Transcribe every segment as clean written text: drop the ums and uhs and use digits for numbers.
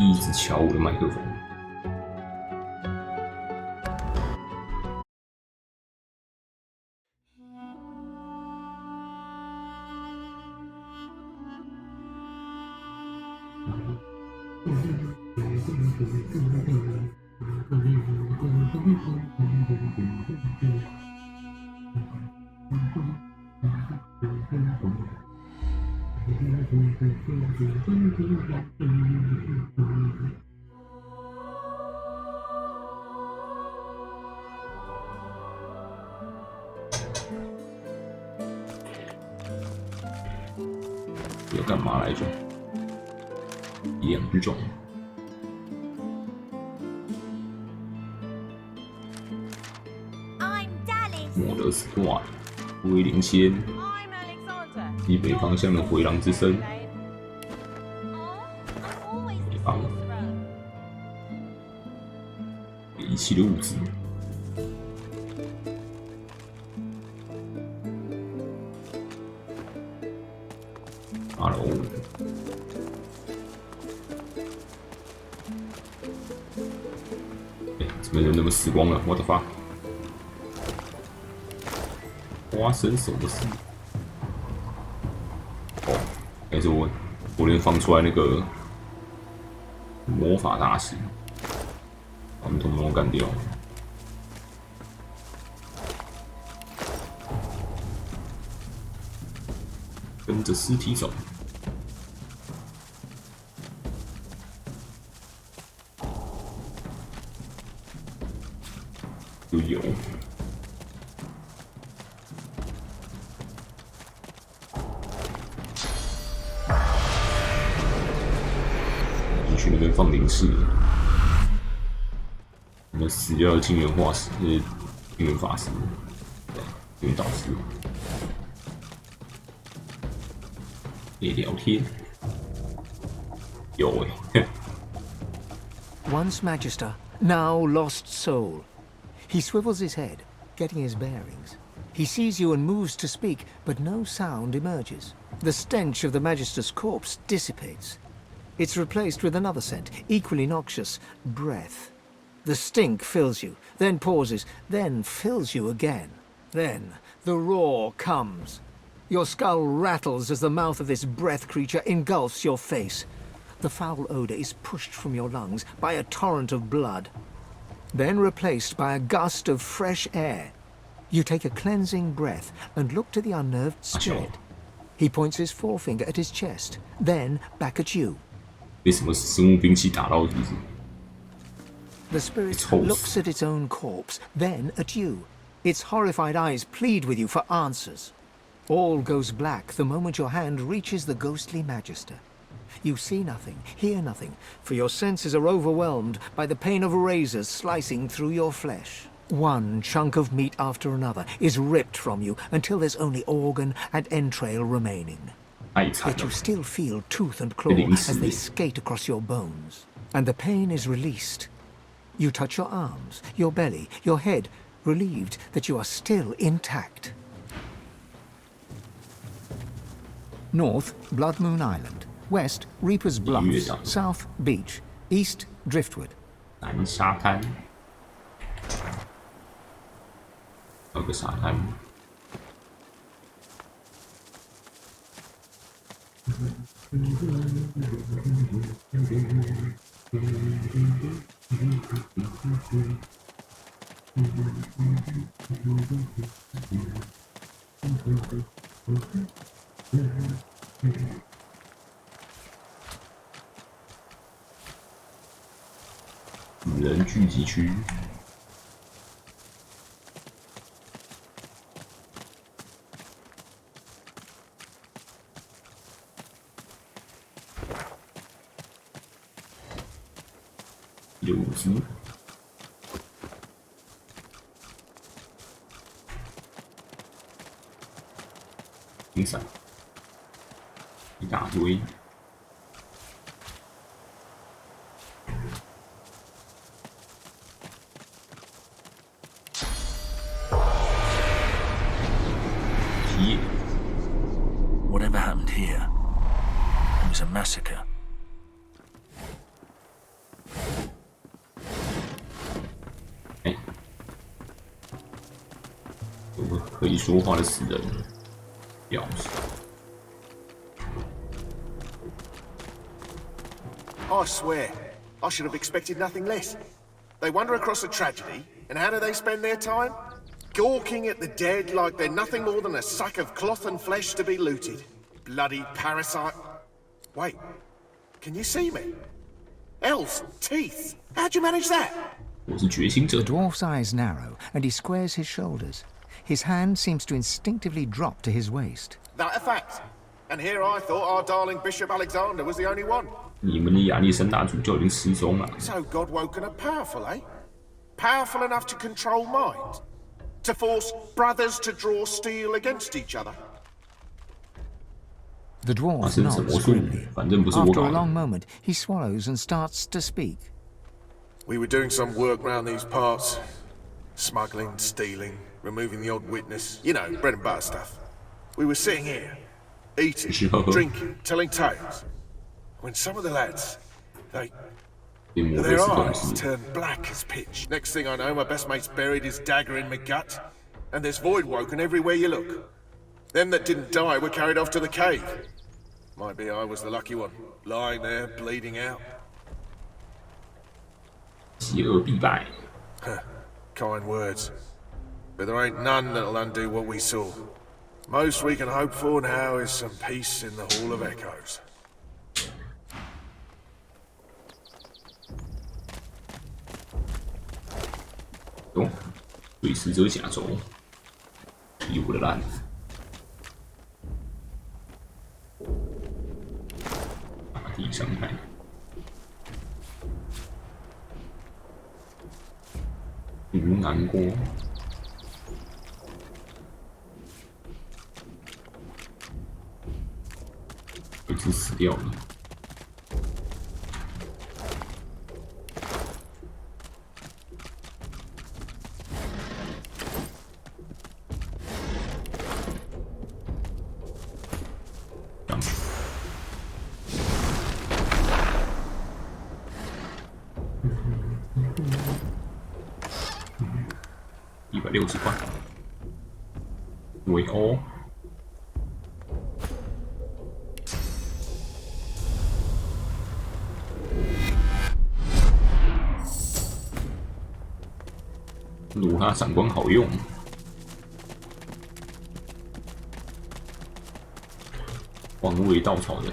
一直敲我的麦克风。要干嘛来着？2种。莫德斯挂威廉先，西北方向的回廊之声。北方，遗弃的物质。Hello。怎么人那么死光了？我的发！花生什么事？哦，还是我连放出来那个魔法大师，把他们统统干掉。跟着尸体走。就有。你去那边放灵士，你们死掉的金元化石，金元法师，对，金元导师，也聊天，有欸。Once Magister, now lost soul. He swivels his head, getting his bearings. He sees you and moves to speak, but no sound emerges. The stench of the Magister's corpse dissipates. It's replaced with another scent, equally noxious, breath. The stink fills you, then pauses, then fills you again. Then the roar comes. Your skull rattles as the mouth of this breath creature engulfs your face. The foul odor is pushed from your lungs by a torrent of blood, then replaced by a gust of fresh air. You take a cleansing breath and look to the unnerved spirit. He points his forefinger at his chest, then back at you. 被什么生物兵器打到是不是？ The spirit looks at its own corpse, then at you. Its horrified eyes plead with you for answers. All goes black the moment your hand reaches the ghostly Magister. You see nothing, hear nothing, for your senses are overwhelmed by the pain of razors slicing through your flesh. One chunk of meat after another is ripped from you until there's only organ and entrail remaining. Yet you still feel tooth and claw as they skate across your bones. And the pain is released. You touch your arms, your belly, your head, relieved that you are still intact. North, Blood Moon Island. West, Reaper's Bluffs. South, Beach. East, Driftwood. 南沙滩，有个沙滩。人聚集区。有只。冰伞，一大堆。Whatever happened here? It was a massacre. 可以说话的死人钥匙。I swear, I should have expected nothing less. They wander across a tragedy, and how do they spend their time? Gawking at the dead like they're nothing more than a sack of cloth and flesh to be looted. Bloody parasite. Wait, can you see me? Elves, teeth. How'd you manage that? 我是觉醒者 The。dwarf's eyes narrow, and he squares his shoulders. His hand seems to instinctively drop to his waist. That a fact. And here I thought our darling Bishop Alexander was the only one. 你们的亚历山大主教已经失踪了。So God-woken are powerful, eh? Powerful enough to control mind? To force brothers to draw steel against each other? The 发 dwarf 生什么 nods 事？ grimly. 反正不是我 After 搞 a long 的。 moment, he swallows and starts to speak. We were doing some work round these parts. Smuggling, stealing, removing the odd witness. You know, bread and butter stuff. We were sitting here, eating, Sure. drinking, telling tales. When some of the lads, they... 被魔鬼 their 使控 eyes 制， turned black as pitch. Next thing I know, my best mate's buried his dagger in my gut. And there's void woken everywhere you look. Them that didn't die were carried off to the cave. Might be I was the lucky one, lying there, bleeding out. 邪恶必败。 Kind words. But there ain't none that'll undo what we saw. Most we can hope for now is some peace in the Hall of Echoes. 哟，对死者甲胄，屁股的烂。大地伤害。无难过。这只死掉了。上去。160块。围殴。鲁他闪光好用。黄尾稻草人。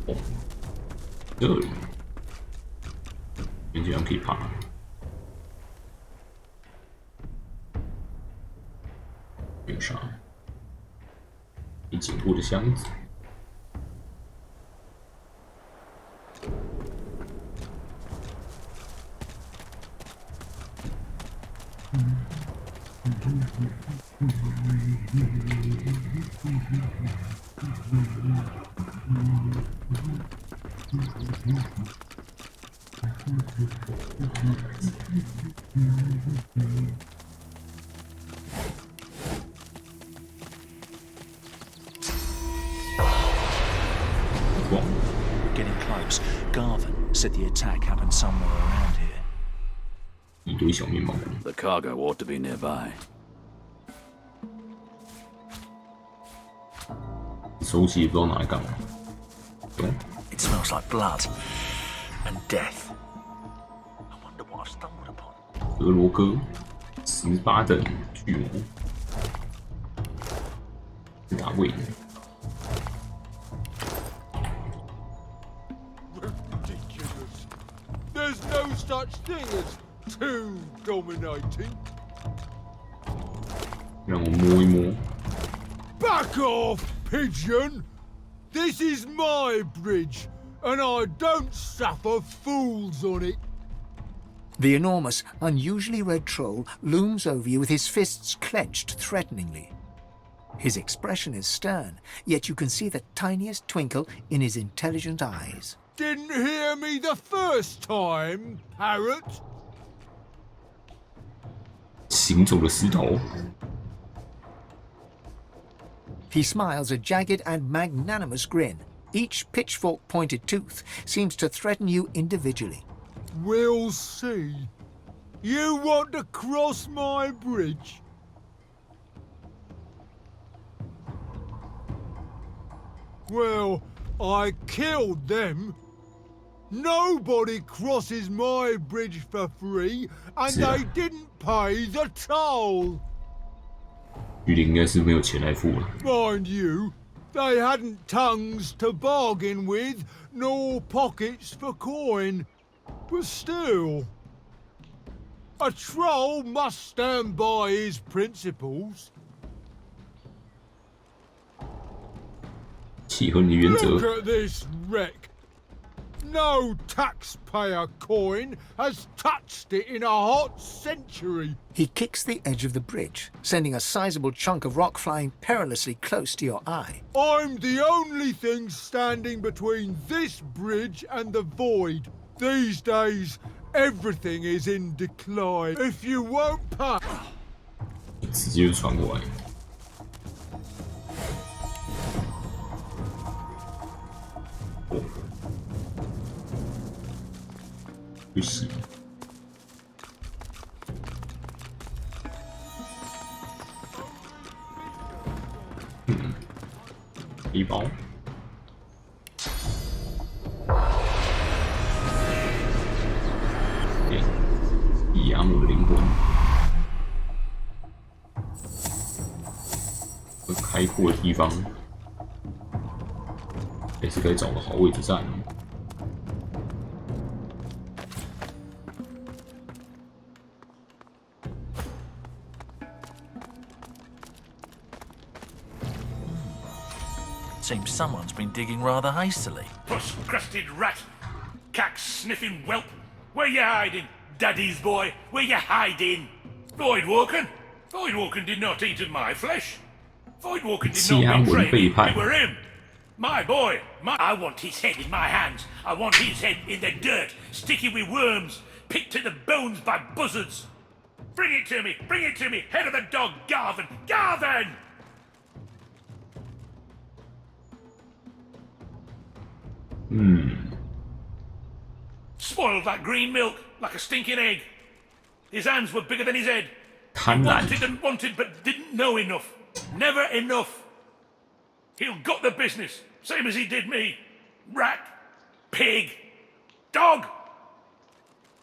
哦，这里，竟然可以爬。有啥？你紧握的箱子。Getting close. Garvin said the attack happened somewhere around here. 一堆小面包。 The cargo ought to be nearby. 收起也不知道拿来干嘛。懂？ It smells like blood and death. I wonder what I've stumbled upon. 格罗哥，18等巨魔，大卫。 Ridiculous. There's no such thing as too dominating. 让我摸一摸。 Back off, pigeon! This is my bridge, and I don't suffer fools on it. The enormous, unusually red troll looms over you with his fists clenched threateningly. His expression is stern, yet you can see the tiniest twinkle in his intelligent eyes. Didn't hear me the first time, parrot. 行走的石头。 He smiles a jagged and magnanimous grin. Each pitchfork-pointed tooth seems to threaten you individually. We'll see. You want to cross my bridge? Well, I killed them. Nobody crosses my bridge for free, and they didn't pay the toll. 玉林应该是没有钱来付了。 Mind you, they hadn't tongues to bargain with, nor pockets for coin. But still, a troll must stand by his principles. 契合你的原 Look 则。 at this wreck. No taxpayer coin has touched it in a hot century. He kicks the edge of the bridge, sending a sizable chunk of rock flying perilously close to your eye. I'm the only thing standing between this bridge and the void. These days, everything is in decline. If you won't pay... 直接就传过来。哦，不行。背包。亚姆的灵魂。 开阔的地方，也是该找个好位置站。Seems someone's been digging rather hastily. Puss-crusted rat! Cack-sniffing whelp! Where you hiding? Daddy's boy, where you hiding? Voidwalken? Voidwalken did not eat of my flesh. Voidwalken did not betray me. It were him. My boy. I want his head in my hands. I want his head in the dirt, sticky with worms, picked to the bones by buzzards. Bring it to me. Bring it to me. Head of the dog, Garvin. Garvin! Spoiled that green milk like a stinking egg. His hands were bigger than his head. He wanted and wanted, but didn't know enough. Never enough. He'll got the business, same as he did me. Rat, pig, dog.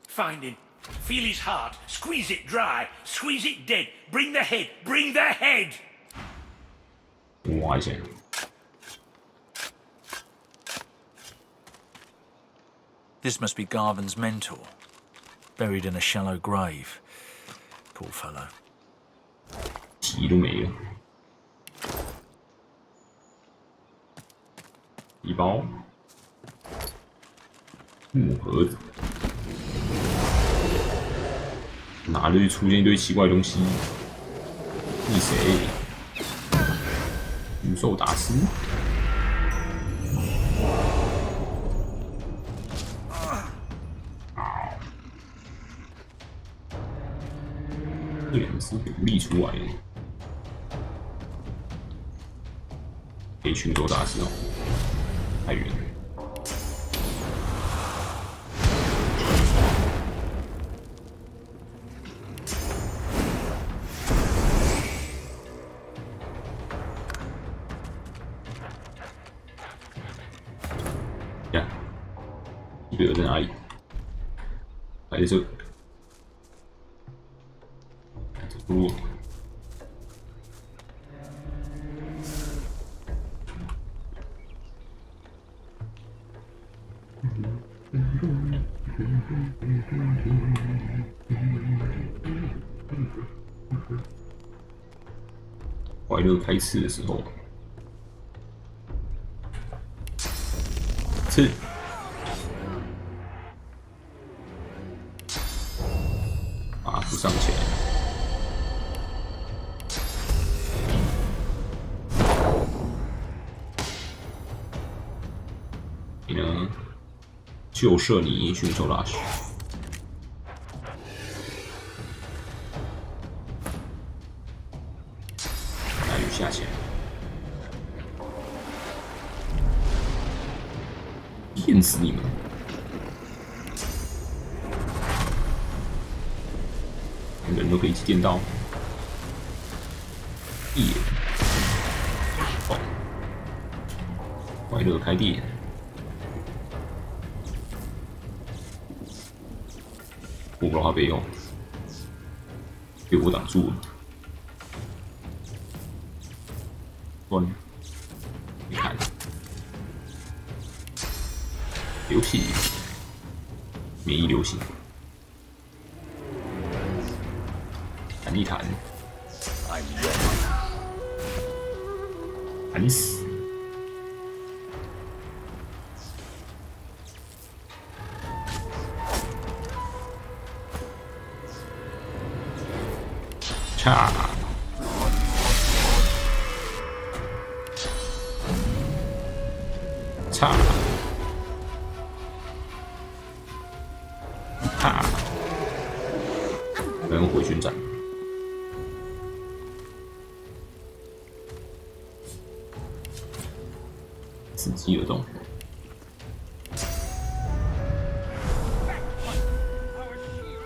Find him. Feel his heart. Squeeze it dry. Squeeze it dead. Bring the head. Bring the head. 挖一下。 This must be Garvin's mentor, buried in a shallow grave. Poor fellow. 皮都没了。皮包，木盒子，哪里出现一堆奇怪的东西？你谁？宇宙大师？这两只独立出来的，可以群斗大师哦，太远了。呀，一个在哪里？还在这。 不，怀热开刺的时候，刺，把不上起来。 你呢？就射你驯兽大师，大鱼下潜，电死你们！人都可以一起电到。耶！哦，快乐开店。我不知道他背用，被我挡住了。断，你看，流血，免疫流行，弹一弹，弹死。叉，叉，叉，能回旋斩，伺机而动。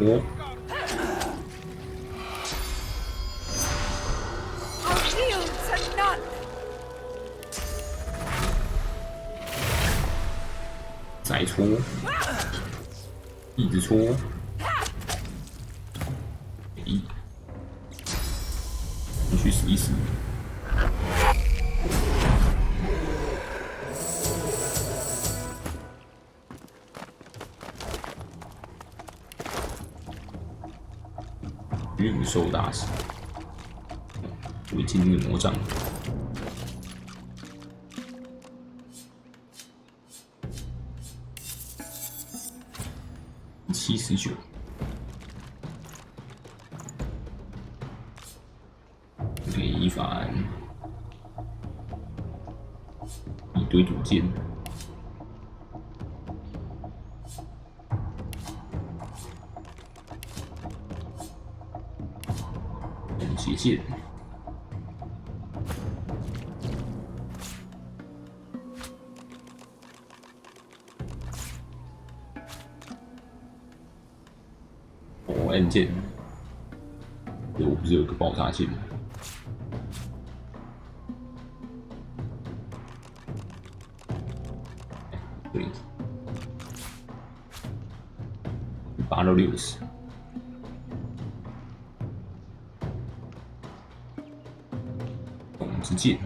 我。再戳，一直戳，继续死一死。运兽大师，为精灵魔杖。79，给一反，一堆主剑，斜剑，按键，对，我不是有一个爆炸键吗？对，8到60，统之剑，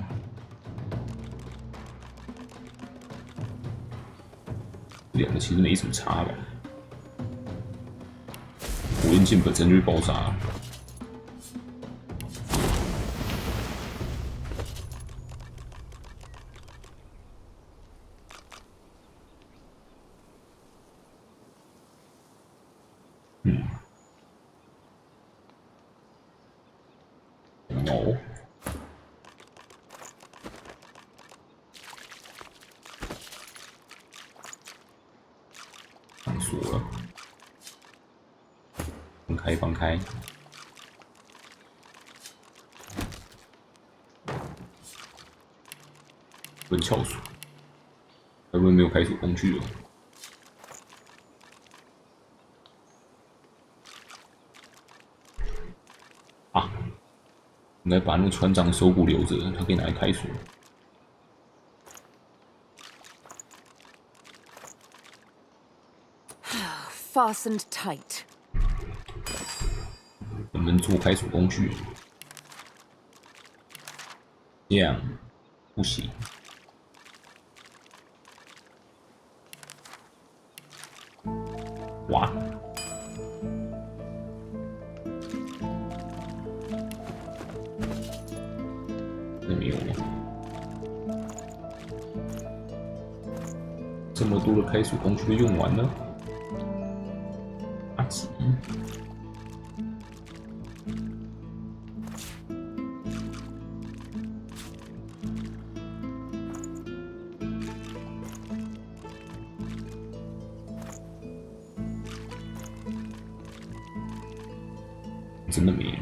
这两个其实没什么差吧。火焰剑本身就是爆炸，no， 上锁了。放开，问撬锁，会不会没有开锁工具了？啊，应该把那个船长手骨留着，他可以拿来开锁。Fastened tight. 能不能做开锁工具？这样不行。哇！那没有了。这么多的开锁工具都用完了。阿吉。真的没了，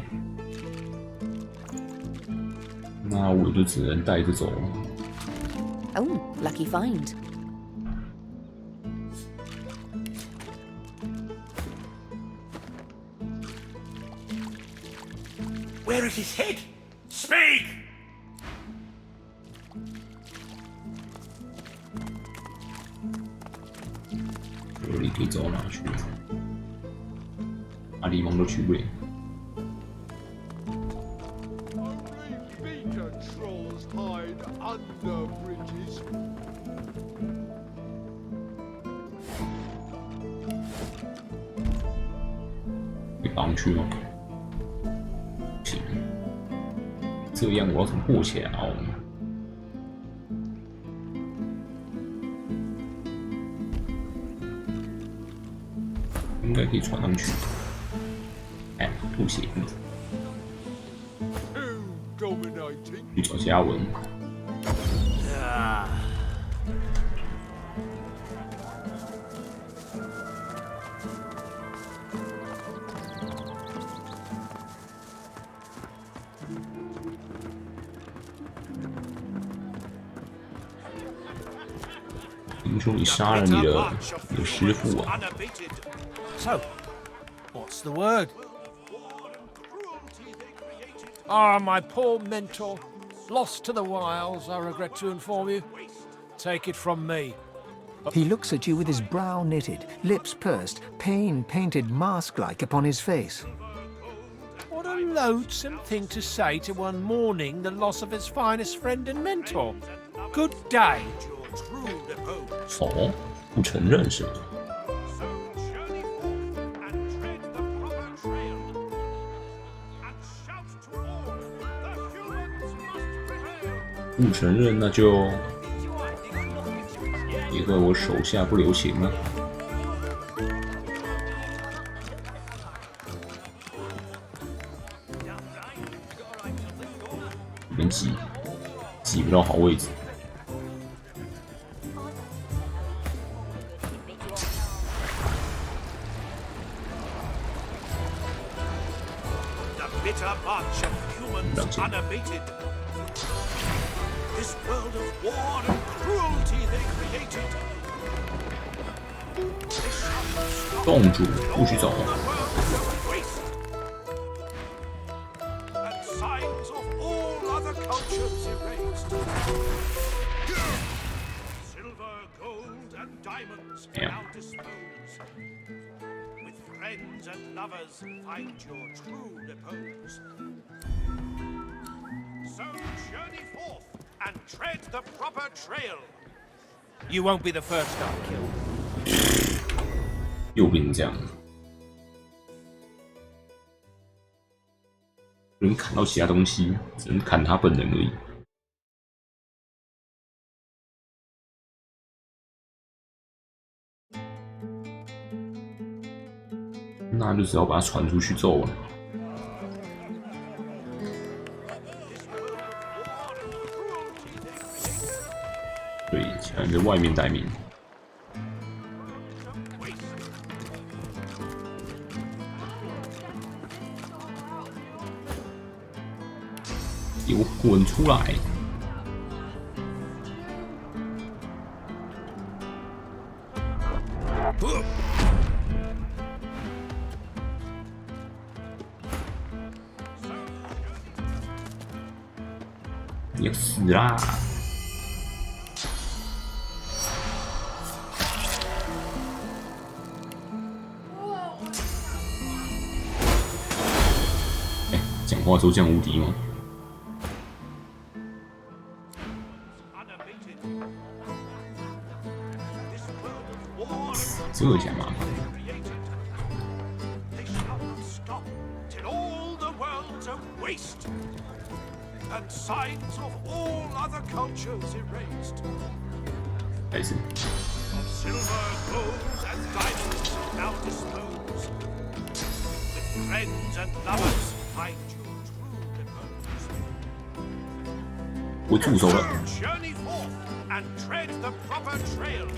那我就只能带着走了。Oh, lucky find. Where is his head? Speak! 这里可以走到哪去？啊，离梦都去不了。 Only beta trolls hide under bridges. 可以绑去吗？行，这样我要怎么过去啊？哦，应该可以穿上去。哎，吐血， Too dominating. 去找嘉文。 听说你杀了你的师傅啊！ So, what's the word? Ah, my poor mentor. Lost to the wilds, I regret to inform you. Take it from me. He looks at you with his brow knitted, lips pursed, pain painted mask-like upon his face. What a loathsome thing to say to one mourning the loss of his finest friend and mentor. Good day. 哦，不承认是吗？不承认，那就也怪我手下不留情了。这边挤不到好位置。 Bitter march of humans unabated. This world of war and cruelty they created. They shall not stop 洞主不许走。 the world's of waste. And signs of all other cultures erased. Silver, gold, and diamonds now dispose. With friends and lovers find your true repose. So journey forth and tread the proper trail. You won't be the first I've killed. 又变成这样了。不能砍到其他东西，只能砍他本人而已。那就只要把它传出去揍了。对，现在在外面待命。 给我滚出来！你要死啦！哎，讲话都这样无敌吗？ 这下麻烦。 They shall not stop till all the world's a waste, and signs of all other cultures erased. 还是 Of silver, gold, and diamonds now dispose. With friends and lovers find your true repose. 我住手了。 Journey forth and tread the proper trail.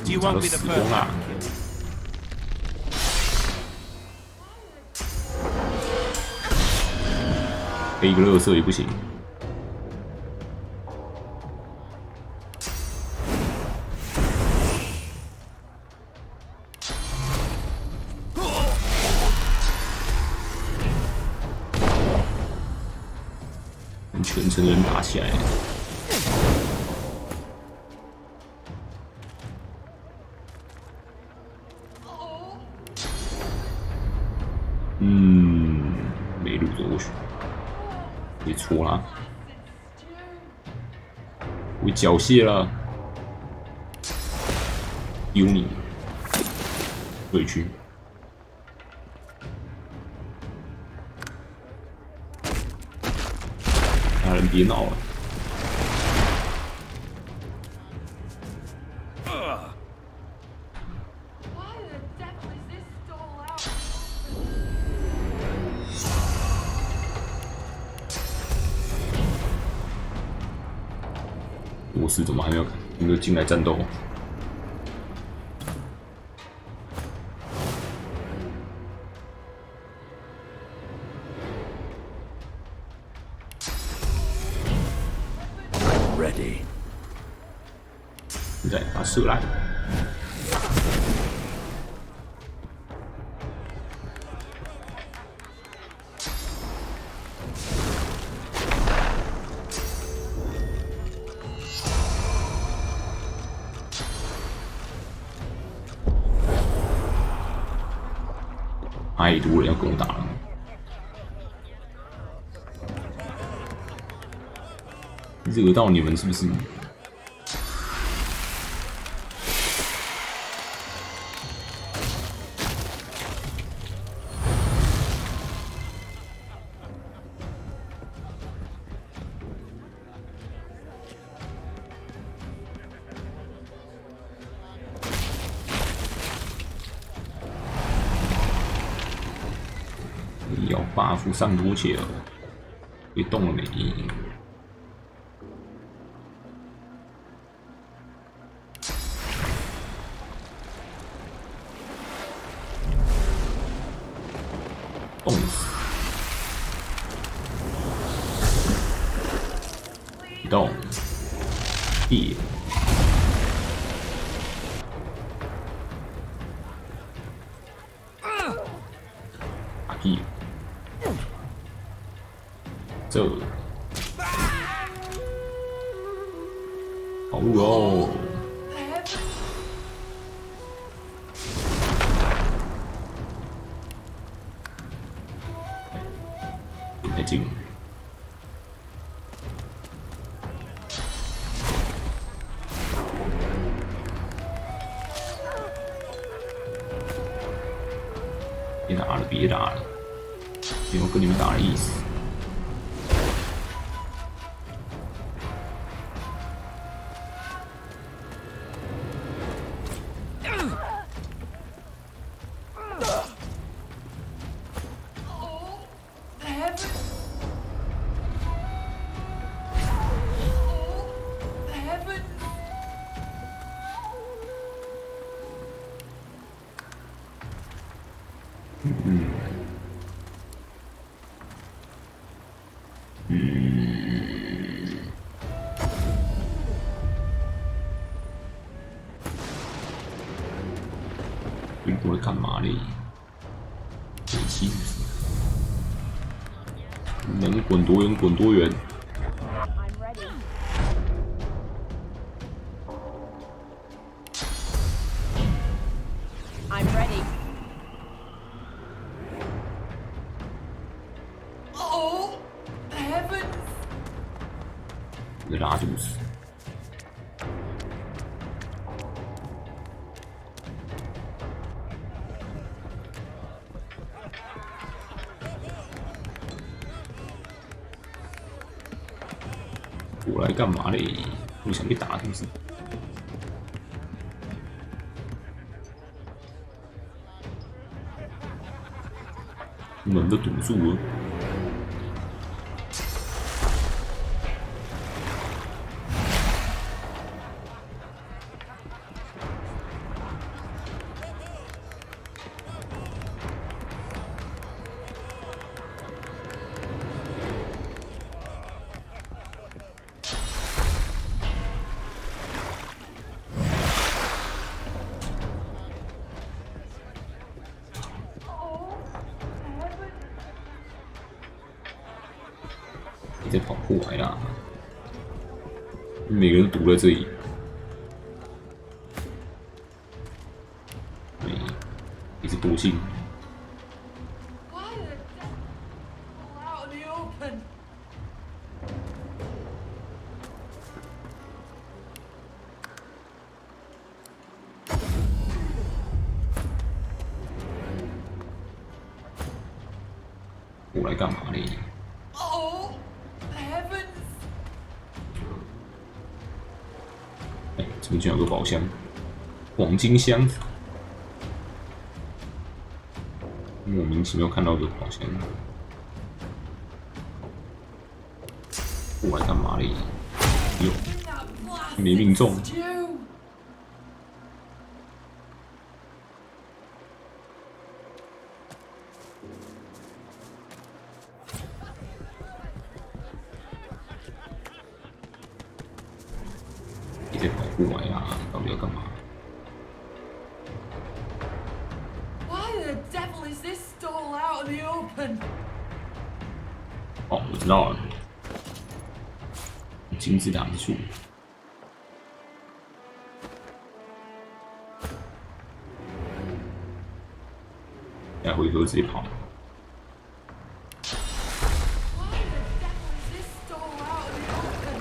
You won't be the 死 first 光啦！ I've killed. 背一个垃圾也不行。跟全城人打起来。没路走过去，可以戳他，我缴械了，丢你，回去。大人别闹了。罗斯怎么还没有进来战斗？现在把射来，太多人要跟我打了。惹到你们是不是？要 buff 上多切了，别动了没？冻死！移动，地。打屁！这好路哦！太近了。别打了，别打了，没有跟你们打的意思。你过来干嘛嘞？北气能滚多远滚多远。被拉肚子。我来干嘛嘞？我想被打是不是？门都堵住了。你在跑过来啦！每个人都堵在这里，对，一直躲进。我来干嘛呢？ Oh, heavens! 哎，这边居然有个宝箱，黄金箱，莫名其妙看到个宝箱，我来干嘛嘞？哟，没命中。 你在跑过来啊？到底要干嘛？ Why the devil is this stall out in the open? 哦，我知道了，金字塔之处。来回合直接跑。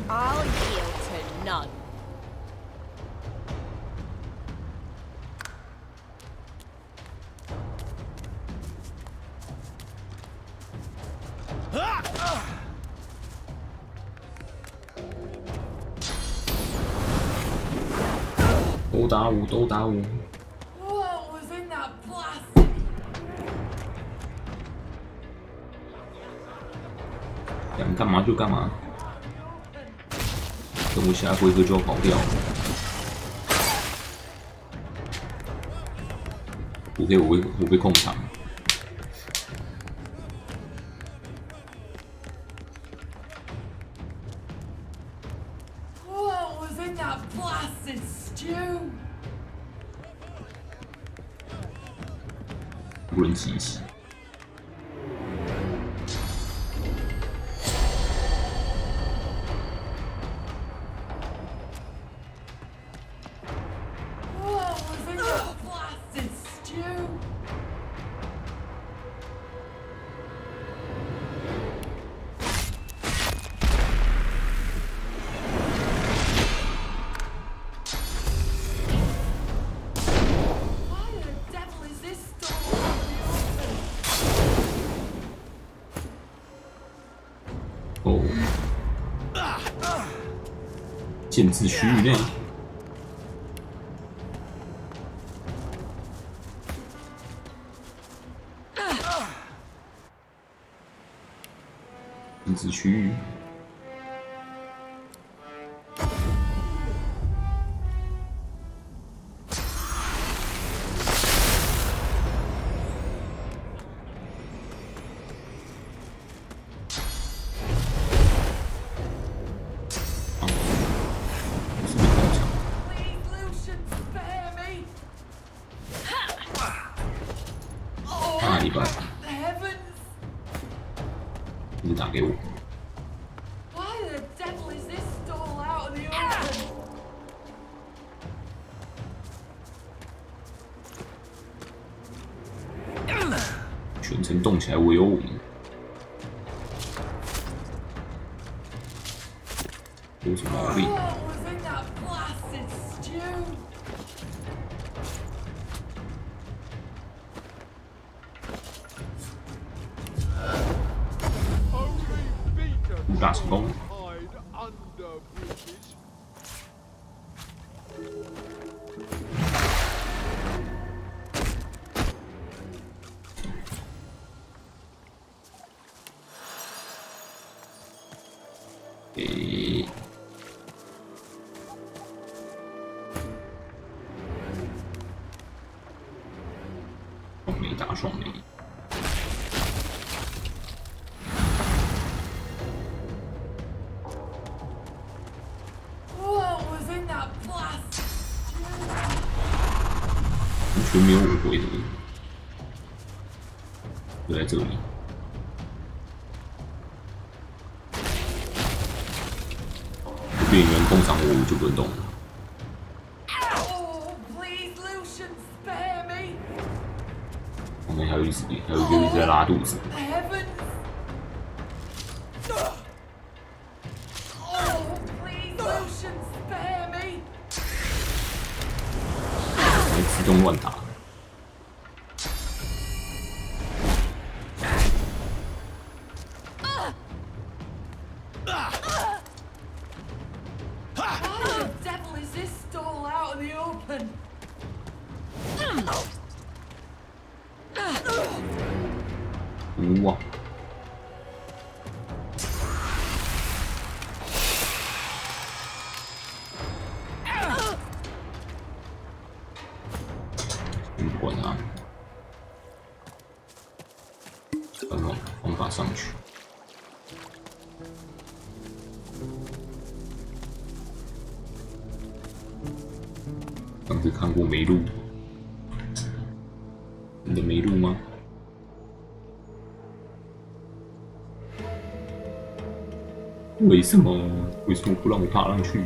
I'll yield to none. 都打我，都打我！ What was in that plastic? 想干嘛就干嘛，等我下回合就要跑掉。我被控场。 What was in that blasted stew? 无人机器。 What was in that blasted stew? 哦，建制区域内。建制区域。 那礼拜，你打给我。全程动起来，唯有我们。有什么毛病？ 五大成功。诶，双雷打双雷。 完全没有我回的，就在这里。店员碰上我就不能动了。Oh, please, Lucian, spare me. 后面还有一个人在拉肚子。 Heavens. Oh, please, Lucian, spare me. 还自动乱打。 Why the devil is this stall out in the open? 哇！先不管他，换个方法上去。 上次看过梅路，真的梅路吗？为什么不让我爬上去？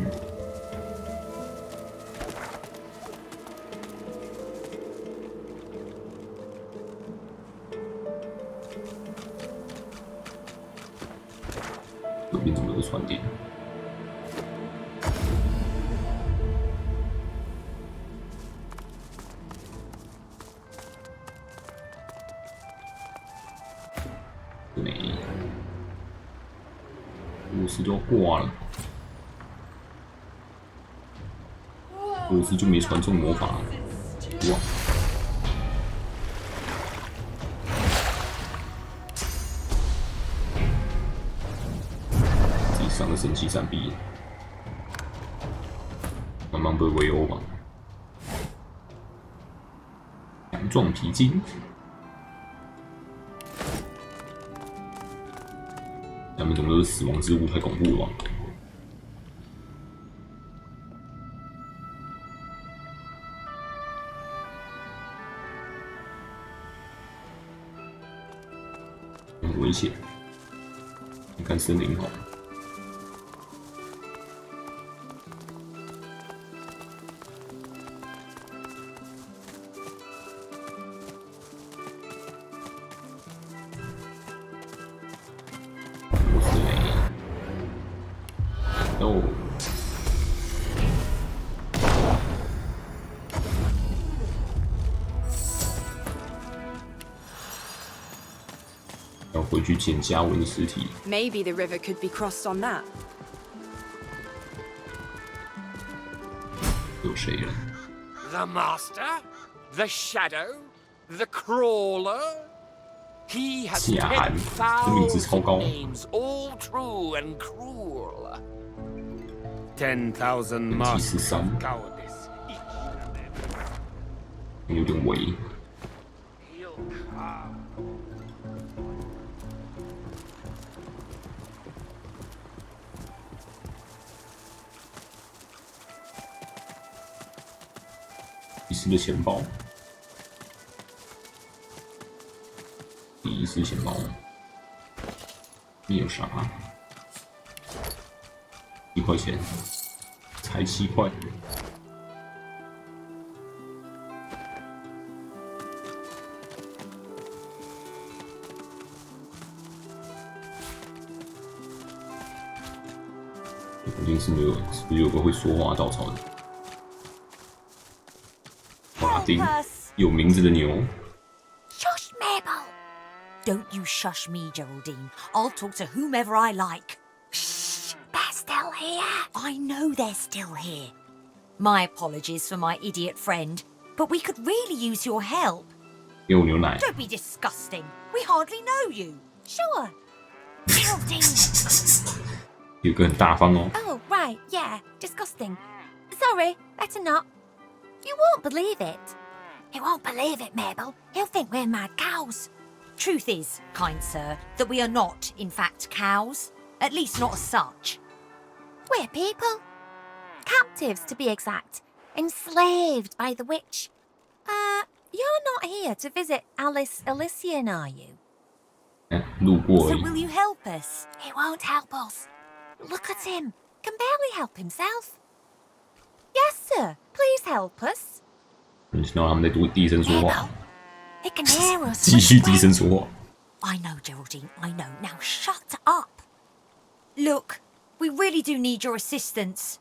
这边怎么有船点？ 没，50就要挂了，50就没传中魔法了，哇！自己上了神奇闪避，慢慢被围殴吧。强壮皮筋。 下面怎么都是死亡之物，太恐怖了吧！很危险，你看森林好了。哦，要回去捡嘉文的尸体。 Maybe the river could be crossed on that. 有谁了？ The Master? The Shadow? The Crawler? He has 夏寒，这名字超 10,000 高。 names, all true and cruel. 10,000 等级masters 13 of cowardice. 有点围。 He'll come. 遗失的钱包，遗失钱包，你有啥？1块钱，才7块。附近是不是有个会说话的稻草人？ 马丁，有名字的牛。 Shush, Mabel! Don't you shush me, Geraldine. I'll talk to whomever I like. Shh! They're still here. I know they're still here. My apologies for my idiot friend, but we could really use your help. 给我牛奶。 Don't be disgusting. We hardly know you. Sure. Geraldine! 有个很大方哦。 Oh, right, yeah. Disgusting. Sorry, better not. You won't believe it. He won't believe it, Mabel. He'll think we're mad cows. Truth is, kind sir, that we are not, in fact, cows. At least not as such. We're people. Captives, to be exact. Enslaved by the witch. You're not here to visit Alice Elysian, are you? 路过而 So 已。 will you help us? He won't help us. Look at him. can barely help himself. Yes, sir. Please help us. 你听到他们在低声说话， He can hear us. 继续低声说话。 I know, Geraldine, I know. Now shut up. Look, we really do need your assistance.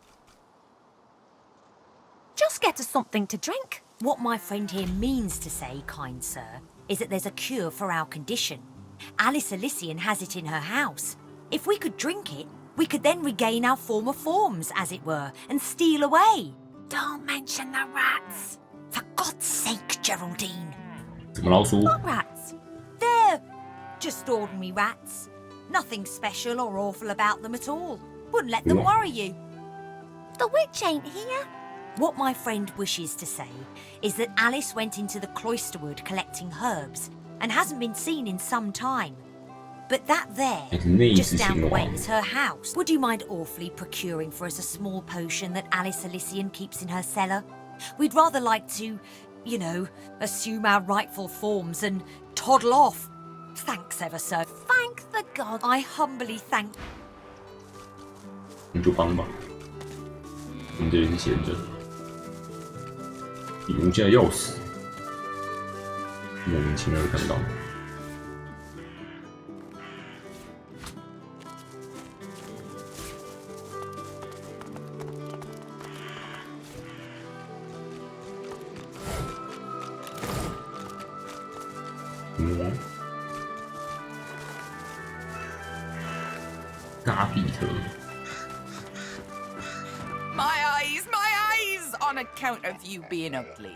Just get us something to drink. What my friend here means to say, kind sir, is that there's a cure for our condition. Alice Elysian has it in her house. If we could drink it, we could then regain our former forms, as it were, and steal away. Don't mention the rats. For God's sake, Geraldine. 怎么老鼠？ What rats? They're just ordinary rats. Nothing special or awful about them at all. Wouldn't let them worry you. The witch ain't here. What my friend wishes to say is that Alice went into the cloisterwood collecting herbs and hasn't been seen in some time. But that there, just down the way, is her house. Would you mind awfully procuring for us a small potion that Alice Elysian keeps in her cellar? We'd rather like to, you know, assume our rightful forms and toddle off. Thanks ever so. Thank the god. I humbly thank. 你就帮吧，我们这里是闲着。你无价钥匙，莫名其妙的看到。嘎比特。 My eyes! On account of you being ugly.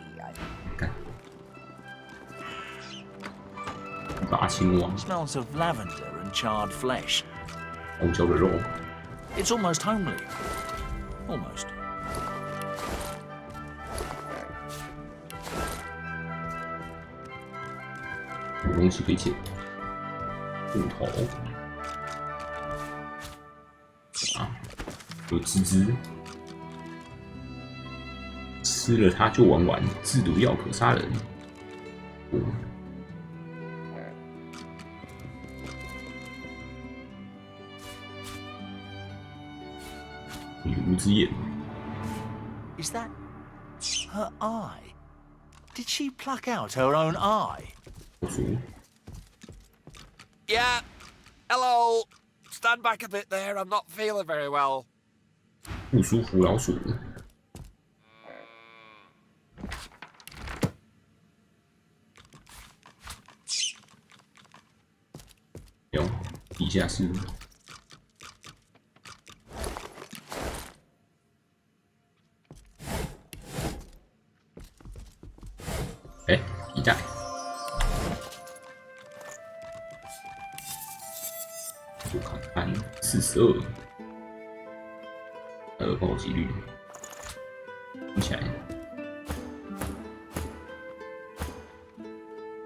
大青蛙。 Smells of lavender and charred flesh. 红椒的肉。 It's almost homely. Almost. 有东西可以捡。木头。啊，有吱吱。 吃了它就玩完，制毒药可杀人。哦，女巫之眼。 Is that her eye? Did she pluck out her own eye? 老鼠。 Yeah. Hello. Stand back a bit there. I'm not feeling very well. 不舒服，老鼠。 有，底下是。哎，皮带。我看看，42，二爆几率，听起来，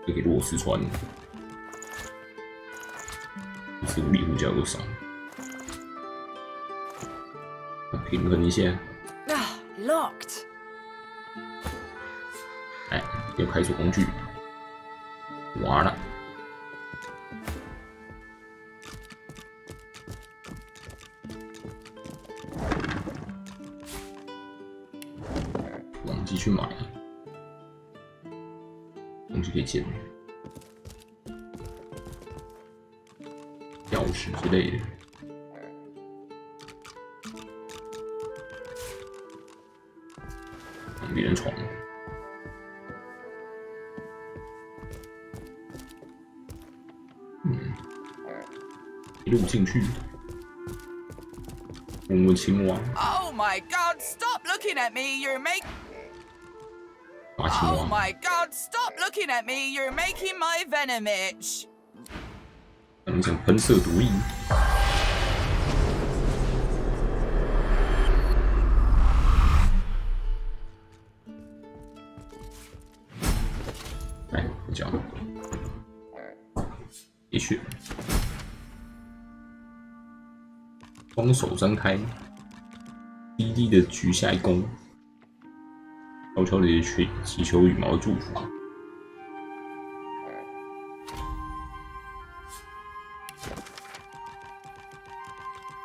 这给罗斯穿。 这个迷糊角多少？平衡一下。Locked. 哎，要开锁工具，完了。忘记去买，东西可以捡。 钥匙之类的，旁边的床，一路进去，问问青蛙。 Oh my god, stop looking at me, you're making... 大青蛙。 Oh my god, stop looking at me, you're making my venom itch. 你想喷射毒液？来，我讲，也许双手张开，低低的举下一弓，悄悄的祈求羽毛的祝福。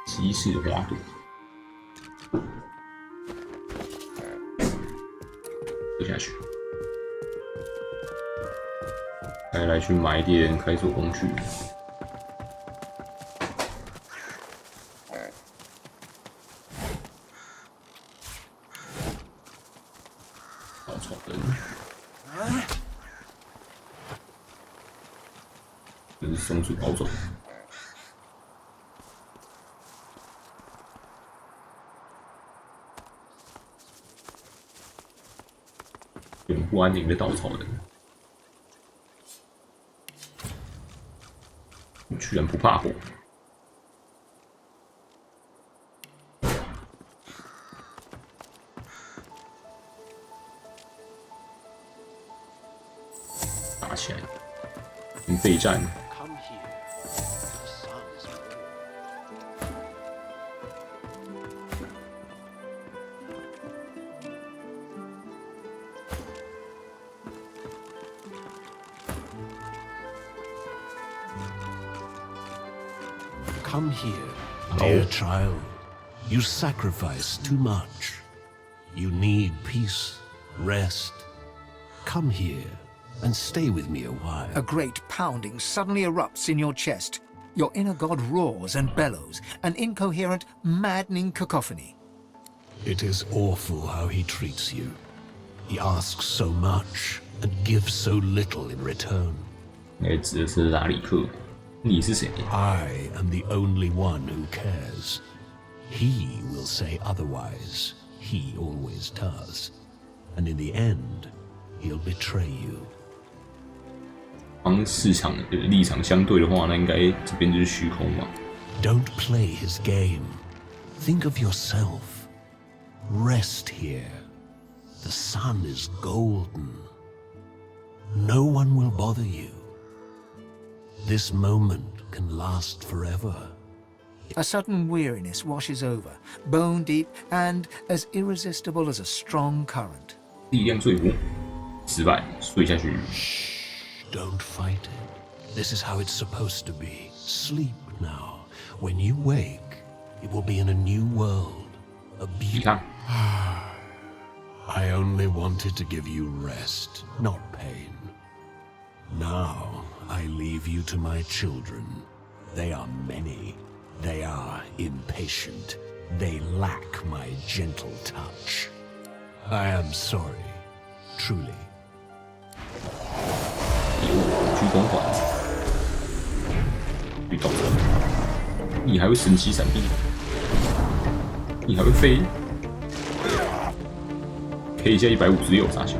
稀释花朵，下去。再来去买点开锁工具。稻草人，这是松鼠保种。永不安宁的稻草人，居然不怕火！打起来，备战。Come here, dear child. You sacrifice too much. You need peace, rest. Come here and stay with me a while. A great pounding suddenly erupts in your chest. Your inner god roars and bellows, an incoherent, maddening cacophony. It is awful how he treats you. He asks so much and gives so little in return. 指的是拉里克。你是谁？ I am the only one who cares. He will say otherwise. He always does. And in the end, he'll betray you. 当市场的立场相对的话，那应该这边就是虚空嘛。Don't play his game. Think of yourself. Rest here. The sun is golden. No one will bother you. This moment can last forever. A sudden weariness washes over, bone deep and as irresistible as a strong current. 力量最弱，失败，睡下去。 Don't fight it. This is how it's supposed to be. Sleep now. When you wake, it will be in a new world. A beautiful. I only wanted to give you rest, not pain. Now, I leave you to my children. They are many. They are impatient. They lack my gentle touch. I am sorry, truly. 鞠光环，遇到了，你还会神奇闪避，你还会飞，K 一下156傻笑。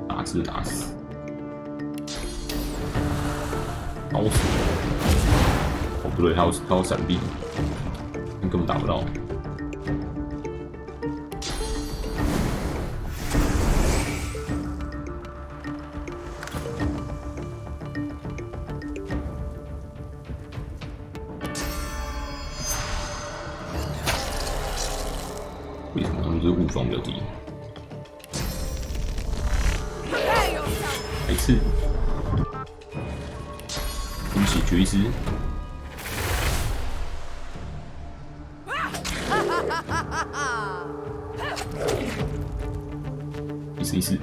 打死，打死！哦，不对，他有闪避，根本打不到。为什么他们这武装比较低？ 还是引起绝知，一次，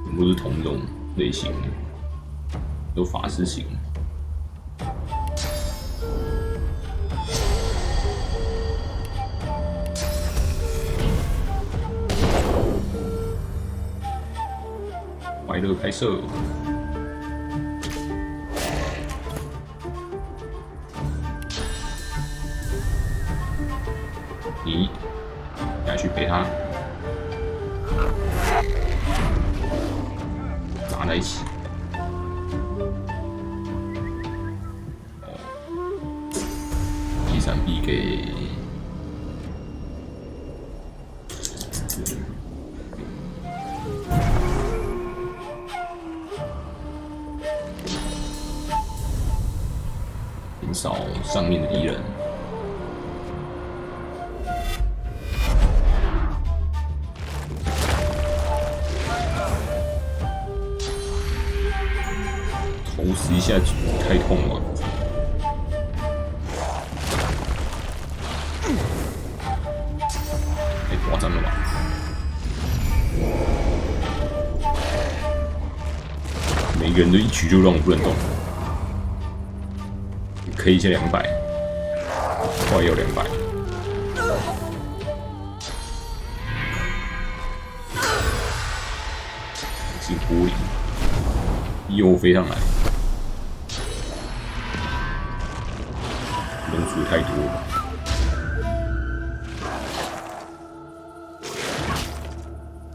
全部是同一种类型的，都法师型。 快乐拍摄，你下去陪他砸在一起。第三臂给。 减少上面的敌人。下太痛了。太夸张了吧！每个人都一举就让我不能动。可以一下200，快要200。进玻璃，又飞上来，人数太多了。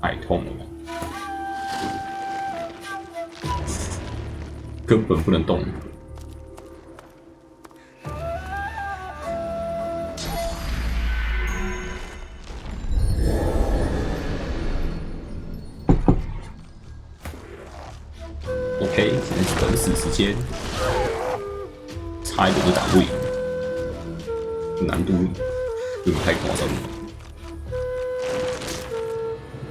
太痛了，根本不能动。OK， 现在是等死时间，差一点就打不赢，难度有点太夸张了。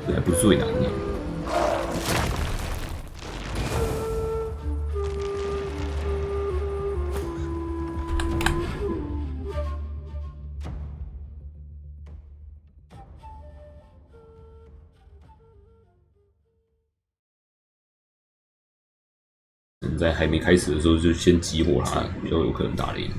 这还不是最难的。在还没开始的时候就先激活它，比较有可能打得赢。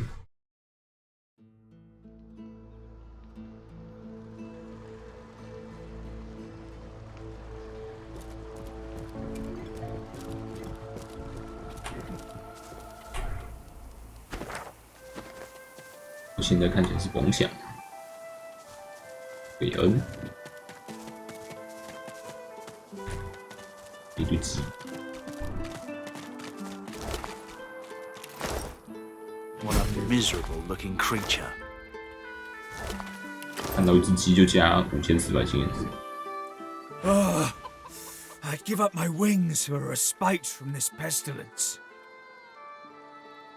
我现在看起来是甭想，给 N， 一堆鸡。What a miserable-looking creature! 看到一只鸡就加5400经验值。I'd give up my wings for a respite from this pestilence.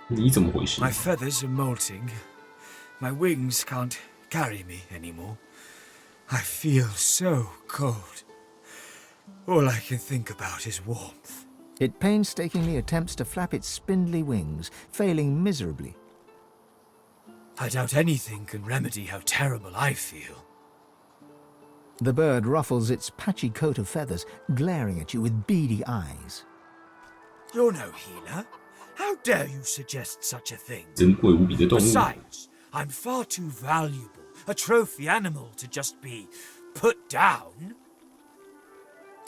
你怎么回事 My feathers are molting. My wings can't carry me anymore. I feel so cold. All I can think about is warmth. It painstakingly attempts to flap its spindly wings, failing miserably. I doubt anything can remedy how terrible I feel. The bird ruffles its patchy coat of feathers, glaring at you with beady eyes. You're no healer. How dare you suggest such a thing? 珍贵无比的动物。 Besides, I'm far too valuable, a trophy animal to just be put down.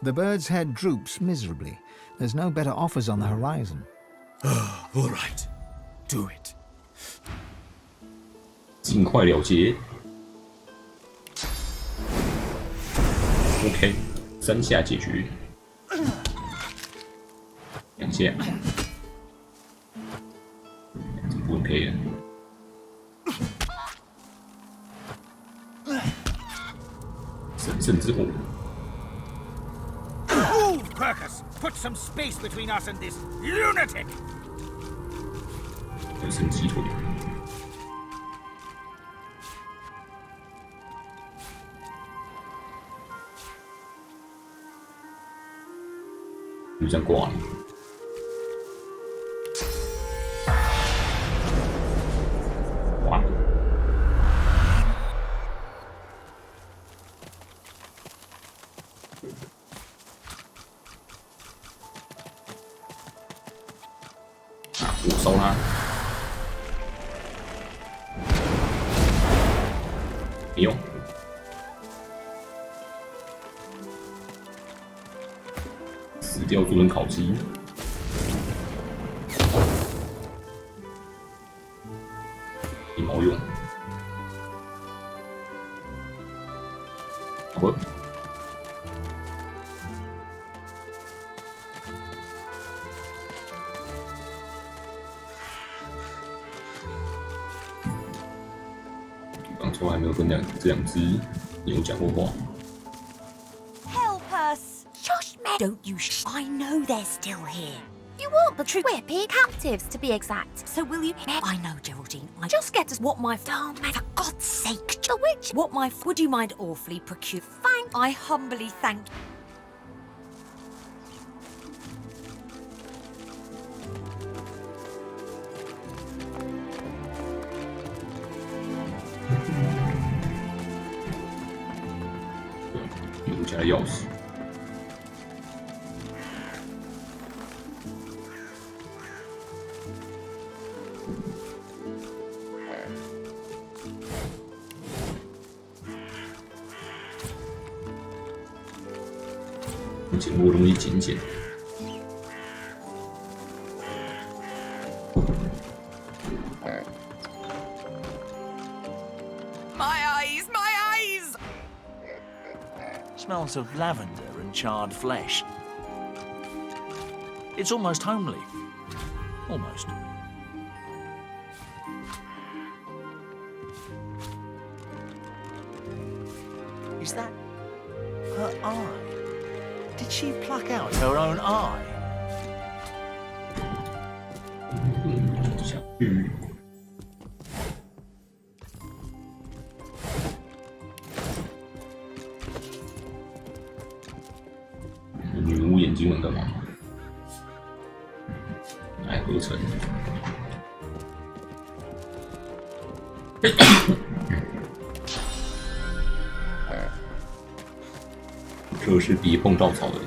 The bird's head droops miserably. There's no better offers on the horizon. All right, do it. 尽快了结。OK， 3下解决，2下，这不 OK 了。神圣之火。 Move, Perkus! Put some space between us and this lunatic! 人生鸡腿。就这样挂了。哇！火烧它，没用。死掉做成烤鸡，没毛用。好。 当初还没有跟这两只牛讲过话。 Help us! Shush, me! Don't you I know they're still here. You want the truth? We're peer captives, to be exact. So will you? I know, Geraldine. I just get us what my don't, for God's sake, the witch. What my would you mind awfully procure? Thank. I humbly thank. 家的钥匙。捡过东西捡捡。My eyes, my eyes! Smells of lavender and charred flesh. It's almost homely. Almost. Is that her eye? Did she pluck out her own eye? 小玉，女巫眼睛能干嘛？来合成。这是别碰稻草的。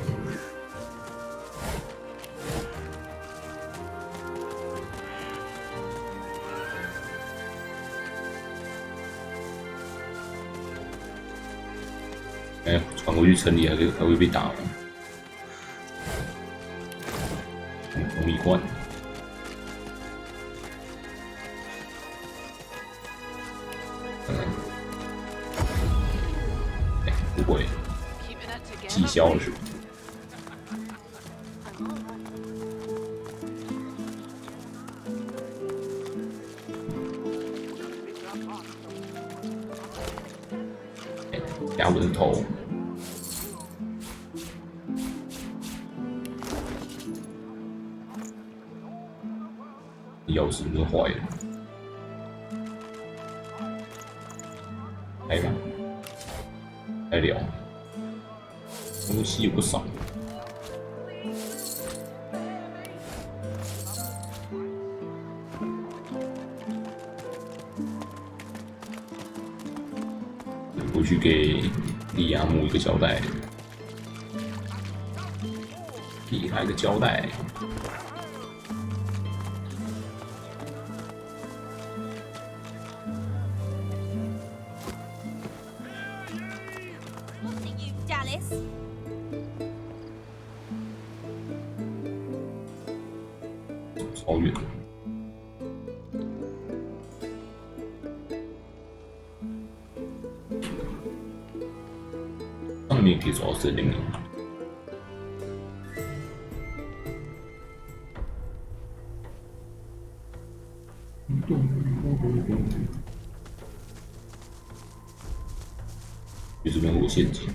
哎，传过去城里还会被打吗？容易换。哎，不会。气消了是吧？夹我的头。钥匙都坏了，开吧，开了。东西有不少。回去给利亚姆一个交代，给他一个交代。超远。上面可以找到森林了。这边有陷阱，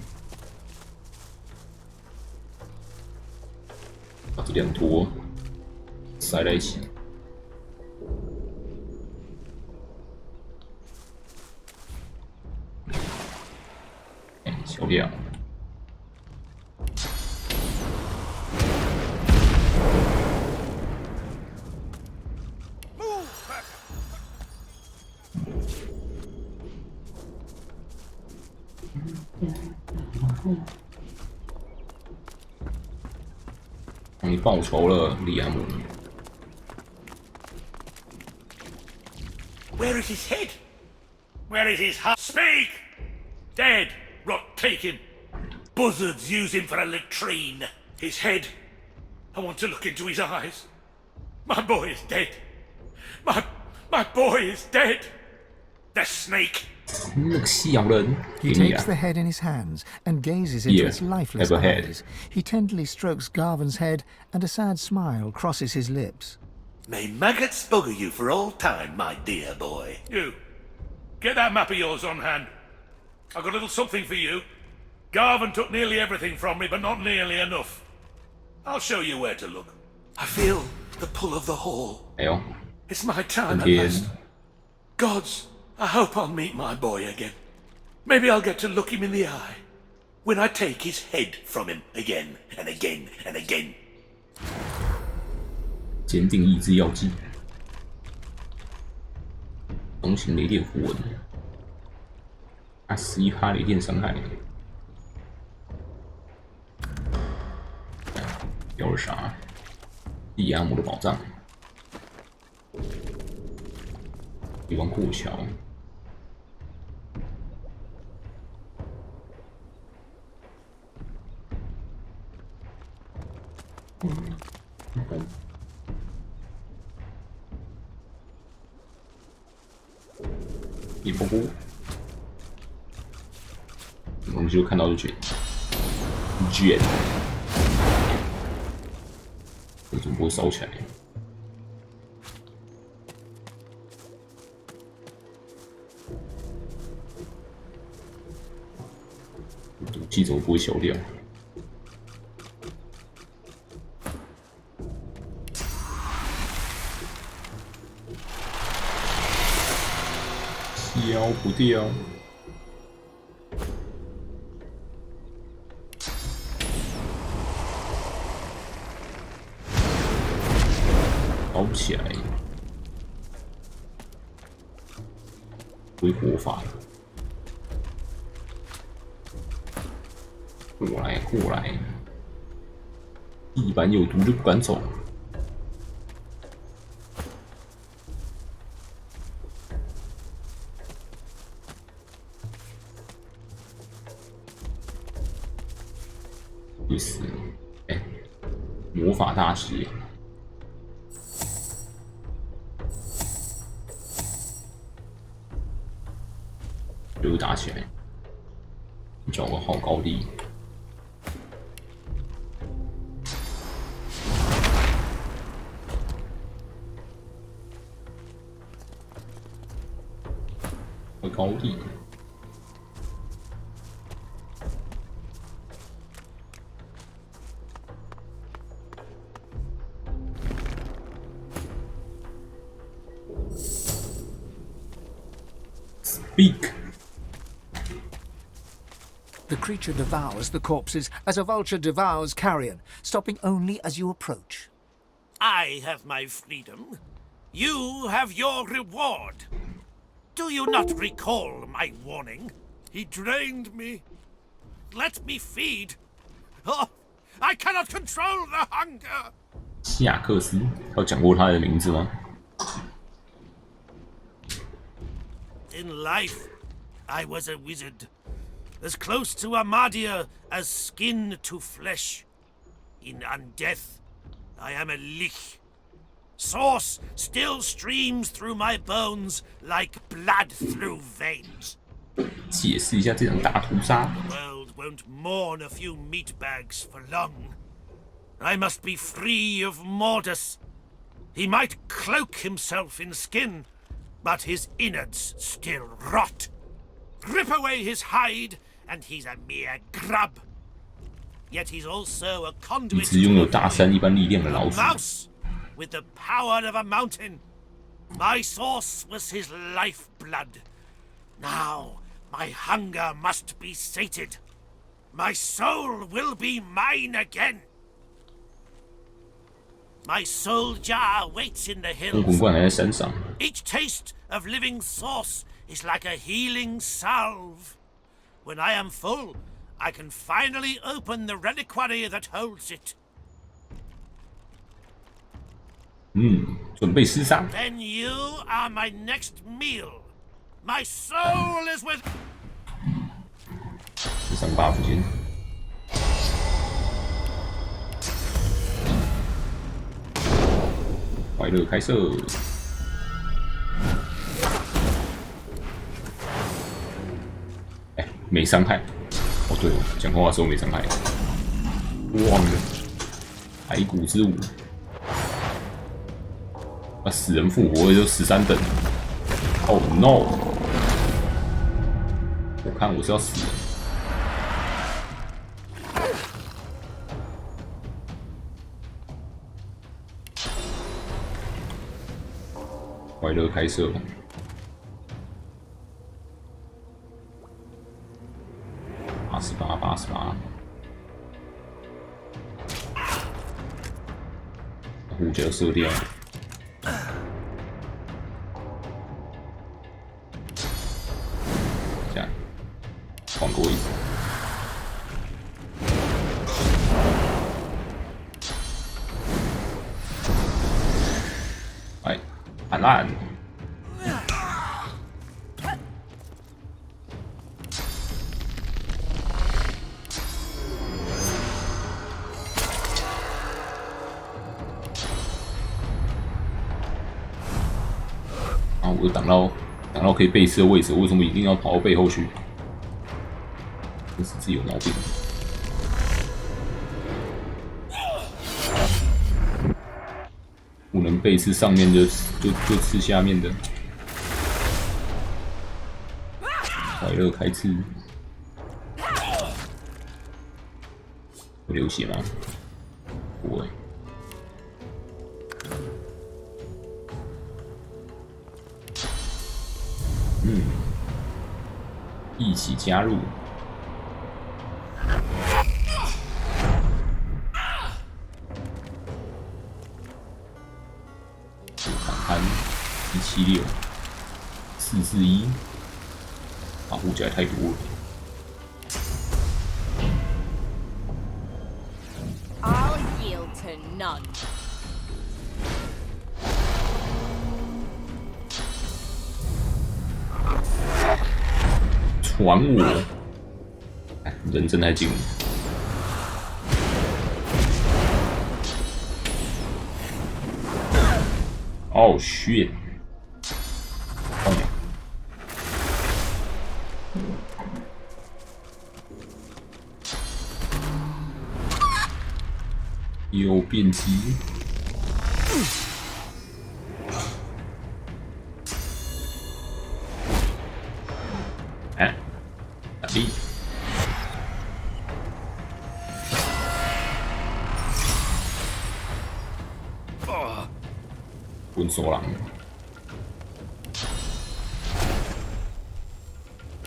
把这两坨塞在一起。小亮，你报仇了，利亚姆。Where is his head? Where is his heart? Speak! Dead. Rot take him. Buzzards use him for a latrine. His head. I want to look into his eyes. My boy is dead. My boy is dead. The snake. He takes the head in his hands and gazes into its lifeless eyes. He tenderly strokes Garvin's head, and a sad smile crosses his lips. May maggots bugger you for all time, my dear boy. You. Get that map of yours on hand. I've got a little something for you. Garvin took nearly everything from me, but not nearly enough. I'll show you where to look. I feel the pull of the hall. It's my time at last. Gods, I hope I'll meet my boy again. Maybe I'll get to look him in the eye when I take his head from him again and again and again. 坚定意志药剂，中型雷电符文，11%雷电伤害。啥？蒂亚姆的宝藏，地方过桥。一波波，我们就看到就卷，这怎么不会烧起来？毒气怎么不会消掉？消不掉。烧不起来，回火法，过来过来，地板有毒就不敢走。会死！哎，魔法大师。就打起来，找个好高地。高地。Speak. The creature devours the corpses as a vulture devours carrion, stopping only as you approach. I have my freedom. You have your reward. Do you not recall my warning? He drained me. Let me feed. Oh, I cannot control the hunger. 西亚克斯，有讲过他的名字吗？ In life, I was a wizard, as close to Amadia as skin to flesh. In undeath, I am a lich. Sauce still streams through my bones like blood through veins. 解释一下这场大屠杀。 The world won't mourn a few meatbags for long. I must be free of Mordus. He might cloak himself in skin, but his innards still rot. Rip away his hide, and he's a mere grub. Yet he's also a conduit 一只拥有大山一般力量的老鼠。 mouse with the power of a mountain. My source was his lifeblood. Now my hunger must be sated. My soul will be mine again. My soul jar waits in the 混 hills. 罐还在山上。 Each taste of living sauce is like a healing salve. When I am full, I can finally open the reliquary that holds it. 准备厮杀。 Then you are my next meal. My soul is with. 上 buff 先。快乐开射。哎，没伤害。哦，对，讲话的时候没伤害。忘了。骸骨之舞。啊，死人复活也就13等。Oh no！ 我看我是要死了。 快乐开射，88，88，呼叫射掉，这样换个位置，砍烂。啊！我挡到可以背刺的位置，为什么一定要跑到背后去？真是自己有毛病。不能背刺上面的，就刺下面的。快乐开刺，会流血吗？不会。一起加入。砍176 441，保护起来太多了。I'll yield to none. 传我！人真太近了。哦 shit！ 有变机。哎，打地。滚手狼。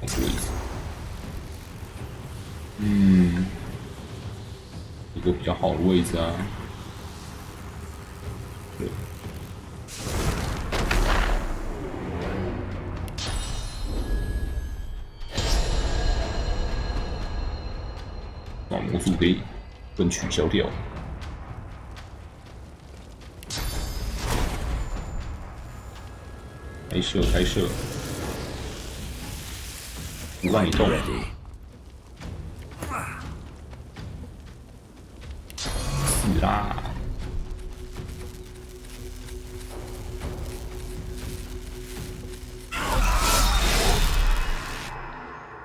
位置。一个比较好的位置啊。对。魔术可以跟取消掉。开射，不让你动。死啦！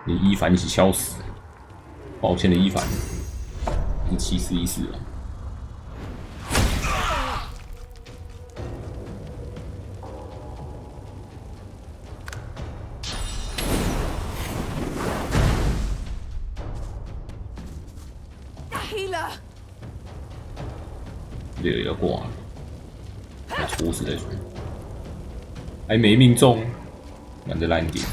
你伊凡一起敲死，抱歉的伊凡，是7414啊。这个要挂了，要戳死再说。还没命中，玩的烂点。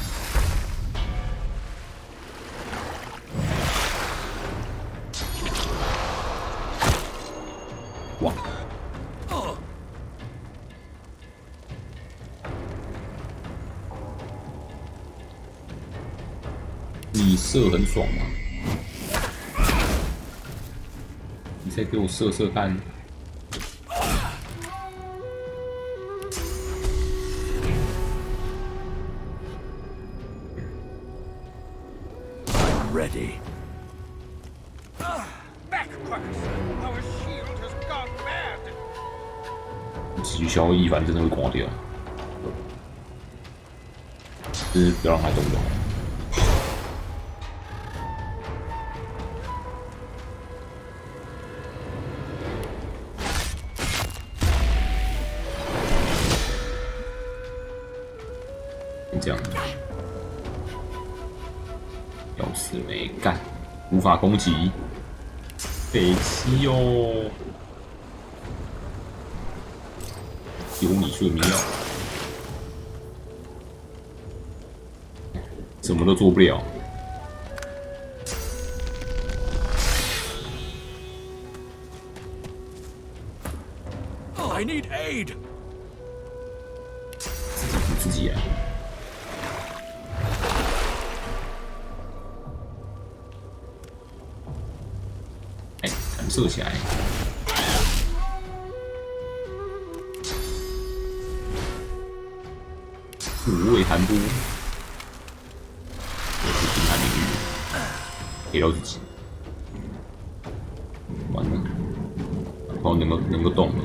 哇！你射很爽吗？你再给我射射看。Ready. Back, Quackers! Our shield has gone mad! 继续消一凡真的会挂掉，就是不要让他动就好。这样。要死没干，无法攻击，北七哦，丢你睡迷药，什么都做不了。I need aid. 自己来。弹射起来。无畏弹波，我是平坦领域，给到自己。完了，然后能够动了。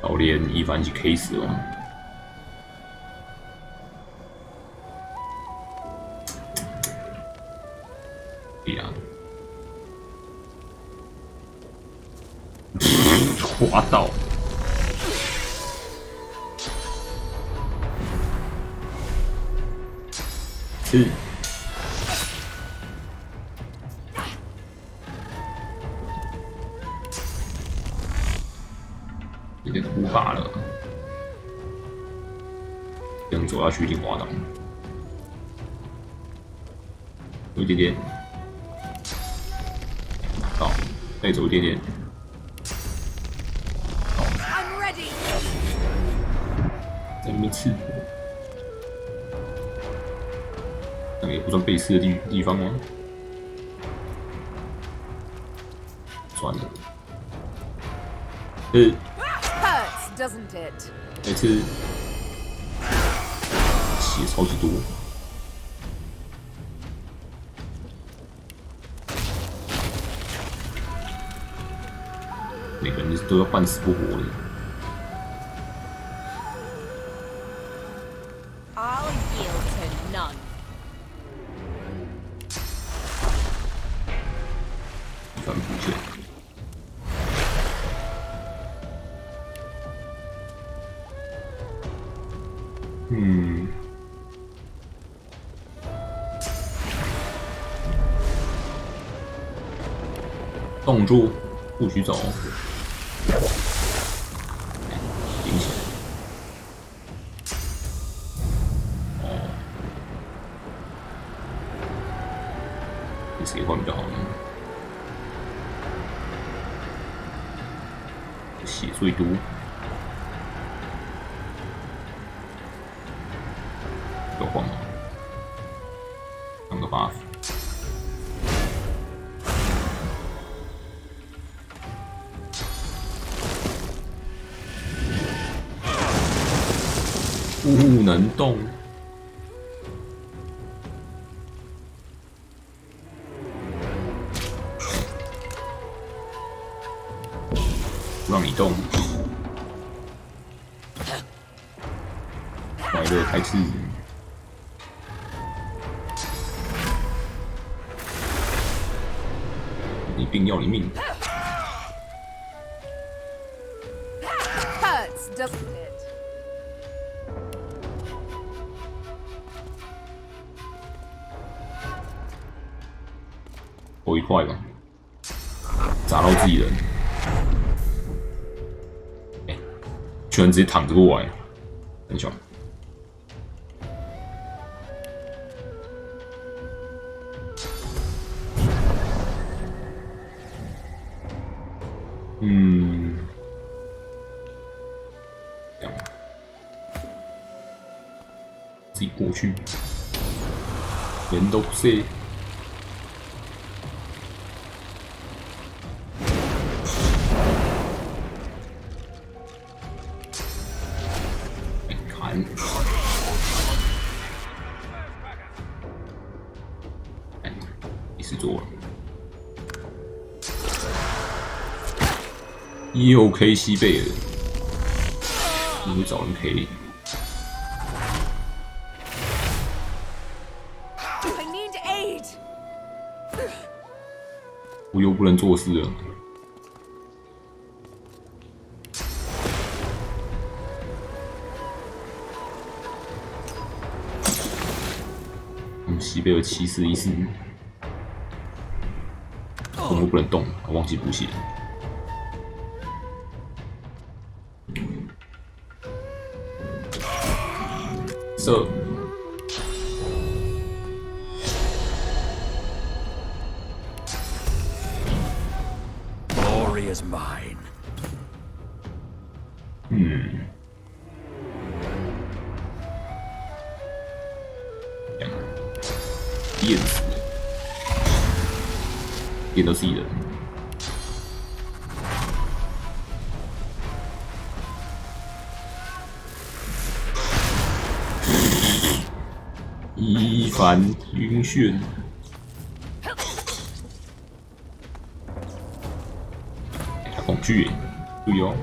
老练一番一起 K 死了。可以啊。滑倒。是。有点无法了，这样走下去一定滑倒，有一点点，好，再走一点点，好，在那边刺，那个也不算被刺的地方吗？算了，Doesn't it? 这次血超级多，每个人都要半死不活的。I'll yield to none. 一番补血。动住，不许走。顶起来。哦，你谁换比较好呢？血最多。有换吗？当个 buff。不能动，不让你动，快乐开始。你病要你命。Hurts, doesn't it? 投一块吧，砸到自己人。哎，居然直接躺着过来，很爽。这样，自己过去，人都不是。没事做了，又 K 西贝尔，你会找人 K？ I need aid. 我又不能做事了。西贝尔7414，我们不能动，我忘记补血。射。Glory is mine. 电死，电到自己人。一帆晕眩。他恐惧，注意哦。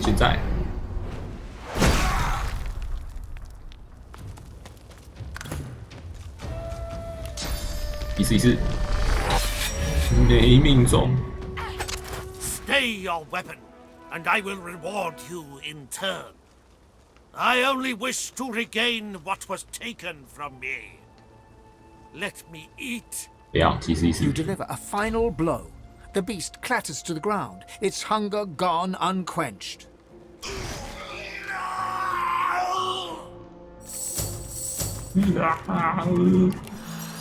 现在。一次，没命中。 Stay your weapon, and I will reward you in turn. I only wish to regain what was taken from me. Let me eat. You deliver a final blow. The beast clatters to the ground, its hunger gone unquenched.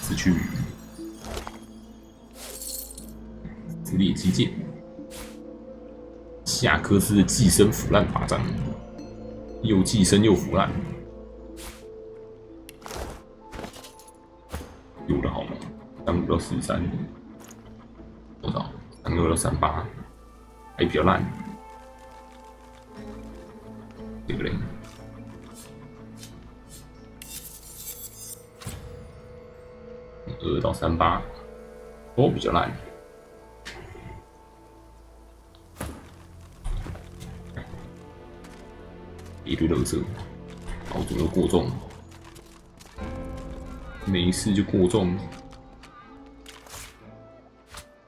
死去。猎击剑，夏克斯的寄生腐烂法杖，又寄生又腐烂，有的好吗？35到43，多少？36到38，还比较烂，对不对？2到38，都比较烂。 一堆垃圾，好怎么又过重？没事就过重，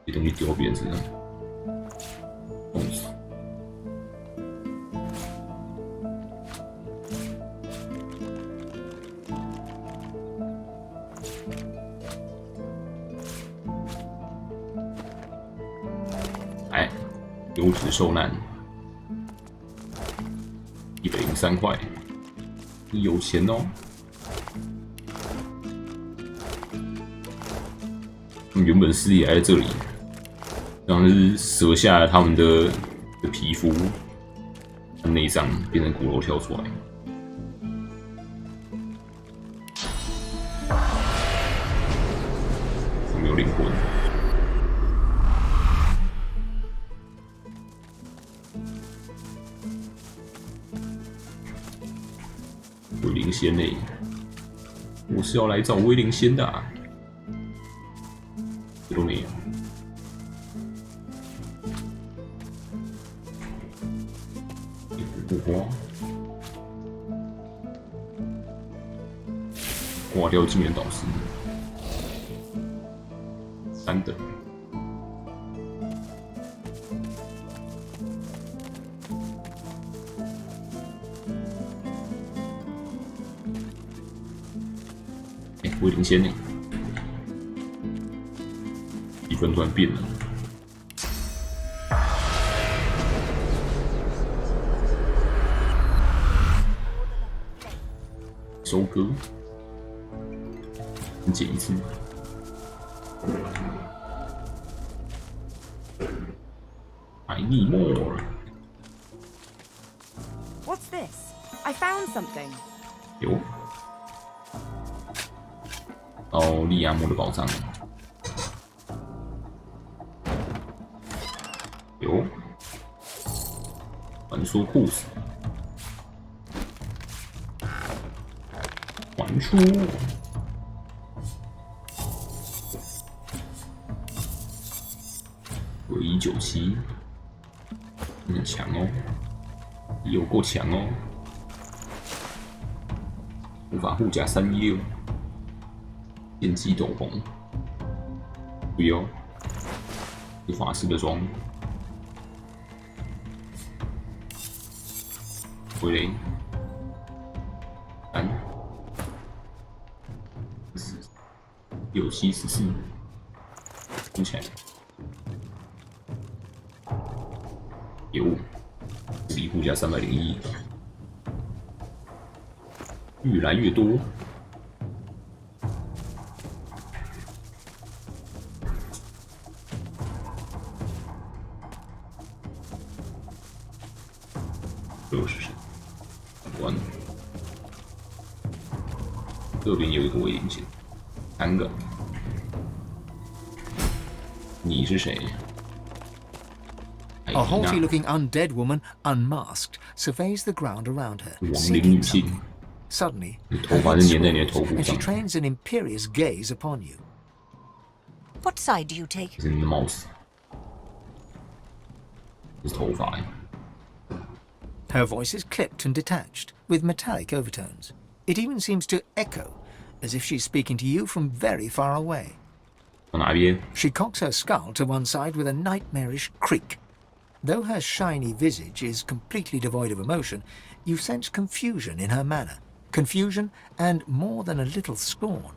这东西丢到别人身上，弄死。哎，优质受难。 103块，你有钱哦！他们原本势力还在这里，然后是折下了他们的皮肤、内脏，变成骨头跳出来。没有灵魂。 威灵仙呢？我是要来找威灵仙的、啊，这都没有。一股火花，挂掉惊人导师，3等。 威灵仙呢？气氛突然变了。收割，再捡一次。I need more. What's this? I found something. 有。 哦，利亚莫的宝藏有，传说故事，传说9197，很强哦，有够强哦，无法护甲316。 剑姬斗篷，不要，是法师的装。回雷，3、4、6、7、14，补起来。有，自己护甲301，越来越多。 60，完。这边有一个威灵仙，3个。你是谁？ A haughty-looking undead woman, unmasked, surveys the ground around her, 亡灵 seeking 女性， something. Suddenly, 你 her 头发 head 是粘在你的头 swivels, 部 and she 上， trains an imperious gaze upon you. What side do you take? 这是你的帽子，这是头发。 Her voice is clipped and detached, with metallic overtones. It even seems to echo, as if she's speaking to you from very far away. 往哪边？ She cocks her skull to one side with a nightmarish creak. Though her shiny visage is completely devoid of emotion, you sense confusion in her manner. Confusion and more than a little scorn.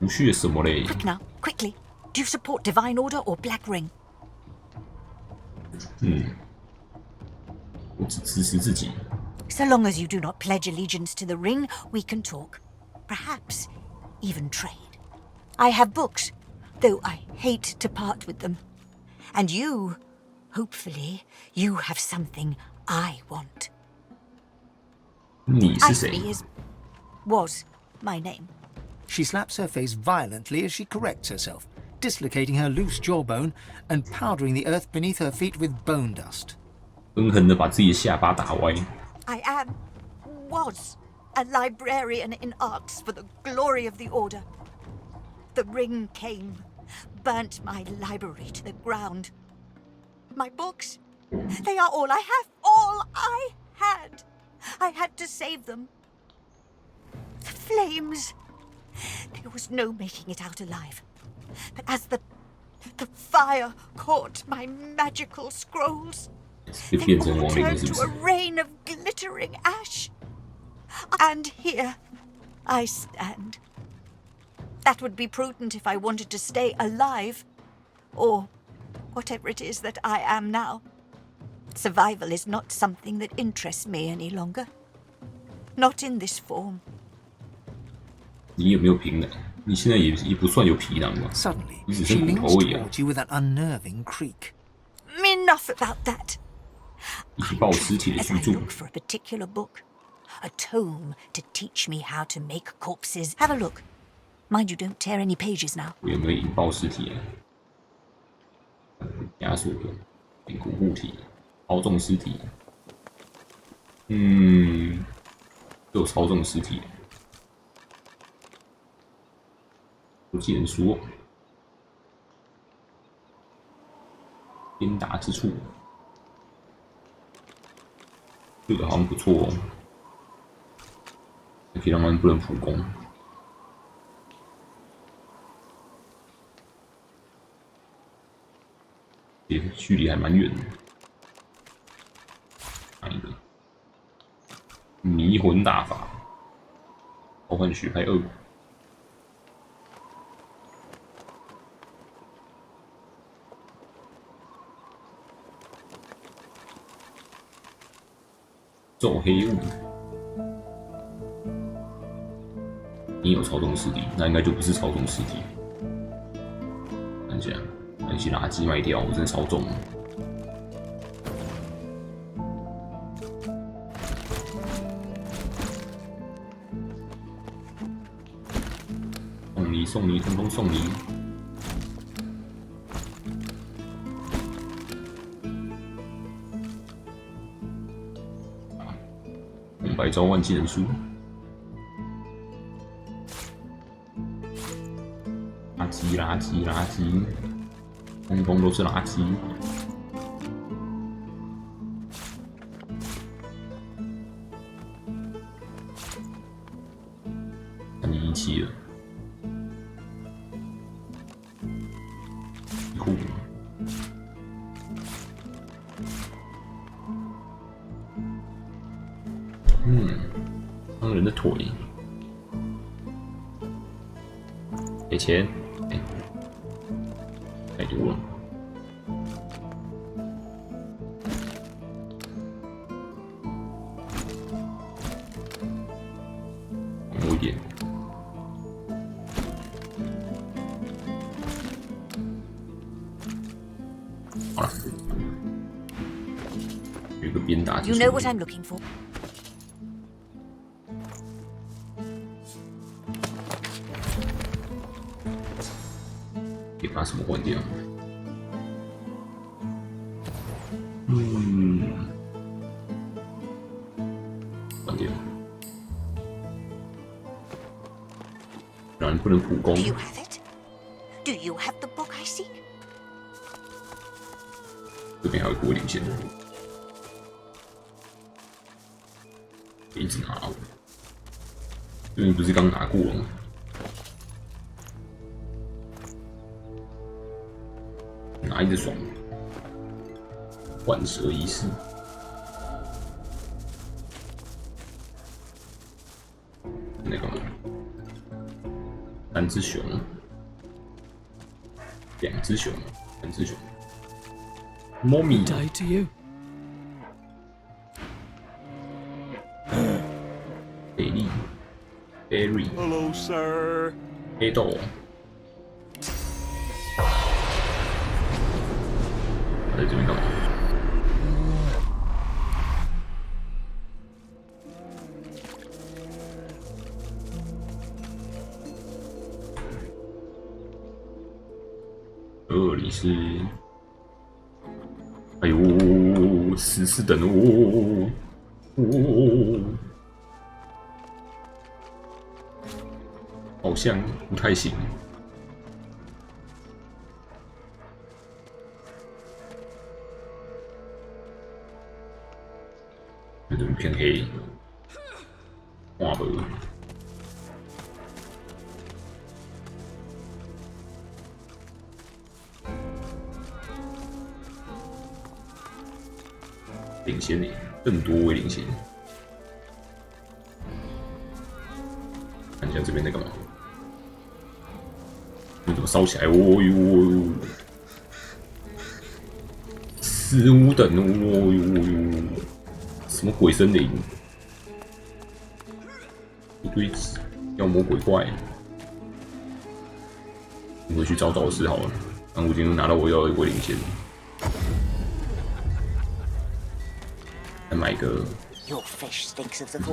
不屑什么嘞？ Quick now, quickly. Do you support Divine Order or Black Ring? 我只支持自己。 So long as you do not pledge allegiance to the ring, we can talk. Perhaps even trade. I have books, though I hate to part with them. And you, hopefully, you have something I want. 你是谁？ Ivy was my name. She slaps her face violently as she corrects herself, dislocating her loose jawbone and powdering the earth beneath her feet with bone dust. 狠狠地把自己的下巴打歪。 I was a librarian in arts for the glory of the Order. The ring came, burnt my library to the ground. My books, they are all I have, all I had. I had to save them. The flames, there was no making it out alive. But as the fire caught my magical scrolls, 就 they 变成 all 亡灵了， turned 是不 to 是 a？ rain of glittering ash. And here I stand. That would be prudent if I wanted to stay alive, or whatever it is that I am now. Survival is not something that interests me any longer. Not in this form. 你有没有皮囊？你现在也不算有皮囊吧？ Suddenly, 你只 she 剩骨 leans 头而已啊！ towards you with an unnerving creak. Enough about that. 一起抱尸体的 As 居 I 住， look for a particular book, a tome to teach me how to make corpses. Have a look. Mind you don't tear any pages now. 我有没有引爆尸体啊？枷锁的凝固物体，操纵尸体。有操纵尸体。不技能说，鞭打之处，这个好像不错哦，也可以让他们不能普攻。也距离还蛮远的。哪一个？迷魂大法，召唤血派2。骤黑雾，你有操纵尸体，那应该就不是操纵尸体。看一下，那些垃圾卖掉，我真的超重。送你，送你，通通送你。红白召唤技能书，垃圾，垃圾，垃圾，通通都是垃圾。317了，酷。商人的腿，给钱，太多了。多一点。好了，有一个鞭打。 You know what I'm looking for. 可以把什么换掉？关掉。然不能普攻。 Do you have it? Do you have the book I seek? 这边还有国领先，一直拿。这边不是刚拿过了吗？拿一直爽。换蛇仪式。那个3只熊，2只熊，3只熊。猫咪。Day to you. 贝利 ，Berry。 Hello, sir. 黑豆。在这边干嘛？你是，哎呦，14等哦，好像不太行。这边偏黑，画不。 领先你，更多位领先。看一下这边在干嘛？你怎么烧起来？哦呦，15等哦呦，什么鬼森林？一堆妖魔鬼怪。我回去找导师好了。但我已经拿到我要的位领先。 再买个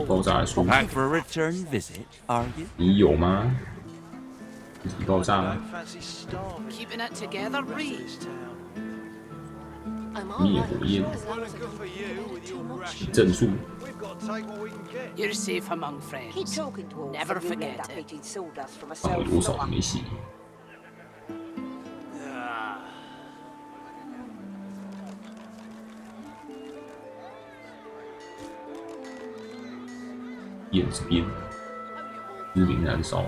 爆炸的书。 Back for a return visit, are you? 你有吗？爆炸。 Keeping it together, Bree. 灭火焰。正数。 You're safe among friends. Never forget it. 放有多少没戏？ 燕子边，日灵燃烧。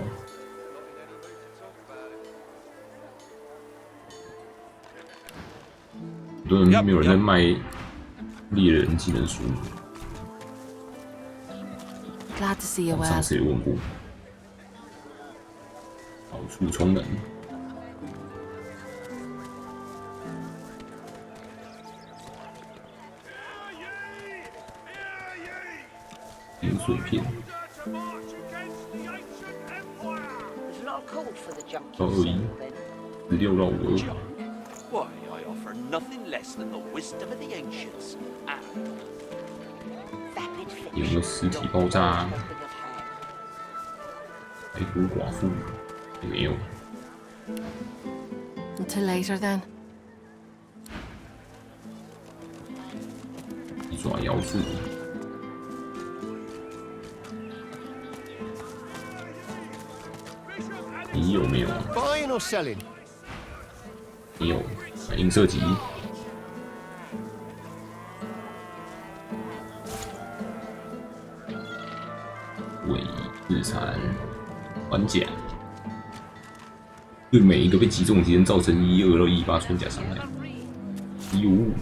很多人没有人在卖猎人技能书。 Glad to see you well. 上次也问过，好处充能。银碎片。 221，16到52。 Why, I offer nothing less than the wisdom of the ancients. 有没有尸体爆炸？白骨寡妇也没有。 Until later, then. 一爪妖术。 你有没有 ？Buying or selling？ 你有映射级。伪日产环甲，对每一个被击中敌人造成12到18穿甲伤害。15，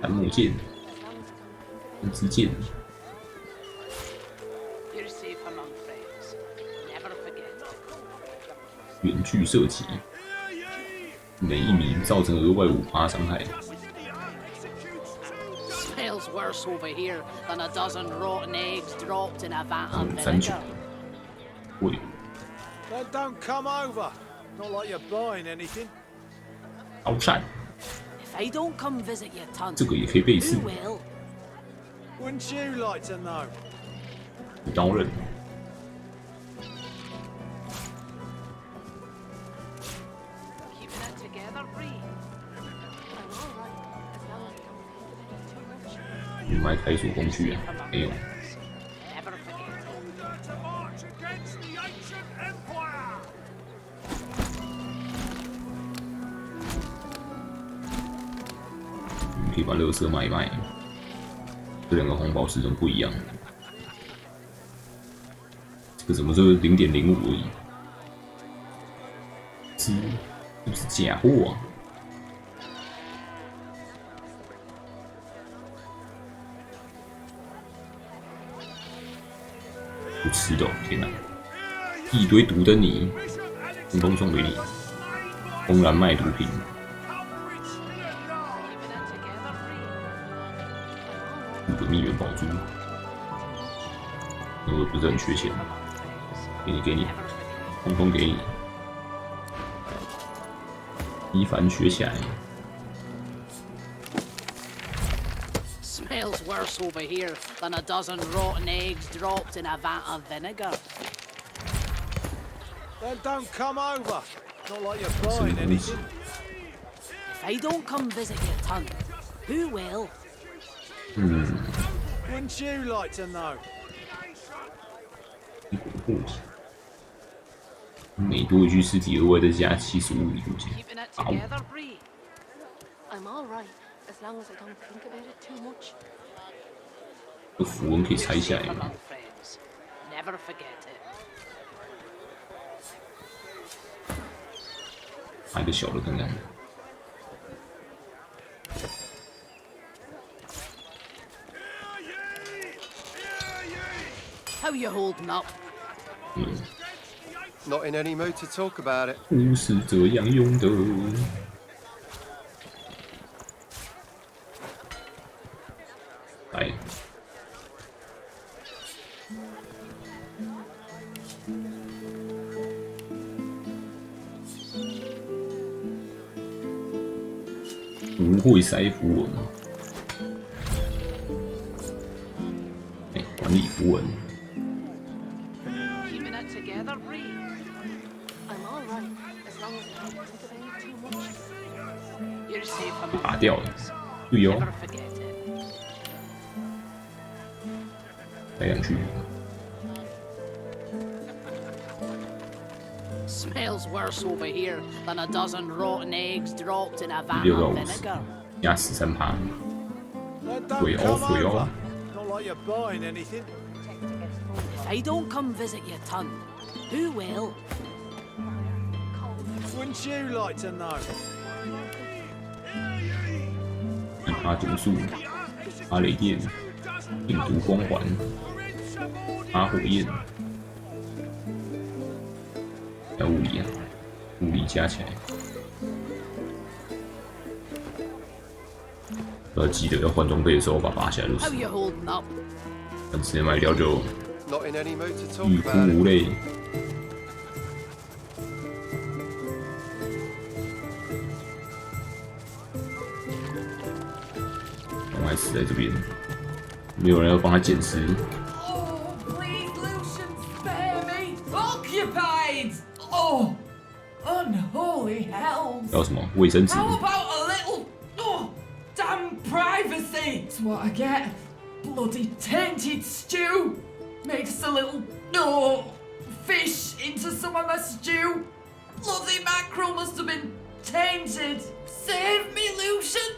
弹幕剑，分支剑。 远距射击，每一名造成额外5%伤害。 Smells worse over here than a dozen rotten eggs dropped in a vat of 39， vinegar. 喂， Then don't come over. Not like you're buying anything. 刀扇， If I don't come visit you, Tunt, 这个也可以背刺 who。will? Wouldn't you like to know? 刀刃。 Keeping it together, Bree. 有卖开锁工具啊？没有。可以把垃圾卖一卖。这两个红宝石怎么不一样？这个怎么就0.05而已？是不是假货啊？不吃的、哦，天哪！一堆毒灯泥，通通送给你，公然卖毒品。5个蜜源宝珠，我也不是很缺钱，给你，通通给你。一凡学起来。Smells worse over here than a dozen rotten eggs dropped in a vat of vinegar. Then don't come over. Not like you're buying anything. If I don't come visit your ton, who will? Wouldn't you like to know? 每多一具尸体额外再加75礼物钱。好。 I'm all right as long as I don't think about it too much. 这符文可以拆下来吗？ Never forget it. 拿一个小的看看。 How you holding up? Not in any mood to talk about it. 不是这样用的。来。不会塞符文。管理符文。 拔掉了，注意哦，带上去。Smells worse over here than a dozen rotten eggs dropped in a vat 6到 of 50， vinegar. 加13%。 水哦，水哦。 Not like you're buying anything. If I don't come visit your ton, who will? Wouldn't you like to know? 阿毒素、阿雷电、病毒光环、阿火焰，还有物理啊，物理加起来。记得要换装备的时候把它拔下来就是。 How you holding up? 等直接卖掉就 Not in any mood to talk 欲哭 about 无 it. 泪。我还死在这边，没有人要帮他捡尸。 Oh, please, Lucian, spare me! Occupied! Oh, unholy hell! 要什么卫生纸？ How about a little damn privacy? It's what I get. Bloody tainted stew. Made us a little fish into some of my stew. Bloody mackerel must have been tainted. Save me, Lucian.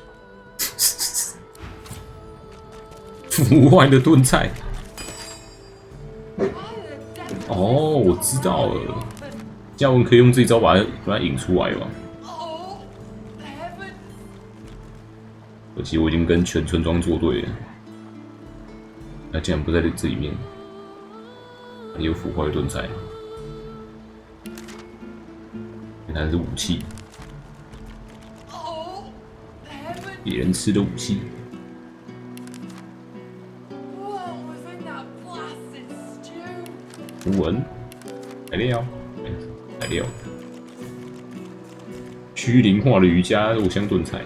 腐坏的炖菜。哦，我知道了，嘉文可以用这一招把它引出来吧。可惜我已经跟全村庄作对了，那竟然不在这里面，有腐坏的炖菜，原来是武器，别人吃的武器。 符文，材料，材料，虚灵化的瑜伽肉香炖菜。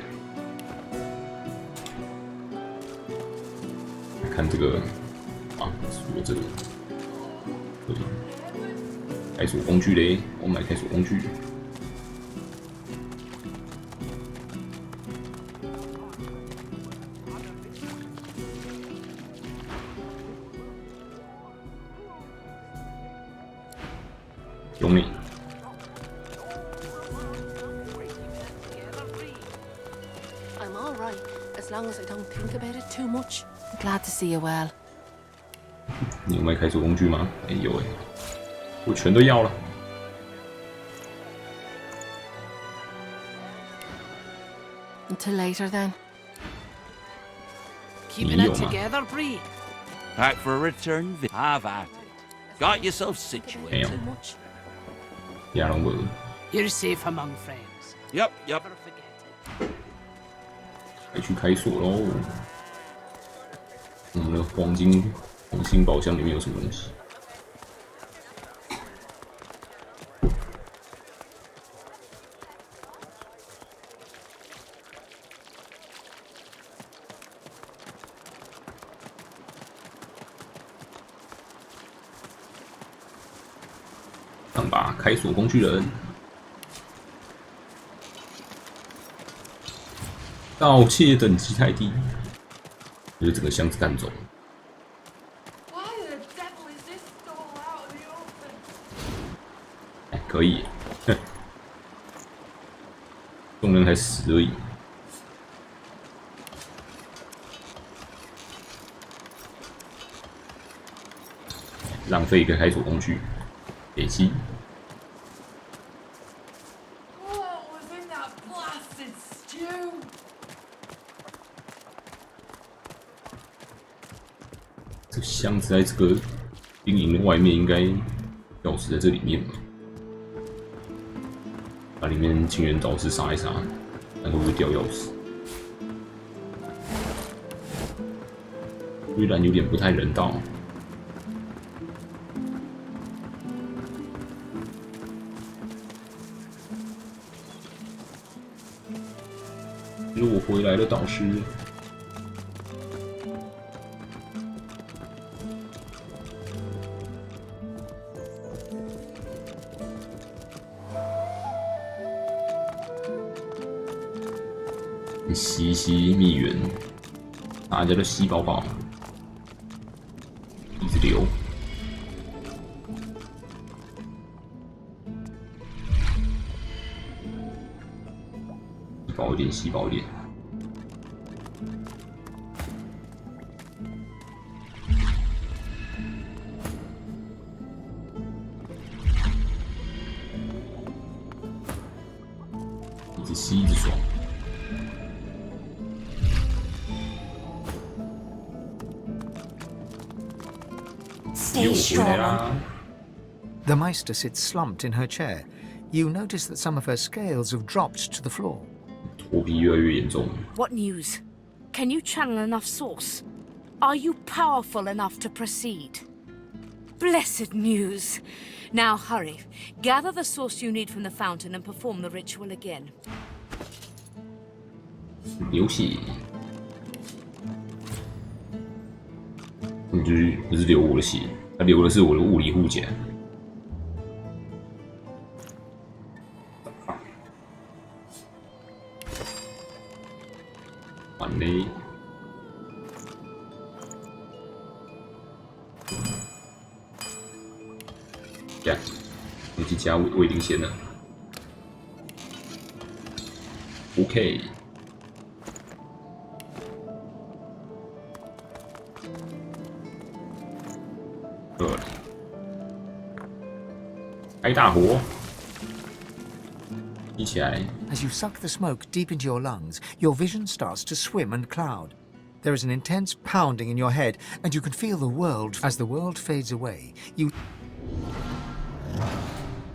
看这个啊，除了这个，对，开锁工具嘞，我买开锁工具。兄弟， I'm all right, as long as I don't think about it too much. Glad to see you well. 你有卖开锁工具吗？哎有哎，我全都要了。 Until later, then. Keeping it together, Bree. Back for a return. Have at it. Got yourself situated. Damn. 亚龙哥， You're safe among friends. Yep, yep. 该去开锁喽。我们的黄金宝箱里面有什么东西？上吧，开锁工具人。 盗窃等级太低，就是整个箱子干走。哎，可以，哼，众人才10而已。浪费一个开锁工具，给鸡。 这个箱子在这个兵营的外面，应该钥匙在这里面吧？把里面金元导师杀一杀，看会不会掉钥匙。虽然有点不太人道。我回来了，导师。 吸一吸蜜源，大家都吸饱饱，一直流。吸饱一点，吸饱一点。一直吸，一直爽。 Stay strong. The Meister sits slumped in her chair. You notice that some of her scales have dropped to the floor. 脱皮越来越严重。 What news? Can you channel enough source? Are you powerful enough to proceed? Blessed news. Now hurry. Gather the source you need from the fountain and perform the ritual again. 流血。就是不是流我的血，他流的是我的物理护甲。完嘞！呀，我去加胃灵仙了。OK。 开大火，一起来。 As you suck the smoke deep into your lungs, your vision starts to swim and cloud. There is an intense pounding in your head, and you can feel the world as the world fades away. You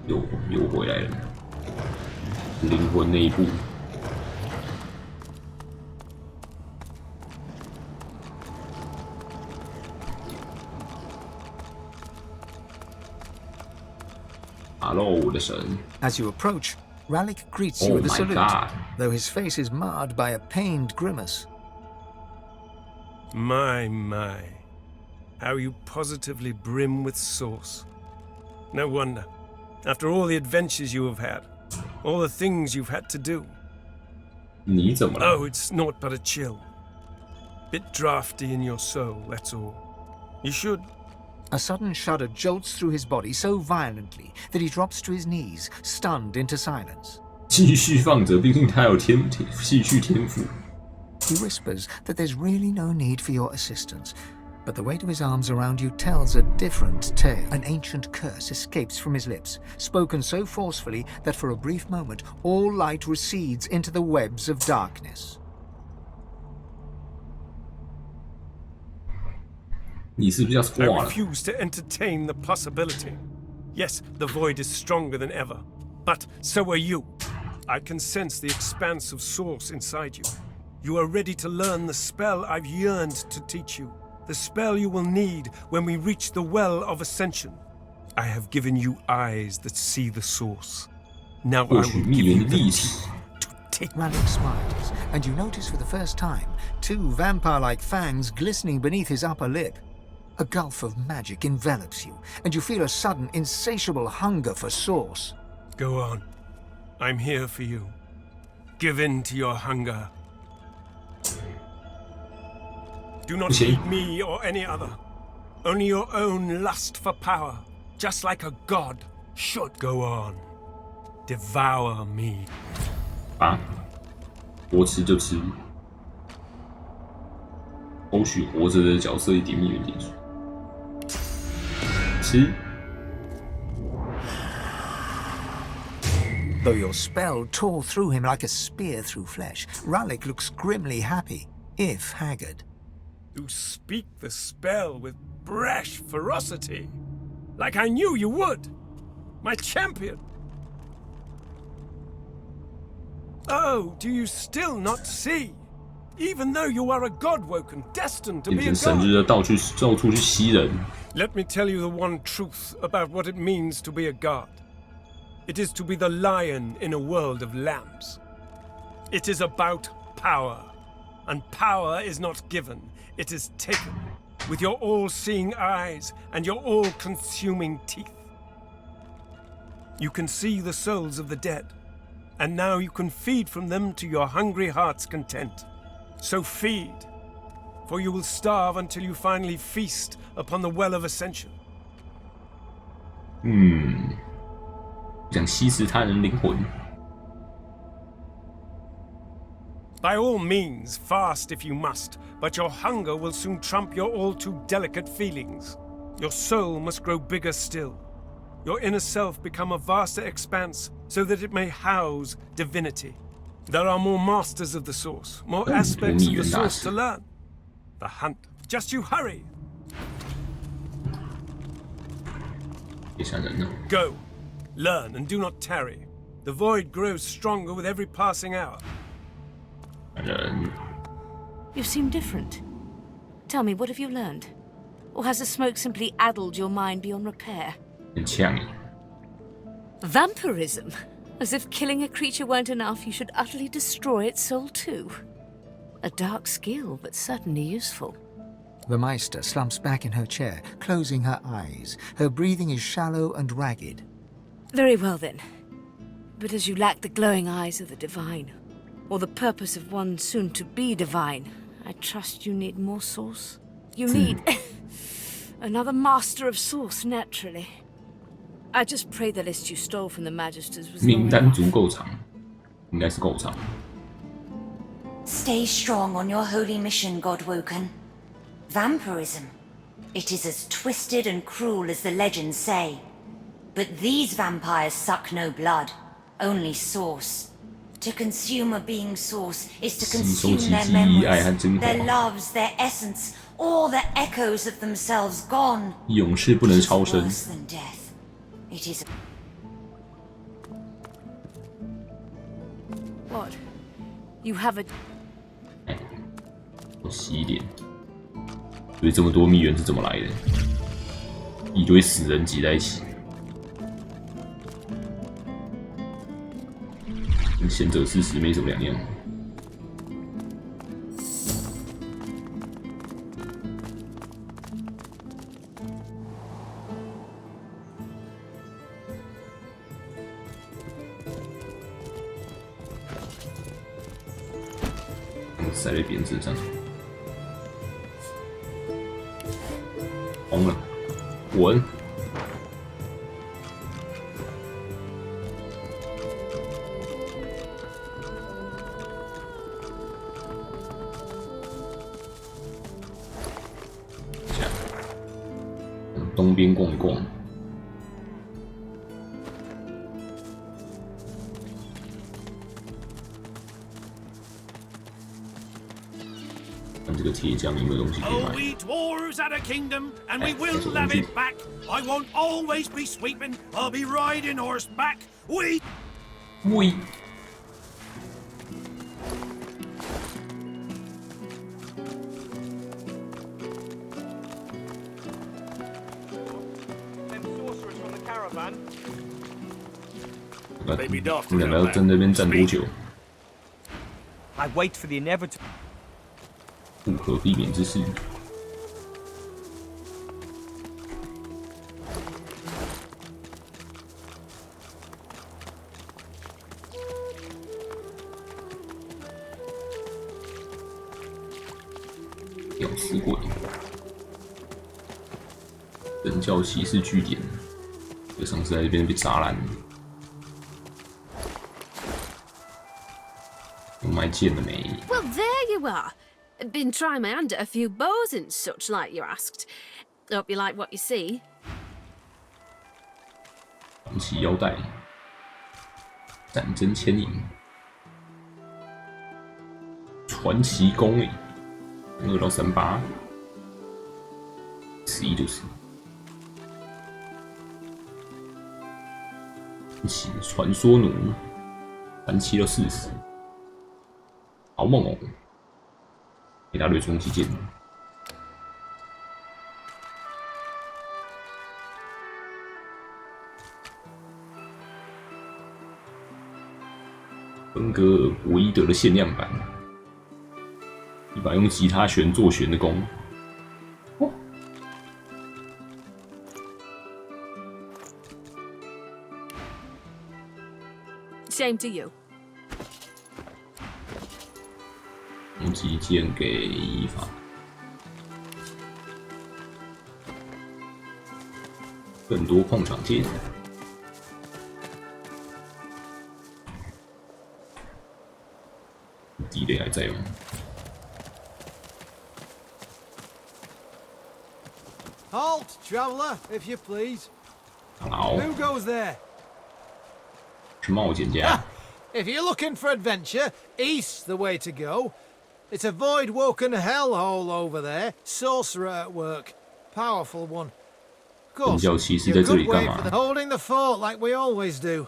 又回来了，灵魂那一步。 Hello, 我的神。 As you approach, Ralik greets you with a salute, though his face is marred by a pained grimace. My. How you positively brim with sauce. No wonder. After all the adventures you have had, all the things you've had to do. 你怎么了？ Oh, it's naught but a chill. Bit drafty in your soul, that's all. You should A sudden shudder jolts through his body so violently that he drops to his knees, stunned into silence. 继续放着，毕竟他有戏剧天赋。 He whispers that there's really no need for your assistance, but the weight of his arms around you tells a different tale. An ancient curse escapes from his lips, spoken so forcefully that for a brief moment all light recedes into the webs of darkness. 你是不是要 I 挂了？ refuse to entertain the possibility. Yes, the void is stronger than ever, but so are you. I can sense the expanse of source inside you. You are ready to learn the spell I've yearned to teach you, the spell you will need when we reach the well of ascension. I have given you eyes that see the source. Now I will give you the teeth to take. Rallick smiles, and you notice for the first time 2 vampire-like fangs glistening beneath his upper lip. A gulf of magic envelops you, and you feel a sudden, insatiable hunger for source. Go on. I'm here for you. Give in to your hunger. Do not heed me or any other. Only your own lust for power, just like a god, should go on. Devour me. 啊，我吃就吃。或许活着的角色一点秘密点数。吃。 Though your spell tore through him like a spear through flesh, Rallick looks grimly happy, if haggard. You speak the spell with brash ferocity, like I knew you would. My champion. Oh, do you still not see? Even though you are a god-woken, destined to 变 be a 成神日 god. 的到处去吸人。 Let me tell you the one truth about what it means to be a god. It is to be the lion in a world of lambs. It is about power. And power is not given, it is taken. With your all-seeing eyes and your all-consuming teeth. You can see the souls of the dead. And now you can feed from them to your hungry heart's content. So feed, for you will starve until you finally feast upon the well of ascension. 想吸食他人灵魂。 By all means, fast if you must, but your hunger will soon trump your all too delicate feelings. Your soul must grow bigger still. Your inner self become a vaster expanse so that it may house divinity. There are more masters of the source, more aspects of the source to learn. The hunt. Just you hurry. 别想人了。 Go. Learn and do not tarry. The void grows stronger with every passing hour. 人。 You seem different. Tell me, what have you learned? Or has the smoke simply addled your mind beyond repair? 很呛耶。 Vampirism? As if killing a creature weren't enough, you should utterly destroy its soul too. A dark skill, but certainly useful. The Meister slumps back in her chair, closing her eyes. Her breathing is shallow and ragged. Very well then. But as you lack the glowing eyes of the divine, or the purpose of one soon to be divine, I trust you need more source. You need another master of source, naturally. I just pray the list you stole from the Magisters was 名 long 单 enough. 足够长，应该是够长。 Stay strong on your holy mission, Godwoken. Vampirism. It is as twisted and cruel as the legends say. But these vampires suck no blood, only source. To consume a being's source is to consume their memories, their loves, their essence, all the echoes of themselves gone. 勇士不能超生。 Worse than death. It is. What? You have a... 我洗一点。所以这么多蜜源是怎么来的？一堆死人挤在一起，跟贤者事实没什么两样。塞在别人身上，红了。滚！东边逛一逛，看这个铁匠有没有东西可以 Oh, 买。 we dwarves had a kingdom, and we will have it back. I won't always be sweeping. I'll be riding horseback. We. 喂，你们两个要在那边站多久？ I wait for the inevitable. 不可避免之事。吊死鬼，人教骑士据点，这上次在这边被砸烂。有卖剑的没？ Well, there you are. Been trying my hand at a few bows and such like you asked. Hope you like what you see. 传奇腰带，战争牵引，传奇弓诶，2到38，11就是。传说弩，37到40，好猛哦！一大堆冲击剑。本格尔伯伊德的限量版，一把用吉他弦做弦的弓。哦， Same to you. 攻击剑给伊法，更多碰场剑。地雷还在吗？ Halt, traveller, if you please. 好， Who goes there? 是冒险家。 If you're looking for adventure, east's the way to go. It's a void-woken hellhole over there. Sorcerer at work. Powerful one. Of 人 course, 教骑士 you're 在 a 这里 good 干 way 嘛 for holding the fort like we always do.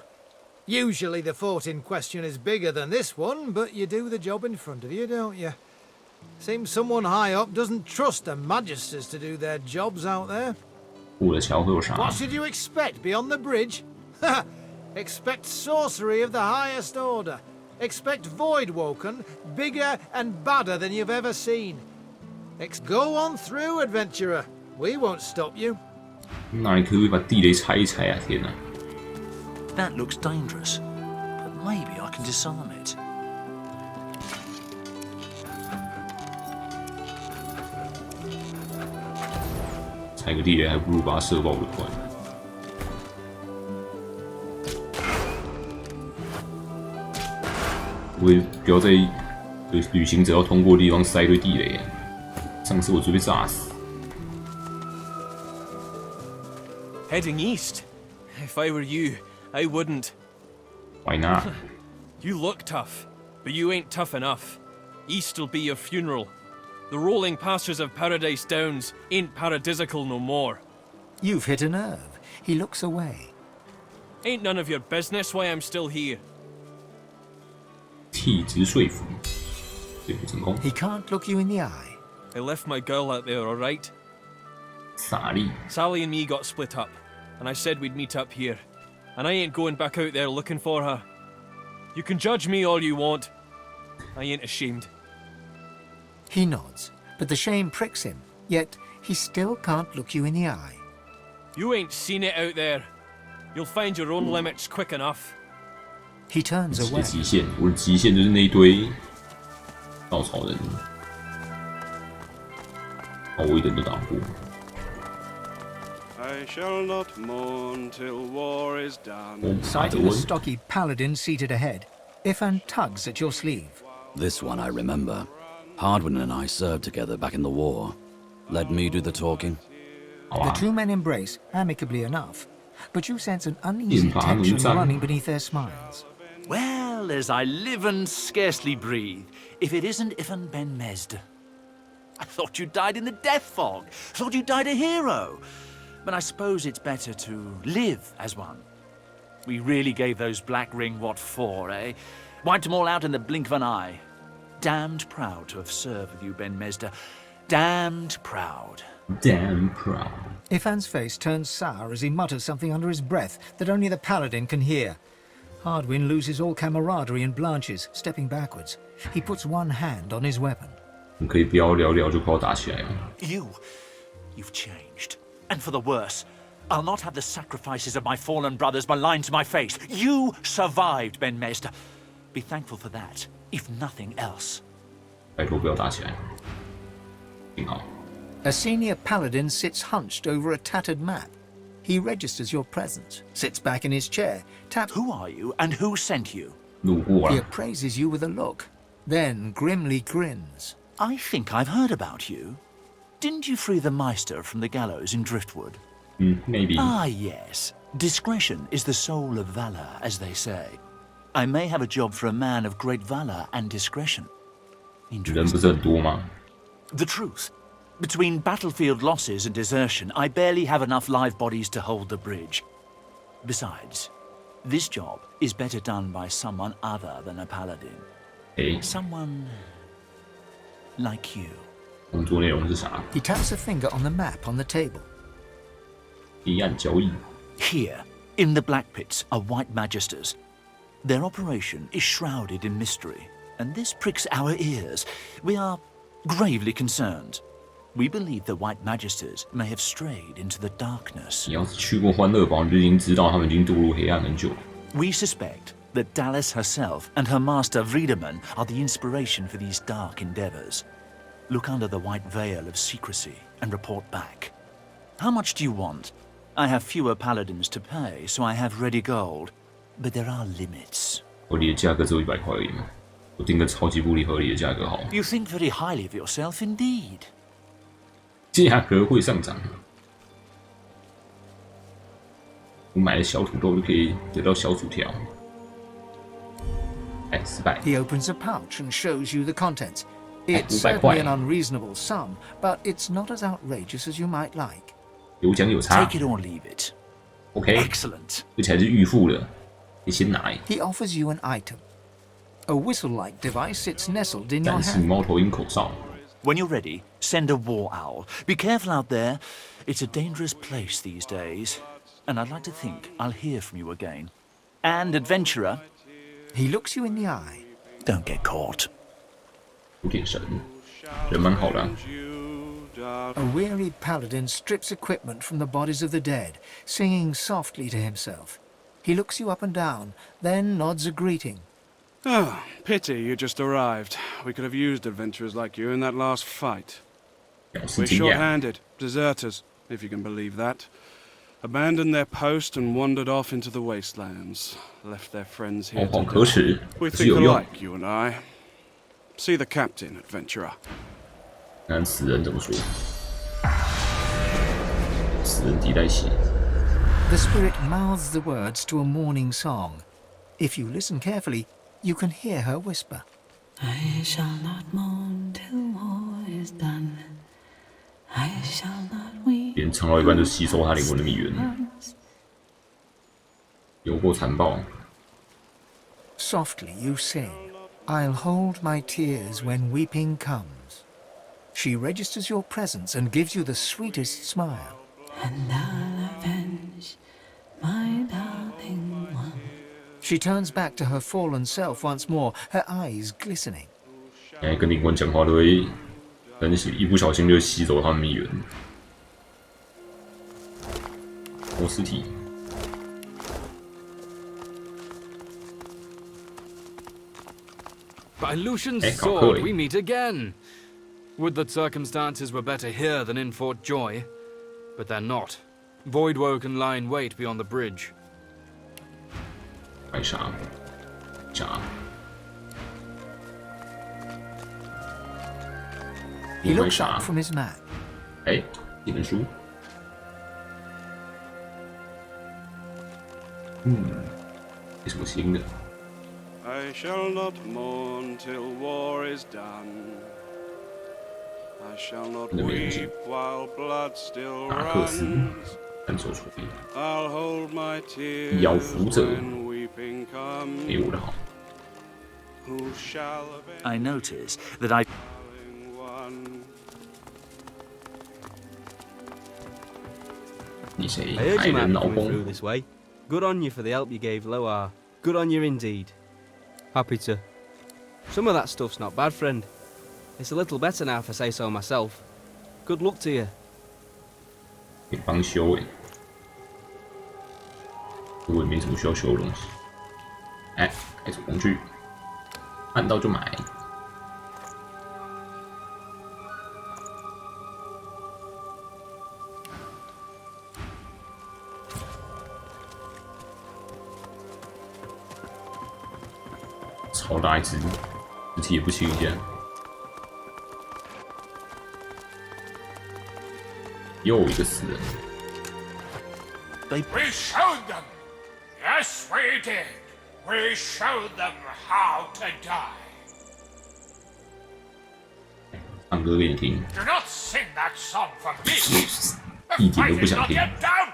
Usually the fort in question is bigger than this one, but you do the job in front of you, don't you? Seems someone high up doesn't trust the magisters to do their jobs out there. 过了桥会有啥？ What should you expect beyond the bridge? Expect sorcery of the highest order. Expect Voidwoken, bigger and badder than you've ever seen. Go on through, adventurer. We won't stop you. 哪里可以把地雷拆一拆啊！天哪！ That looks dangerous, but maybe I can disarm it. 拆个地雷还不如把它射爆得快。不要在旅行者要通过的地方塞一堆地雷，上次我就被炸死。 Heading east. If I were you, I wouldn't. Why not? You look tough, but you ain't tough enough. East'll be your funeral. The rolling pastures of Paradise Downs ain't paradisical no more. You've hit a nerve. He looks away. Ain't none of your business why I'm still here. 替直说服，说服成功。 He can't look you in the eye. I left my girl out there, all right? 傻力。 Sally and me got split up, and I said we'd meet up here. And I ain't going back out there looking for her. You can judge me all you want. I ain't ashamed. He nods, but the shame pricks him. Yet he still can't look you in the eye. You ain't seen it out there. You'll find your own limits quick enough. He turns 我的 away. 极限，我的极限就是那一堆稻草人，把我一点都打不过。I shall not mourn till war is done. Sighting a stocky paladin seated ahead, Ifan tugs at your sleeve. This one I remember. Hardwin and I served together back in the war. Let me do the talking. The two men embrace, amicably enough, but you sense an uneasy tension running beneath their smiles. Well, as I live and scarcely breathe, if it isn't Ifan Ben Mesd. I thought you died in the death fog. Thought you died a hero. But I suppose it's better to live as one. We really gave those Black Ring what for, eh? Wiped them all out in the blink of an eye. Damned proud to have served with you, Ben Mesda. Damned proud. Damn proud. Ifan's face turns sour as he mutters something under his breath that only the paladin can hear. Hardwin loses all camaraderie and blanches, stepping backwards. He puts one hand on his weapon. 你可以不要聊聊就快要打起来吗？ You've changed. And for the worse. I'll not have the sacrifices of my fallen brothers maligned to my face. You survived, Ben Mesda. Be thankful for that, if nothing else. 拜托不要打起来。挺好。 A senior paladin sits hunched over a tattered map. He registers your presence, sits back in his chair, taps... Who are you, and who sent you? He appraises you with a look, then grimly grins. I think I've heard about you. Didn't you free the Meister from the gallows in Driftwood? Maybe. Ah, yes. Discretion is the soul of valor, as they say. I may have a job for a man of great valor and discretion. 人不是很多吗？ The truth. Between battlefield losses and desertion, I barely have enough live bodies to hold the bridge. Besides, this job is better done by someone other than a paladin. Hey. Someone like you. 工作内容是啥？ He taps a finger on the map on the table. 提案交易。 Here, in the Black Pits, are White Magisters. Their operation is shrouded in mystery, and this pricks our ears. We are gravely concerned. We believe the White Magisters may have strayed into the darkness. 你要是去过欢乐堡，你就已经知道他们已经堕入黑暗很久了。 We suspect that Dallas herself and her master Vriedemann are the inspiration for these dark endeavors. Look under the white veil of secrecy and report back. How much do you want? I have fewer paladins to pay, so I have ready gold. But there are limits. 合理的价格只有100块而已嘛，我定个超级不离合理的价格好。 You think very highly of yourself indeed. 价格会上涨。我买了小土豆就可以得到小薯条。哎，失败。 He opens a pouch and shows you the contents. It's 500 certainly an 块。 unreasonable sum, but it's not as outrageous as you might like. 有奖有差。 Take it or leave it. OK. Excellent. 这才是预付的，你先拿。 He offers you an item. A whistle-like device sits nestled in your 战士 hand. 猫头鹰口哨。 When you're ready, send a war owl. Be careful out there. It's a dangerous place these days. And I'd like to think I'll hear from you again. And adventurer. He looks you in the eye. Don't get caught. 有点神，人蛮好的啊。 A weary paladin strips equipment from the bodies of the dead, singing softly to himself. He looks you up and down, then nods a greeting. Oh, pity you just arrived. We could have used adventurers like you in that last fight. We're short-handed, deserters, if you can believe that. Abandoned their post and wandered off into the wastelands. Left their friends here to die. We think alike, you and I. See the captain, adventurer. 看死人怎么说？死人滴带血。 The spirit mouths the words to a mourning song. If you listen carefully, you can hear her whisper. I shall not mourn till war is done. I shall not weep. 别人唱到一半就吸收他灵魂的蜜源，有够残暴。 Softly you sing, I'll hold my tears when weeping comes. She registers your presence and gives you the sweetest smile. And I'll avenge my darling one. She turns back to her fallen self once more, her eyes glistening. 现在跟灵魂讲话都会，可能一不小心就吸走他们蜜源。活尸体。 By Lucian's sword, we meet again. Would that circumstances were better here than in Fort Joy, but they're not. Voidwoe can lie in wait beyond the bridge. 白沙炸。 He looks up from his map. 哎，一本书。有什么新的？ I shall not mourn till war is done. I shall not weep while blood still 达克斯 runs. 探索出兵， I'll hold my tears 妖符者 when weeping comes. 给我的好。 Who shall avenge I notice that I... one? 你谁？ I heard 矮 you 人 might 老 be coming 公 through。this way. Good on you for the help you gave Loar. Good on you indeed. Happy to. Some of that stuff's not bad, friend. It's a little better now if I say so myself. Good luck to you. 可以帮修诶，我也没什么需要修的东西。哎，开除工具，看到就买。超大一只，肢体也不轻一下。又一个死人。 We showed them! Yes, we did! We showed them how to die! 唱歌给你听。 Do not sing that song for me! 一 The 点都 fight 不 is 想 not 听。 yet down!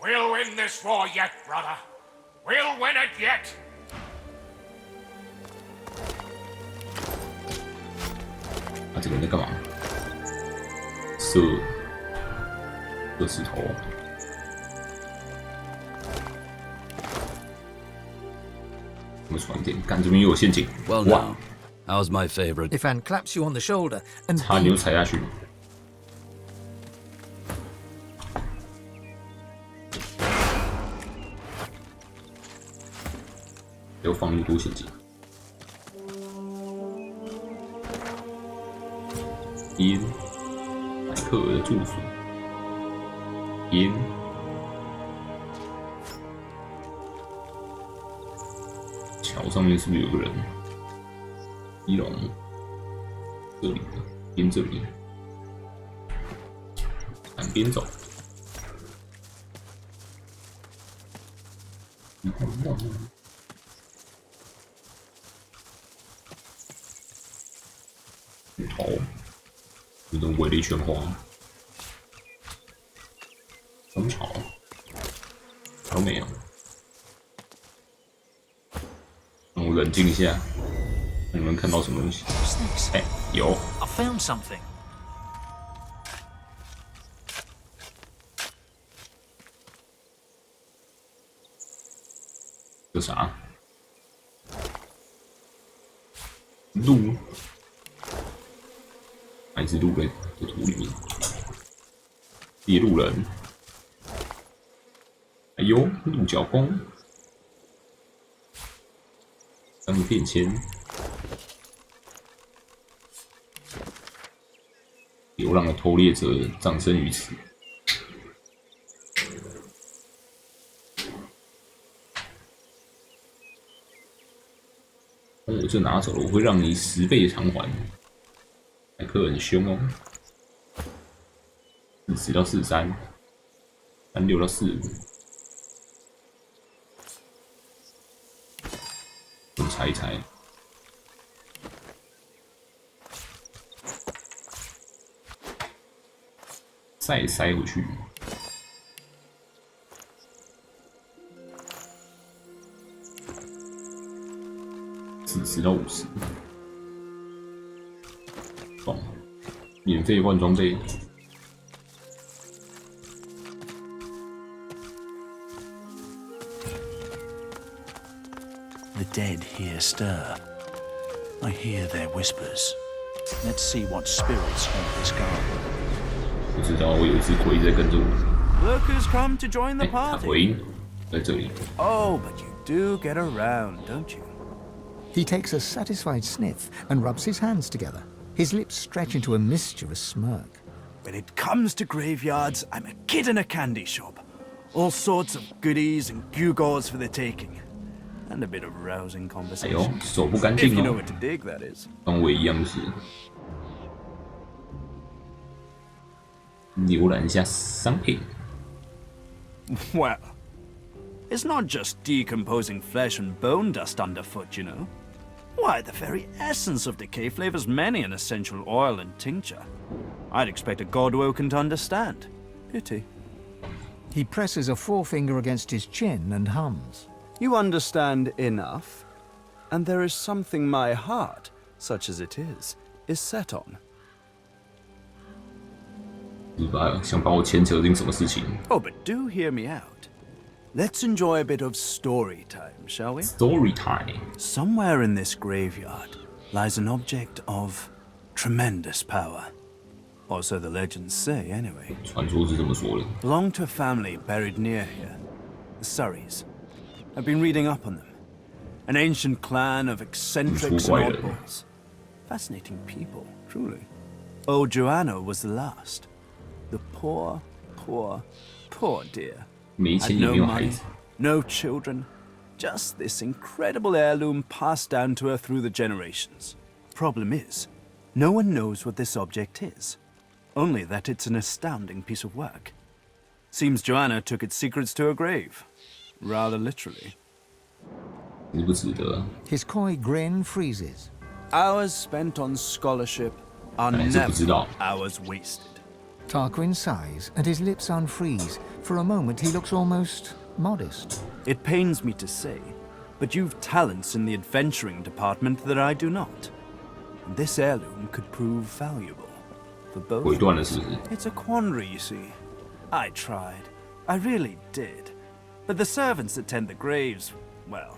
We'll win this war yet, brother! We'll win it yet! 啊，这个人在干嘛？射石头。我们传点，干这边又有陷阱。 Well 哇 now, how's my favorite? Ifan claps you on the shoulder and 差点就踩下去。又放那么多陷阱。烟，莱克尔的住所。烟，桥上面是不是有个人？一龙，这里，边这里，往边走。头，有人围了一圈花。很吵，都没有。让我冷静一下，看你们看到什么东西？哎，有。 I found something. 这啥？鹿？哪一只鹿嘞？在土里面。猎鹿人。哎呦，鹿角弓。当骗签。流浪的偷猎者葬身于此。我这拿走了，我会让你10倍偿还。海克很凶哦，40到43，36到45。我猜一猜。再塞回去。40到50，爽！免费换装备。The dead here stir. I hear their whispers. Let's see what spirits haunt this garden. 不知道我有一只鬼在跟着我。 Look who's come to join the 它 party. 回音在这里。 Oh, but you do get around, don't you? he takes a satisfied sniff and rubs his hands together. His lips stretch into a mischievous smirk. When it comes to graveyards, I'm a kid in a candy shop. All sorts of goodies and gewgaws for the taking. And a bit of rousing conversation. 手不干 If 净 you know 哦 what to dig, that is. 跟我一样就是浏览一下商品。 Well, it's not just decomposing flesh and bone dust underfoot, you know. Why, the very essence of decay flavors many an essential oil and tincture. I'd expect a godwoken to understand. Pity. He presses a forefinger against his chin and hums. You understand enough, and there is something my heart, such as it is set on. 想把我牵扯进什么事情 Oh, but do hear me out. Let's enjoy a bit of story time, shall we?？Story time. Somewhere in this graveyard lies an object of tremendous power. Or so the legends say, anyway. 传说是这么说的。 Belonged to a family buried near here, the Surreys. I've been reading up on them. An ancient clan of eccentrics and oddballs. Fascinating people, truly. Old Joanna was the last. The poor dear. Had no money, no children, just this incredible heirloom passed down to her through the generations. Problem is, no one knows what this object is. Only that it's an astounding piece of work. Seems Joanna took its secrets to her grave. Rather literally. His coy grin freezes. Hours spent on scholarship are never hours wasted. Tarquin sighs and his lips unfreeze. For a moment he looks almost modest. It pains me to say, but you've talents in the adventuring department that I do not. And this heirloom could prove valuable for both of us. It's a quandary, you see. I tried. I really did. But the servants that tend the graves, well,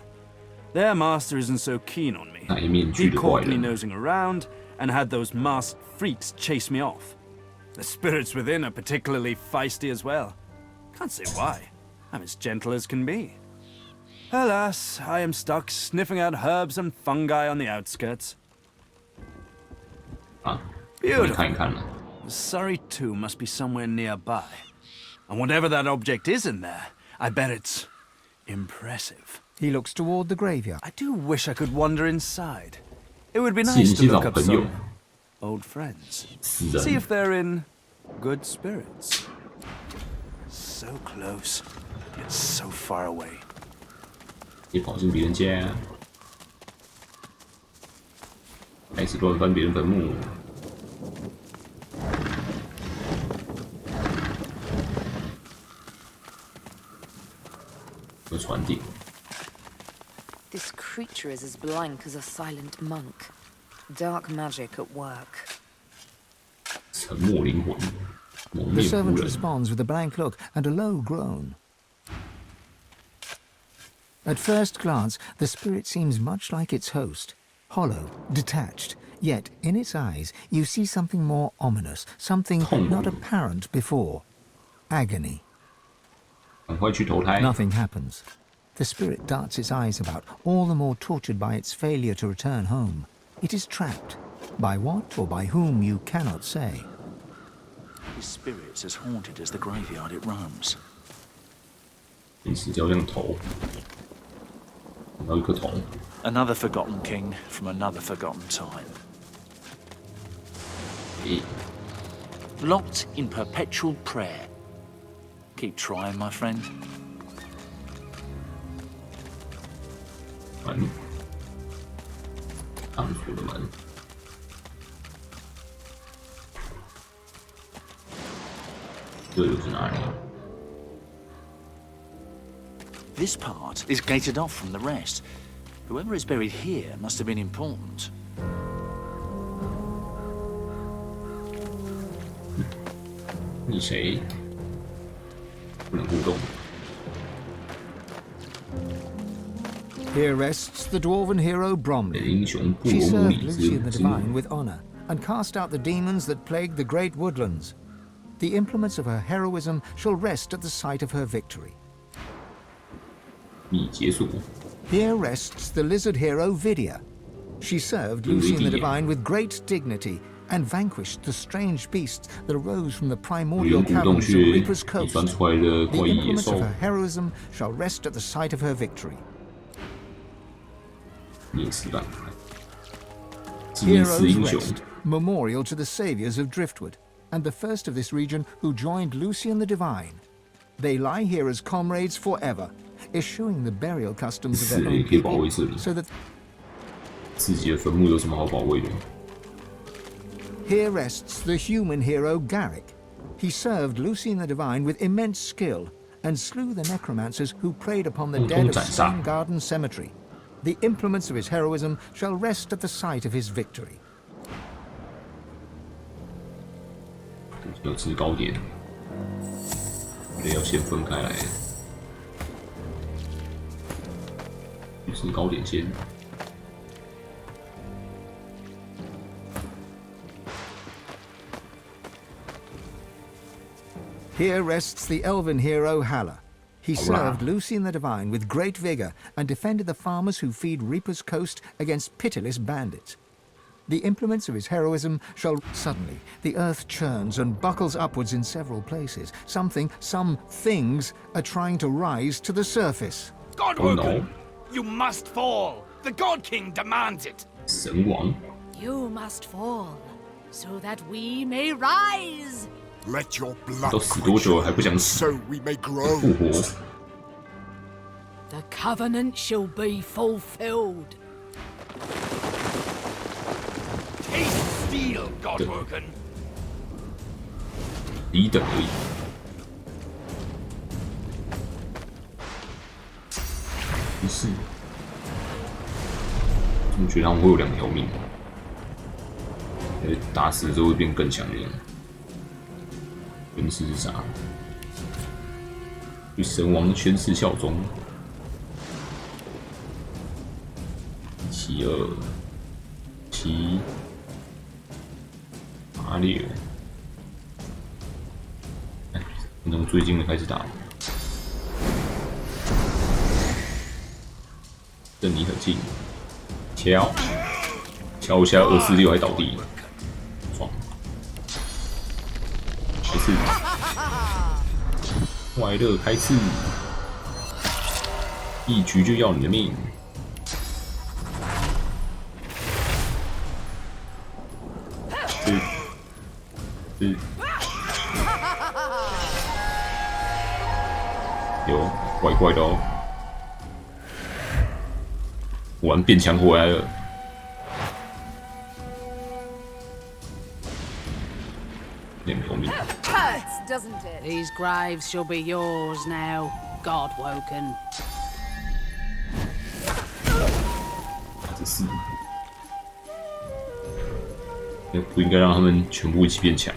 their master isn't so keen on me. He caught me nosing around and had those masked freaks chase me off. The spirits within are particularly feisty as well. Can't say why. I'm as gentle as can be. Alas, I am stuck sniffing out herbs and fungi on the outskirts. Beautiful. The Surrey tomb must be somewhere nearby. And whatever that object is in there, I bet it's impressive. He looks toward the graveyard. I do wish I could wander inside. It would be nice to look up some old friends. See if they're in good spirits. So close, yet so far away. 也跑进别人家，开始乱翻别人坟墓。有传递。 This creature is as blank as a silent monk. Dark magic at work. 沉默灵魂，蒙 The 面夫 servant 人。 responds with a blank look and a low groan. At first glance, the spirit seems much like its host, hollow, detached, yet in its eyes you see something more ominous, something not apparent before. Agony. 赶快去投胎。 Nothing happens. The spirit darts its eyes about, all the more tortured by its failure to return home. It is trapped. By what or by whom you cannot say. His spirit's as haunted as the graveyard it roams. 临时雕像头，然后一颗头。 Another forgotten king from another forgotten time. Locked in perpetual prayer. Keep trying, my friend. 门，暗处的门。 这又是哪里？ This part is gated off from the rest. Whoever is buried here must have been important. 你谁？不能互动。 Here rests the dwarven hero Bromley. 英雄不 She 容 served 理 Lucian the 之母。 Divine with honor and cast out the demons that plagued the great woodlands. The implements of her heroism shall rest at the site of her victory. 已结束。 Here rests the lizard hero Vidia. She served Lucian the Divine with great dignity and vanquished the strange beasts that arose from the 远 primordial 古洞 caverns of 穴 Reaper's 里 Coast. 传出来的 The 怪异野 implements 兽 of，her heroism shall rest at the site of her victory. 念石板，纪念四 Heroes 英雄。 rest, memorial to the saviors of Driftwood, and the first of this region who joined Lucian the Divine. They lie here as comrades forever, eschewing the burial customs of 是 their 也 own 可以保 people, 卫这里。 so that 自己的坟墓有什么好保卫的？ here rests the human hero Garrick. He served Lucian the Divine with immense skill and slew the necromancers who preyed upon the dead of Stone Garden Cemetery. The implements of his heroism shall rest at the site of his victory. 有制高点，这要先分开来。制高点先。 Here rests the elven hero Halla. He served Lucian the Divine with great vigor and defended the farmers who feed Reaper's Coast against pitiless bandits. The implements of his heroism shall... Suddenly, the earth churns and buckles upwards in several places. Some things are trying to rise to the surface. Godwoken! You must fall! The God King demands it! 神王， You must fall, so that we may rise. Let your blood 都死多久了还不想死？ so we may grow. 复活。 The covenant shall be fulfilled. Taste steel, Godwoken! 低等而已。不是，怎么觉得他们会有2条命？打死之后会变更强烈。宣誓是啥？对神王宣誓效忠。72786。从最近的开始打。离你很近，敲一下246还倒地，爽！开刺，快乐开刺，一局就要你的命。有怪怪的哦。 果然变强回来了。2条命。 Hurts, doesn't it? These graves shall be yours now, Godwoken. 这是，不应该让他们全部一起变强，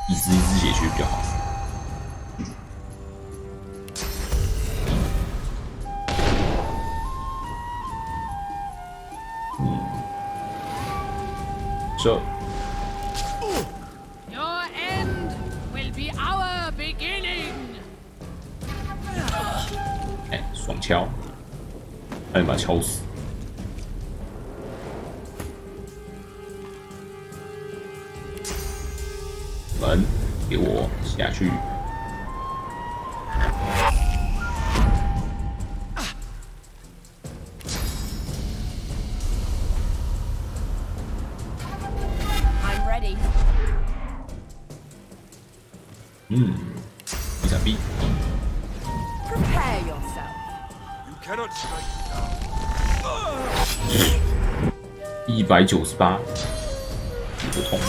一只解决比较好。 这 Your end will be our beginning. 哎，爽敲，差点把他敲死。门给我下去。 闪避。 Prepare yourself. You cannot strike198，不痛。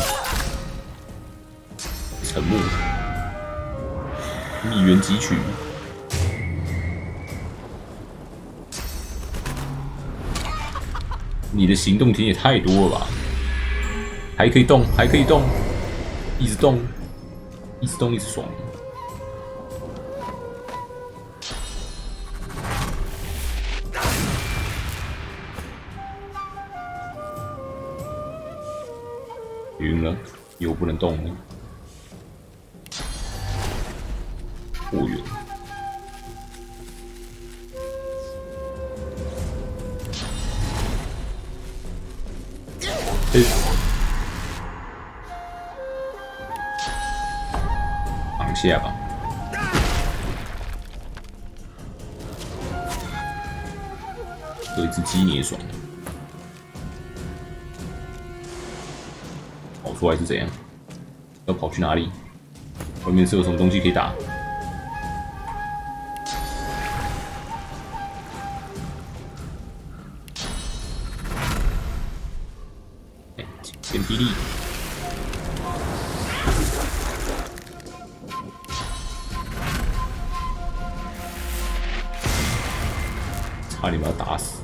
沉默。蜜源汲取。你的行动点也太多了吧？还可以动，还可以动，一直动，一直动，一直爽。 晕了，又不能动了，过远。挡下吧。有一只鸡你也爽。跑出来是怎样？要跑去哪里？外面是有什么东西可以打？变霹雳！差点把他打死。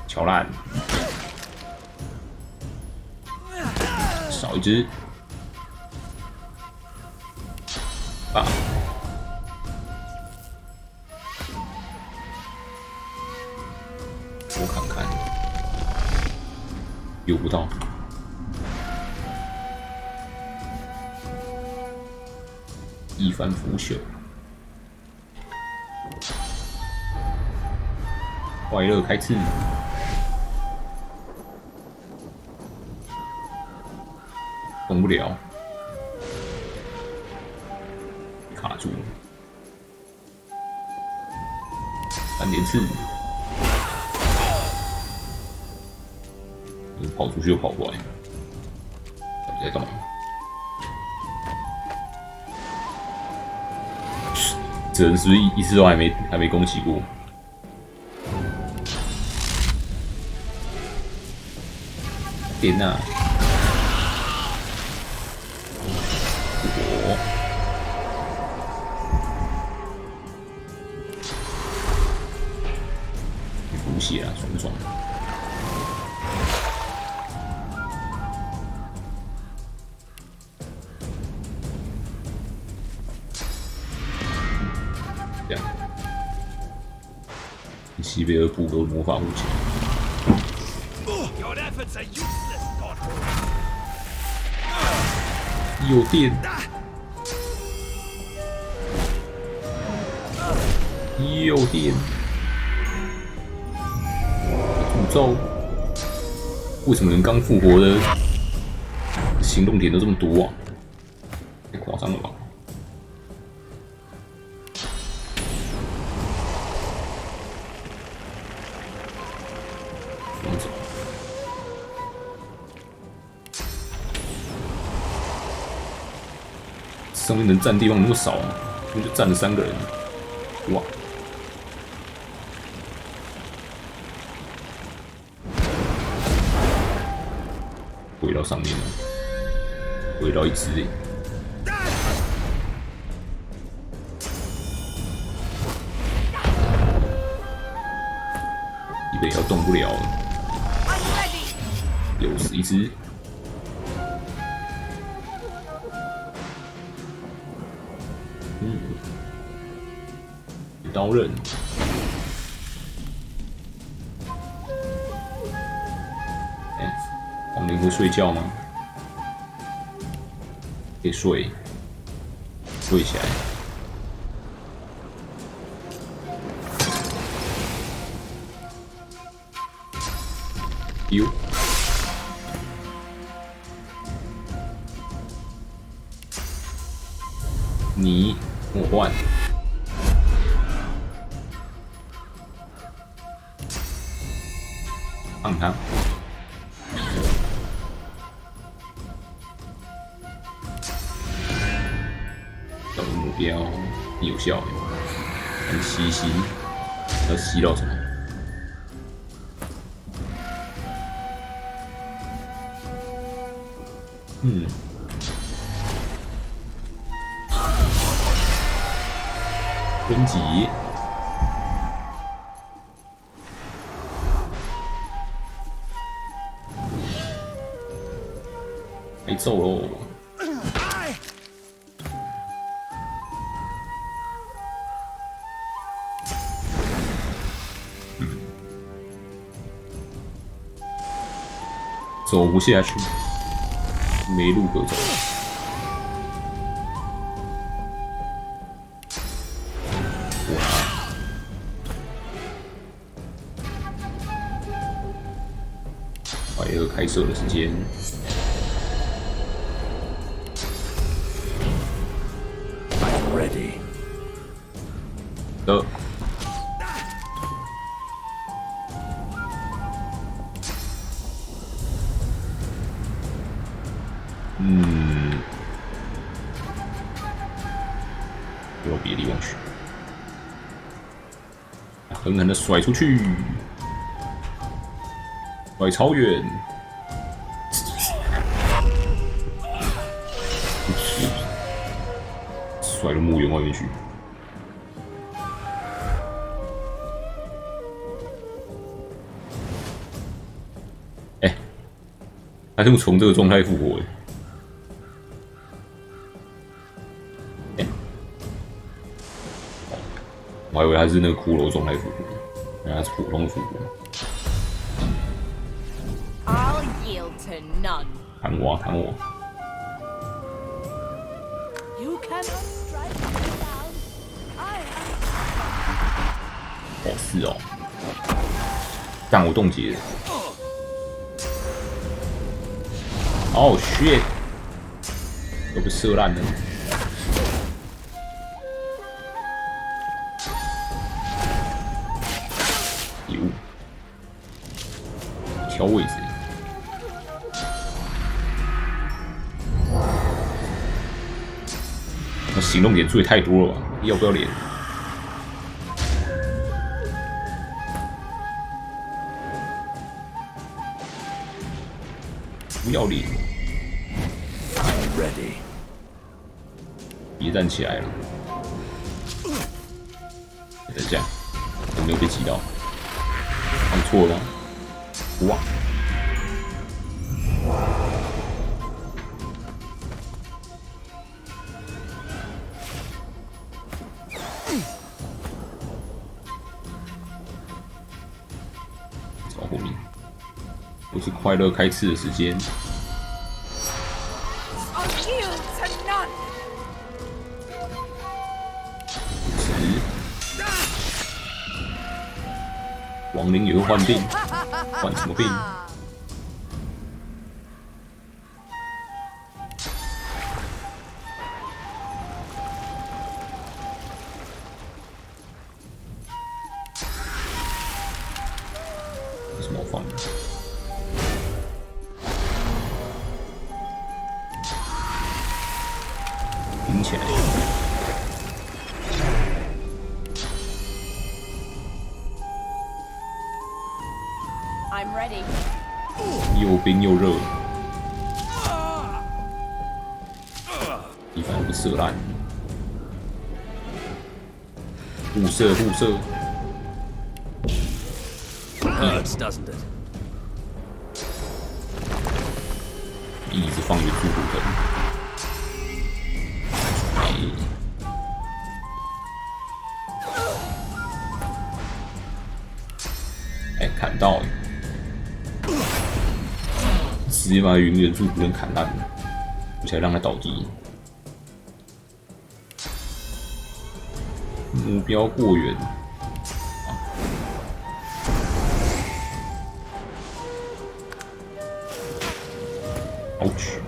敲烂，少一只，啊！我看看，有不到。一番腐朽，快乐开刺。动不了，卡住了。3连刺，跑出去又跑回来，到底在干嘛？这人是不是一次都还没攻击过？天哪！补血啊，爽不爽？这样，西贝尔补个魔法武器。有电，有电。诅咒，为什么人刚复活的行动点都这么多啊？太夸张了吧！放走。上面能站的地方那么少啊，就站了3个人，哇！回到上面了，回到一只欸，以为要动不了了，又是一只。刀刃。亡灵会睡觉吗？可以睡，睡起来。哟，你我换。放他。找目标有效，很吸吸，要吸到什么？分级。没揍喽！走不下去，没路可走。哇！快乐开射的时间。I'm ready. 的。往别的地方去，狠狠的甩出去，甩超远，甩到墓园外面去。哎，他就从这个状态复活哎。我还以为他是那个骷髅状态复活，原来他是普通复活。I'll yield to none. 砍我，砍我！ You cannot strike me down. I am. 哦，是哦，但我冻结了。哦 shit， 都被射烂了。调位置，那行动点注意太多了吧？要不要脸？不要脸 ！Ready， 别站起来了！等一下，有没有被击到？看错了吗？哇！朝后面，又是快乐开刺的时间。亡灵也会患病，患什么病？有什么好放的？顶起来！ I'm ready. 又冰又热，地方被射烂，互射互射。 Hurts, doesn't it? 一直放远处骨头。哎，砍到了。 直接把云元柱骨人砍烂了，而且让他倒地。目标过远，ouch！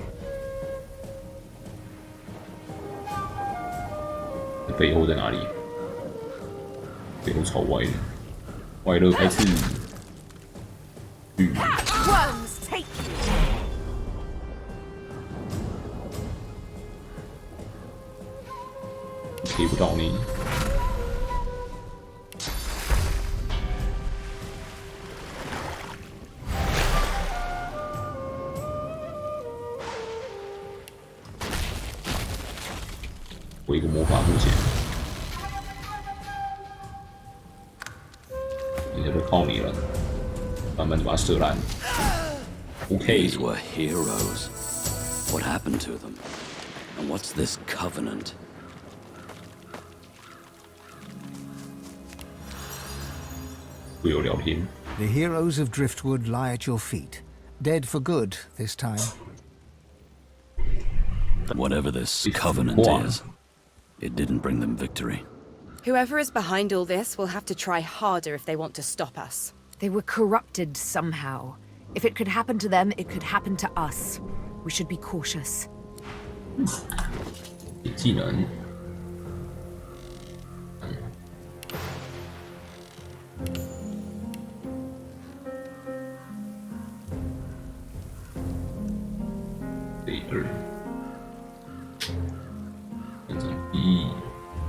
背后在哪里？背后朝歪的，歪乐开刺。Worms take you. 贴不到你。我一个魔法护线，现在就靠你了，慢慢就把它射烂。OK。 These were heroes. What happened to them? And what's this covenant? 会有聊天。 The heroes of Driftwood lie at your feet, dead for good this time. Whatever this covenant is, it didn't bring them victory. Whoever is behind all this will have to try harder if they want to stop us. They were corrupted somehow. If it could happen to them, it could happen to us. We should be cautious. 技能。第二，变成1、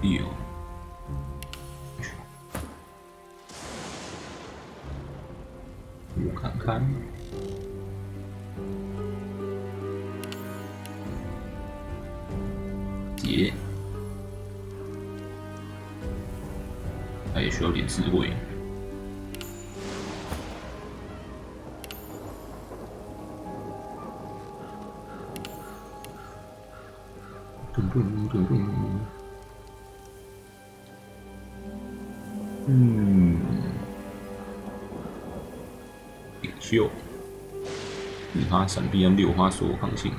6。我看看。结，它也需要点智慧。咚咚咚咚。领袖，4%闪避和6%所有抗性。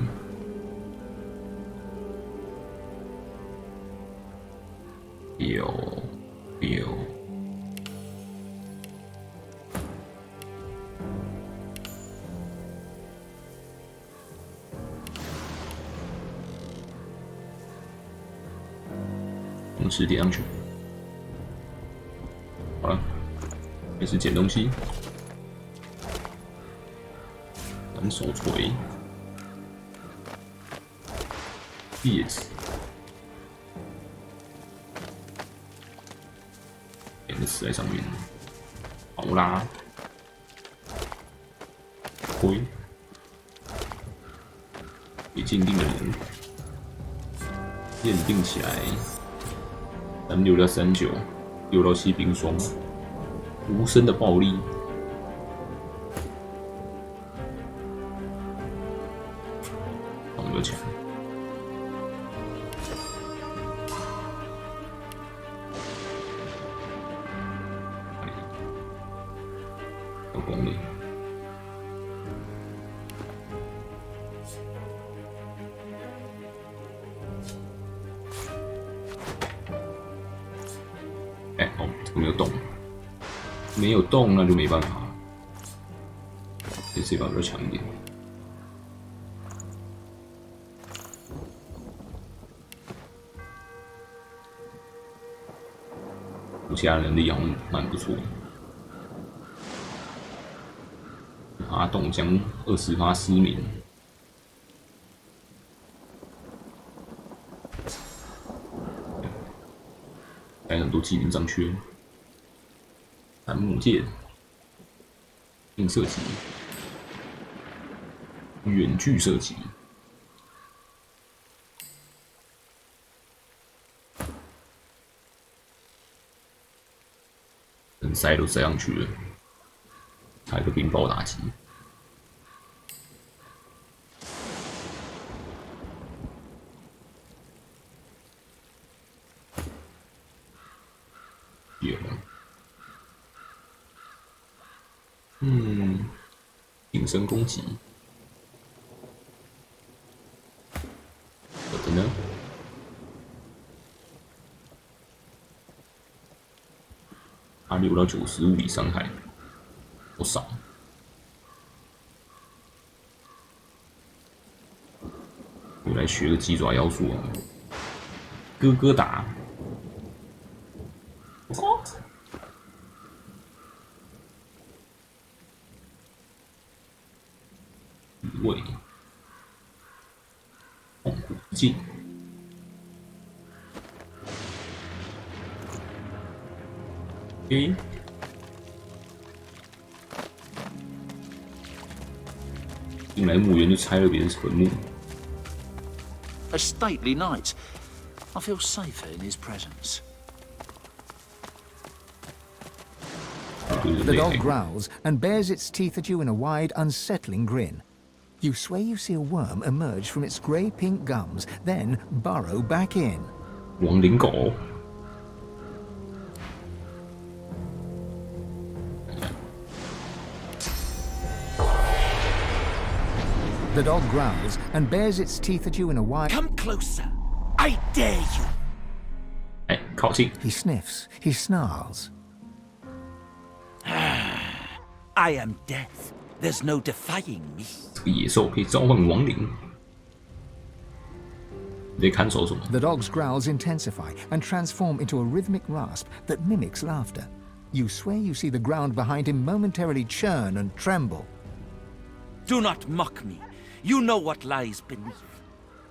有。同时点上去。好了，开始捡东西。单手锤。叶子。点个死在上面。好啦。挥。已鉴定的人。鉴定起来。36到39，6到7冰霜，无声的暴力。2个强。有功力。没有动，没有动，那就没办法。这把比较强一点。其他能力好像蛮不错。发动将20%失明。还有很多技能上去。弹幕剑、硬射击、远距射击、人塞都塞上去了，还有个冰雹打击。有。隐身攻击，我的呢？它6到90物理伤害，好少。我来学个鸡爪妖术啊！咯咯打。位，痛苦镜，进来墓园就拆了别人坟墓。A stately knight. I feel safer in his presence. The dog growls and bares its teeth at you in a wide, unsettling grin. You swear you see a worm emerge from its grey-pink gums, then burrow back in. 亡灵狗。The dog growls and bares its teeth at you in a wide... Come closer! I dare you! 哎，靠近。He sniffs. He snarls. I am death. There's no defying me. 这个野兽可以召唤亡灵。你在看守什么 The dog's growls intensify and transform into a rhythmic rasp that mimics laughter. You swear you see the ground behind him momentarily churn and tremble. Do not mock me. You know what lies beneath.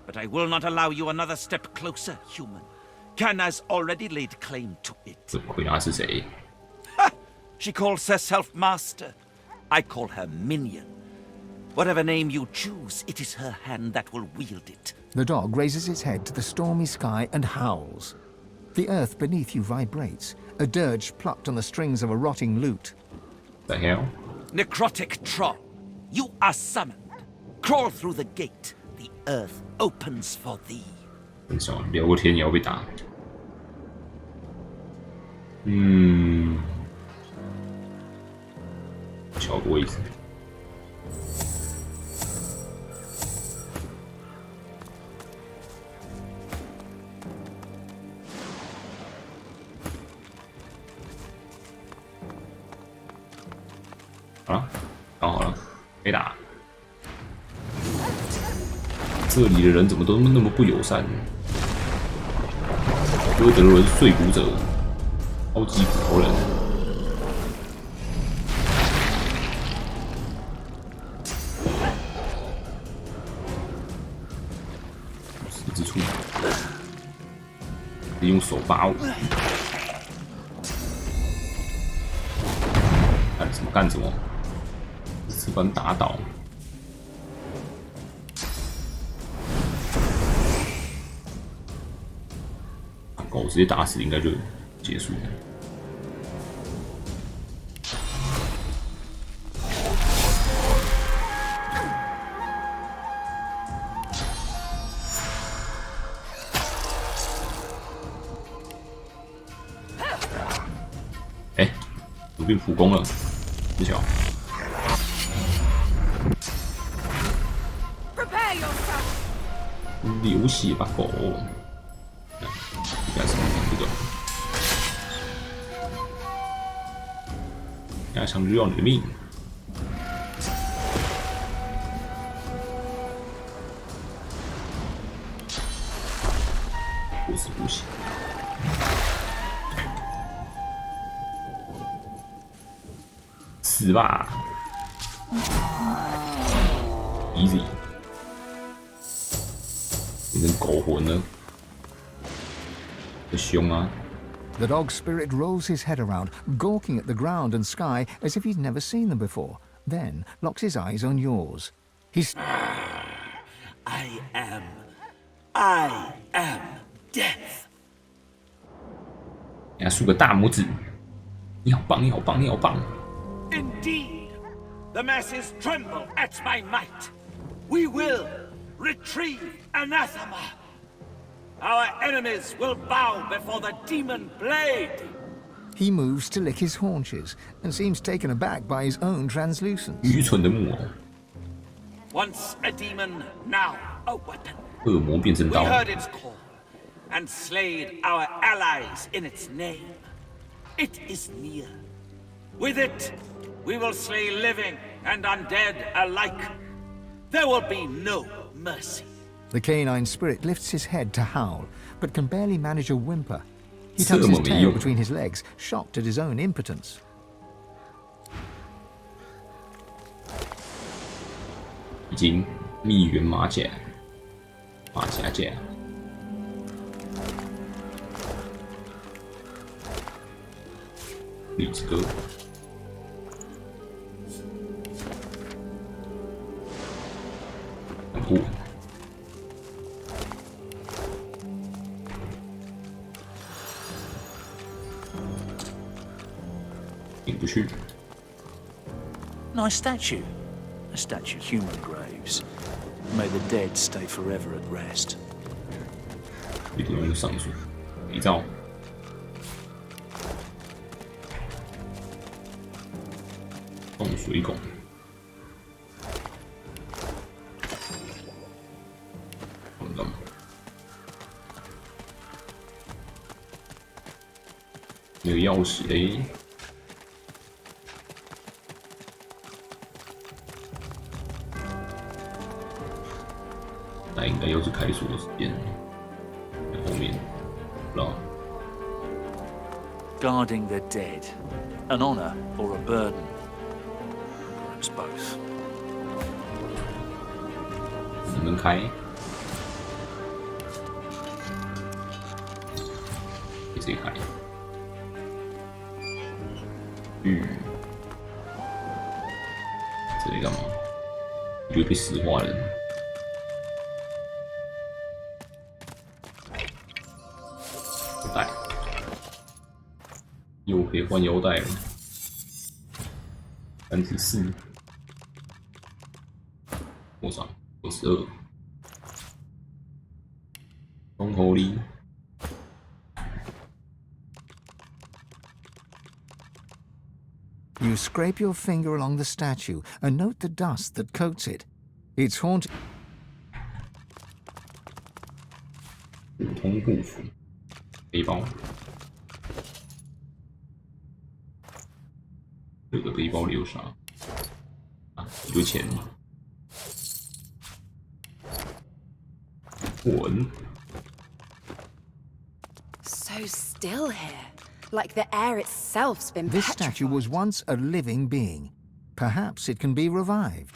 But I will not allow you another step closer, human. Can has already laid claim to it. 这奎纳是谁？ She calls herself master. I call her minion. Whatever name you choose, it is her hand that will wield it. The dog raises its head to the stormy sky and howls. The earth beneath you vibrates, a dirge plucked on the strings of a rotting lute. The hell? Necrotic troll, you are summoned. Crawl through the gate. The earth opens for thee. 很小，聊个天也要被打。调个位置。好了，搞好了，可以打。这里的人怎么都那么不友善？哥德伦碎骨者，超级骨头人。十之处，利用手把我。干什么？干什么？是把你打倒。狗直接打死应该就结束了。哎，鲁变普攻了，不巧。流血吧，狗！应该是这个。压强就要你的命。不是不行。死吧 ！Easy。变成狗魂了，这凶啊！ The dog's spirit rolls his head around, gawking at the ground and sky as if he's never seen them before, then locks his eyes on yours. He's... I am death. 给他竖个大拇指，你好棒，你好棒，你好棒！ Indeed, the masses tremble at my might. We will retrieve anathema. Our enemies will bow before the demon blade. He moves to lick his haunches and seems taken aback by his own translucence. 愚蠢的木偶。 Once a demon, now a weapon. 恶魔变成刀。 We heard its call and slayed our allies in its name. It is near. With it, we will slay living and undead alike. There will be no mercy. The canine spirit lifts his head to howl, but can barely manage a whimper. He tucks his tail between his legs, shocked at his own impotence. 已经密源马甲，马甲甲。李子哥。 酷，进不去。 Nice statue. A statue human graves. May the dead stay forever at rest. 一定要用上水，遗照。动水拱。 没有钥匙嘞。那应该又是开锁的时间，在后面，不知道。Guarding the dead, an honor or a burden? Perhaps both. 你们开，给谁开？这里干嘛？就被石化了。腰带，又可以换腰带了。34，多少？22。龙头里。You scrape your finger along the statue and note the dust that coats it. It's haunted. 普通护符，背包，这个背包里有啥？啊，一堆钱。稳。So still here, like the air itself's been This statue was once a living being. Perhaps it can be revived.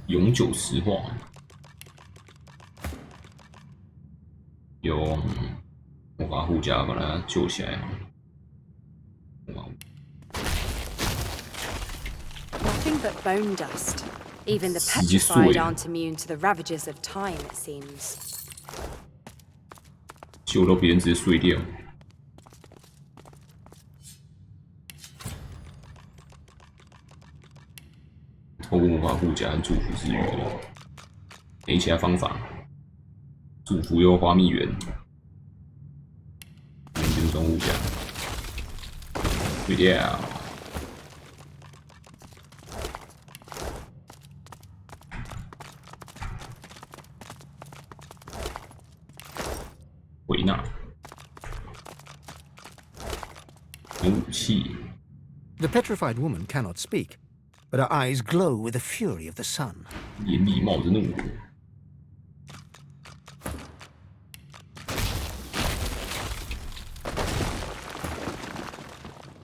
永久石化，用魔法护甲把它救起来。Nothing but bone dust. Even the petrified aren't immune to the ravages of time, it seems. 救到别人直接碎掉。透过魔法护甲和祝福之余，没其他方法。祝福又花蜜源，人间装护甲，碎掉。维纳，有武器。The petrified woman cannot speak, but her eyes glow with the fury of the sun. 眼里冒着怒火。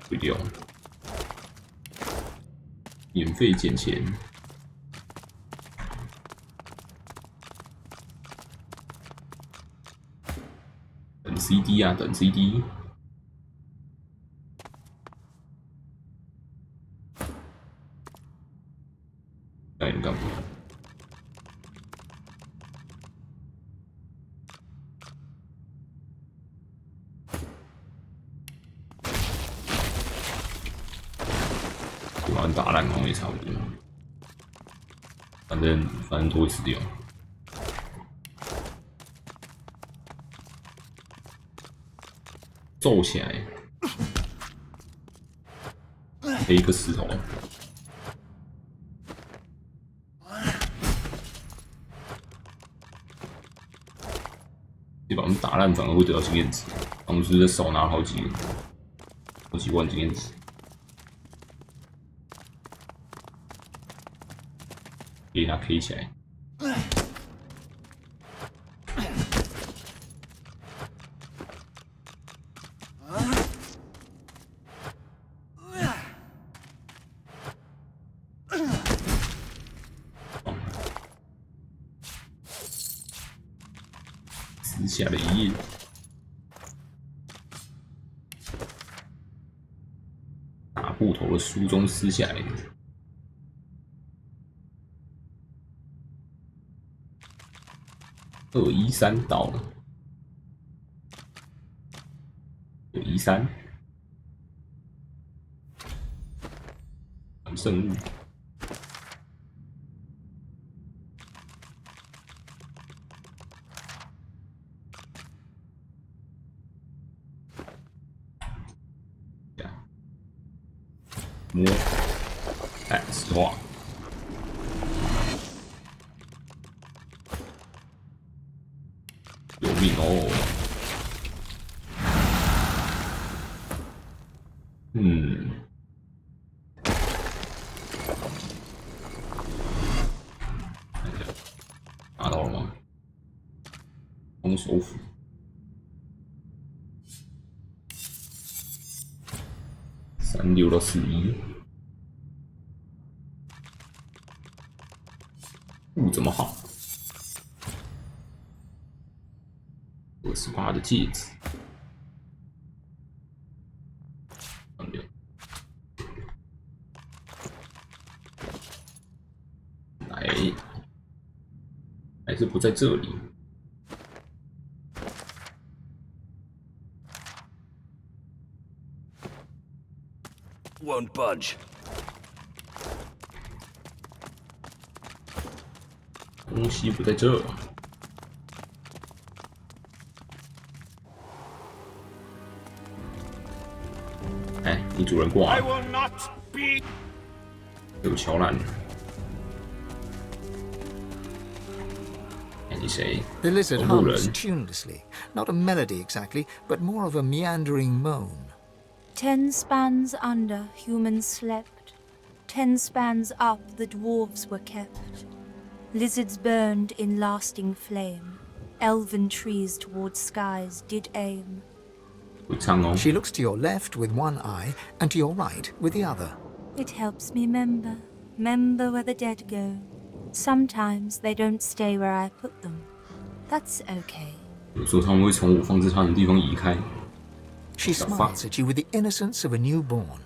毁掉，免费捡钱。等 CD 啊，等 CD。哎，你干嘛？把人打烂好像也差不多，反正都会死掉。皱起来，配一个石头。你把他们打烂，反而会得到经验值。我们是不是少拿了好几万经验值？给它 K 起来。撕下了一页。打布头的书中撕下来的。213到了，213，圣物。摸，哎，石化。有命哦！空手斧。36到41，不怎么好。28的戒指，来，还是不在这里。Won't budge. 东西不在这。哎，你主人挂了。有乔兰。哎，你谁？ The lizard 同路人。 hums tunelessly, not a melody exactly, but more of a meandering moan. 10 spans under, humans slept. 10 spans up, the dwarves were kept. Lizards burned in lasting flame. Elven trees towards skies did aim. She looks to your left with one eye, and to your right with the other. It helps me remember where the dead go. Sometimes they don't stay where I put them. That's okay. 有时候他们会从我放置他们的地方移开。 She smiles at you with the innocence of a newborn.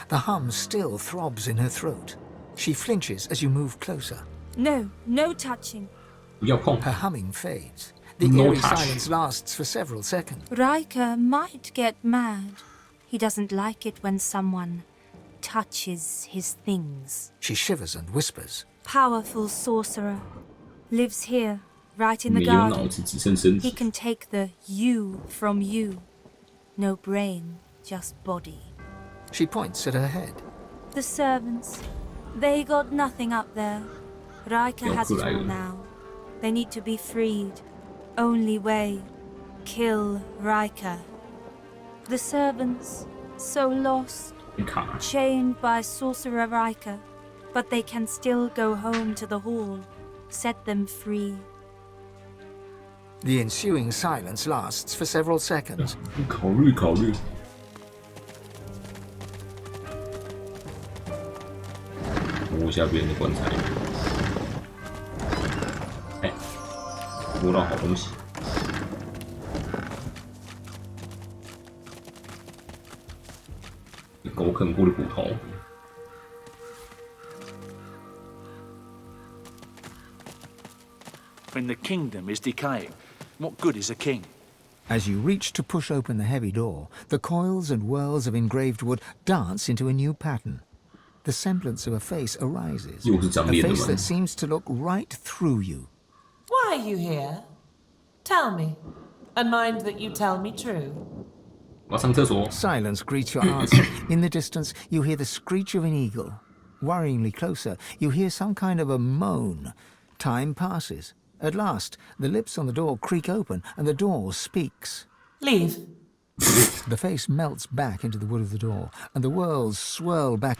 The hum still throbs in her throat. She flinches as you move closer. No, no touching. 不要碰。 Her humming fades. The No eerie touch. silence lasts for several seconds. Riker might get mad. He doesn't like it when someone touches his things. She shivers and whispers. Powerful sorcerer. Lives here, right in the 没有脑 garden. 子，只剩身 He 体。 can take the you from you. No brain, just body. She points at her head. The servants, they got nothing up there. Riker has it all now. They need to be freed. Only way, kill Riker. The servants, so lost, chained by Sorcerer Riker, but they can still go home to the hall. Set them free. The ensuing silence lasts for several seconds. 考虑考虑。摸一下别人的棺材。哎，摸到好东西。狗啃过的骨头。 When the kingdom is decaying, what good is a king? As you reach to push open the heavy door, the coils and whirls of engraved wood dance into a new pattern. The semblance of a face arises, a face that seems to look right through you. Why are you here? Tell me, and mind that you tell me true. Silence greets your answer. In the distance, you hear the screech of an eagle. Worryingly closer, you hear some kind of a moan. Time passes. At last, the lips on the door creak open, and the door speaks. Leave. The face melts back into the wood of the door, and the whirls swirl back.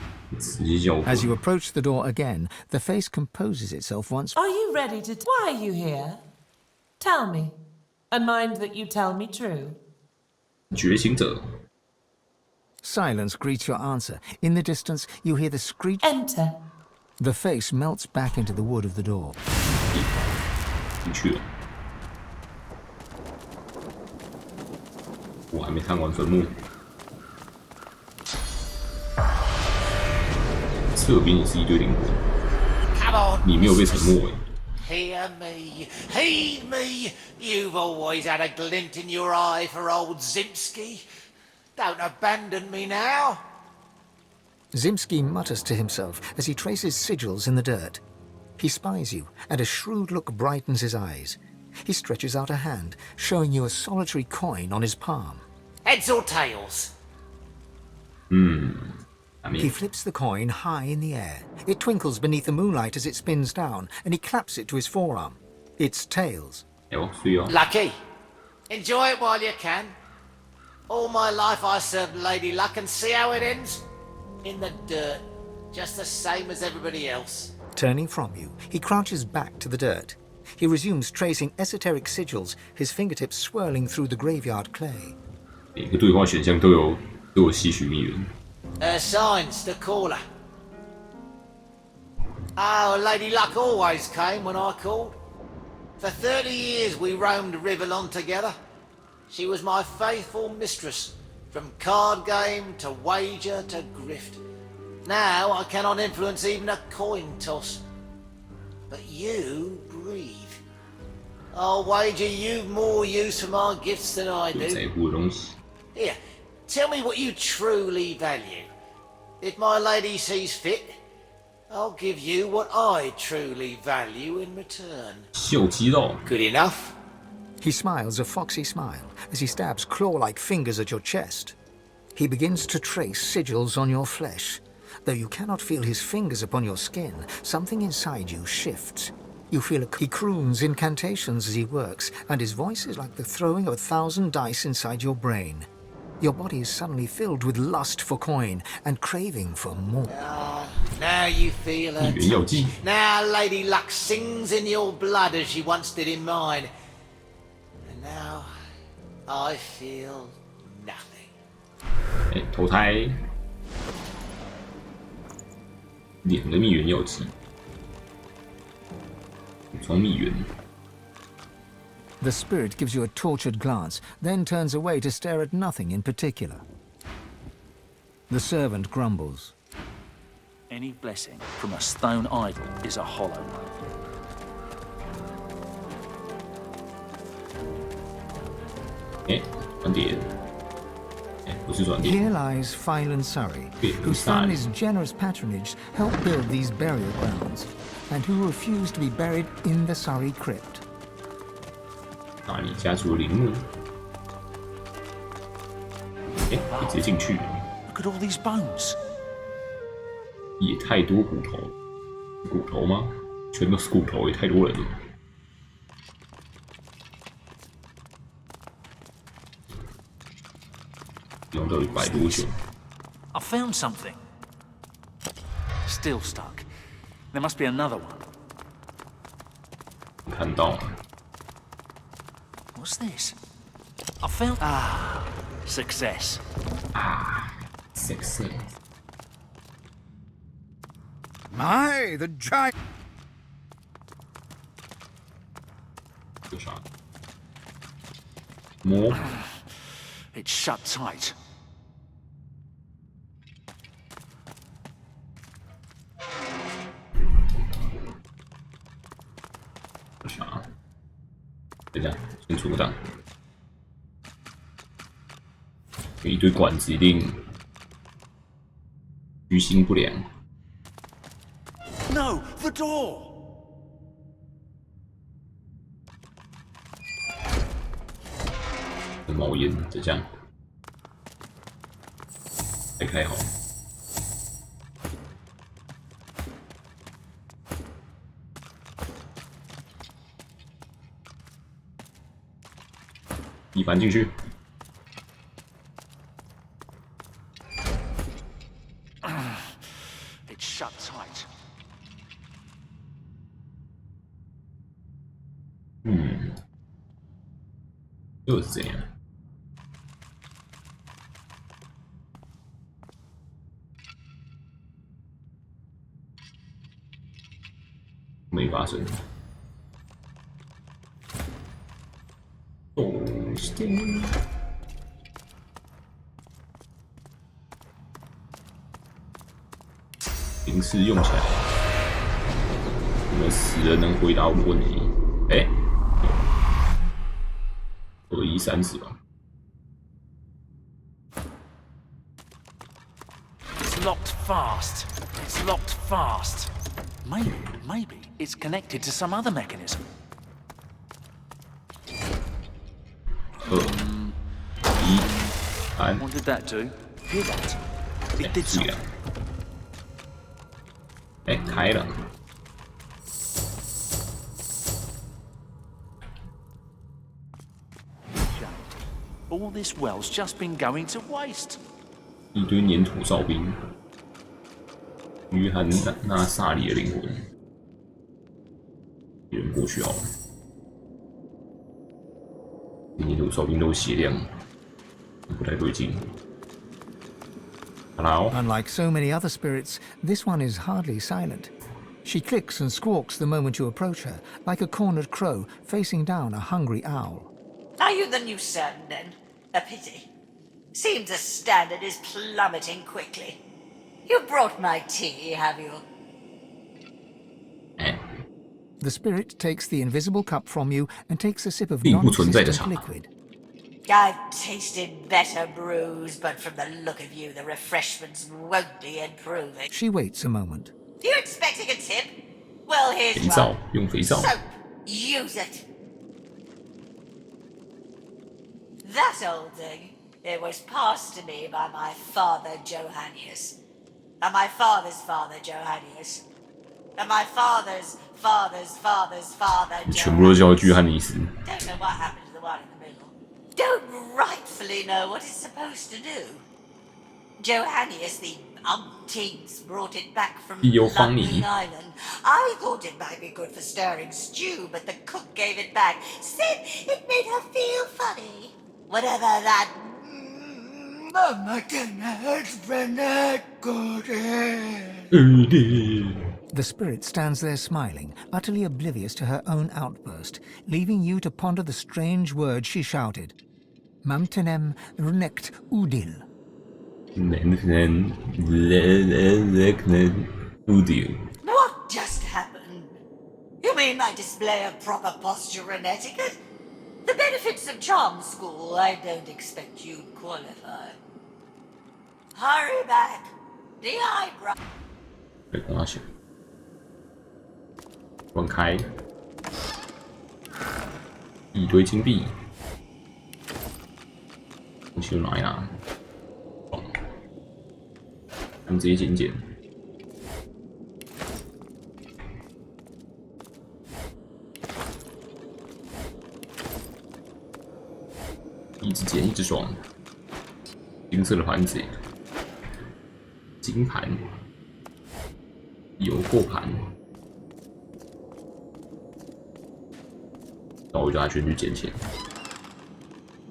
As you approach the door again, the face composes itself once. Are you ready to... Why are you here? Tell me, and mind that you tell me true. 觉醒者。 Silence greets your answer. In the distance, you hear the screech. Enter. The face melts back into the wood of the door. 进去了。我还没看完坟墓。侧边也是一堆灵魂。 Come on. 你没有被沉默哎。 Hear me, heed me. You've always had a glint in your eye for old Zimski. Don't abandon me now. Zimski mutters to himself as he traces sigils in the dirt. He spies you, and a shrewd look brightens his eyes. He stretches out a hand, showing you a solitary coin on his palm. Heads or tails? He flips the coin high in the air. It twinkles beneath the moonlight as it spins down, and he claps it to his forearm. It's tails. Lucky. Enjoy it while you can. All my life I served Lady Luck, and see how it ends? In the dirt, just the same as everybody else. Turning from you, he crouches back to the dirt. He resumes tracing esoteric sigils, his fingertips swirling through the graveyard clay. 每个对话选项都有吸取密源。Signs to call her. Oh, Lady Luck always came when I called. For 30 years we roamed Rivellon together. She was my faithful mistress, from card game to wager to grift. Now I cannot influence even a coin toss. But you breathe. I'll wager you've more use for my gifts than I do. Here, tell me what you truly value. If my lady sees fit, I'll give you what I truly value in return. Good enough. He smiles a foxy smile as he stabs claw-like fingers at your chest. He begins to trace sigils on your flesh. Though you cannot feel his fingers upon your skin, something inside you shifts. You feel he croons incantations as he works, and his voice is like the throwing of 1,000 dice inside your brain. Your body is suddenly filled with lust for coin and craving for more. Now you feel her touch. Now Lady Luck sings in your blood as she once did in mine. And now I feel nothing. 投胎2个密源药剂，补充密源。 The spirit gives you a tortured glance, then turns away to stare at nothing in particular. The servant grumbles. Any blessing from a stone idol is a hollow one. Here lies Phylan Surrey, whose family's generous patronage helped build these burial grounds, and who refused to be buried in the Surrey crypt. 大理家族陵墓，直接进去。Look at all these bones. 也太多骨头，骨头吗？全都是骨头，也太多人了。用到100多久 I found something. Still stuck. There must be another one. 看到了。 What's this? I found... success. Success. My, the giant... 有啥？摸。 It's shut tight.啥？等一下，先出个档。有一堆管子，一定居心不良。 No, the door. 冒烟，就这样，再开好。一翻进去。 It's shut tight. 就是这样。没发生。哦，是的。平时用起来，有没有死人能回答我问题？哎，230吧。 It's locked fast. It's locked fast. Maybe it's connected to some other mechanism. What did that do? Hear that? It did something. 哎，开了。 All this well's just been going to waste. 一堆粘土哨兵，约翰纳萨里的灵魂。有人过去好了。今天手兵都血量不太对劲。Hello. Unlike so many other spirits, this one is hardly silent. She clicks and squawks the moment you approach her, like a cornered crow facing down a hungry owl. Are you the new servant, then? A pity. Seems the standard is plummeting quickly. You brought my tea, have you? The spirit takes the invisible cup from you and takes a sip of non-existent liquid. I've tasted better brews, but from the look of you, the refreshments won't be improving. She waits a moment. You expecting a tip? Well, here's 肥皂 one. 用肥皂 Soap. Use it. That old thing, it was passed to me by my father, Johannius. And my father's father, Johannius. And my father's father's father's father, 全部都叫居汉尼斯。 Don't know what happened to the one in the middle. Don't rightfully know what it's supposed to do. Johannius, the umpteenth, brought it back from London Island. I thought it might be good for stirring stew, but the cook gave it back. Said it made her feel funny. Whatever that... Mama can The spirit stands there smiling, utterly oblivious to her own outburst, leaving you to ponder the strange words she shouted. Mamtenem runekt udil. What just happened? You mean my display of proper posture and etiquette? The benefits of charm school, I don't expect you'd qualify. Hurry back. The eyebrow. 被攻下去，关开，一堆金币，东西都拿一拿，他们直接捡一捡。一直捡一直爽，金色的盘子，金盘。 有过盘，然后我就拿去捡钱。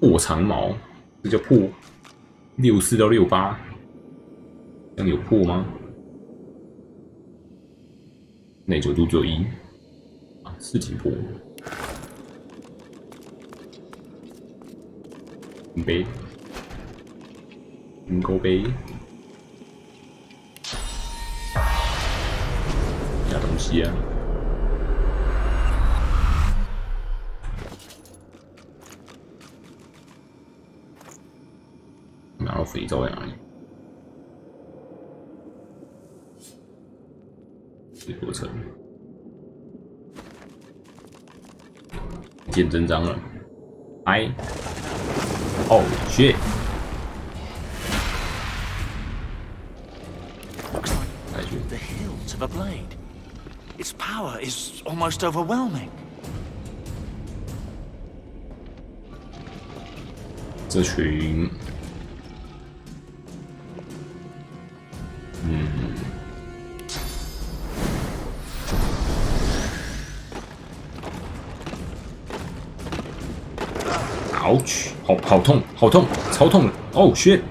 破长矛，这叫破64到68，这样有破吗？耐久度只有1，啊，是挺破。银杯，银钩杯。 加东西啊！拿到肥皂在哪里？这过程见真章了。哎，哦 shit！ The hilt of a blade. Its power is almost overwhelming. 这群，ouch， 好痛，好痛，超痛的！哦 shit，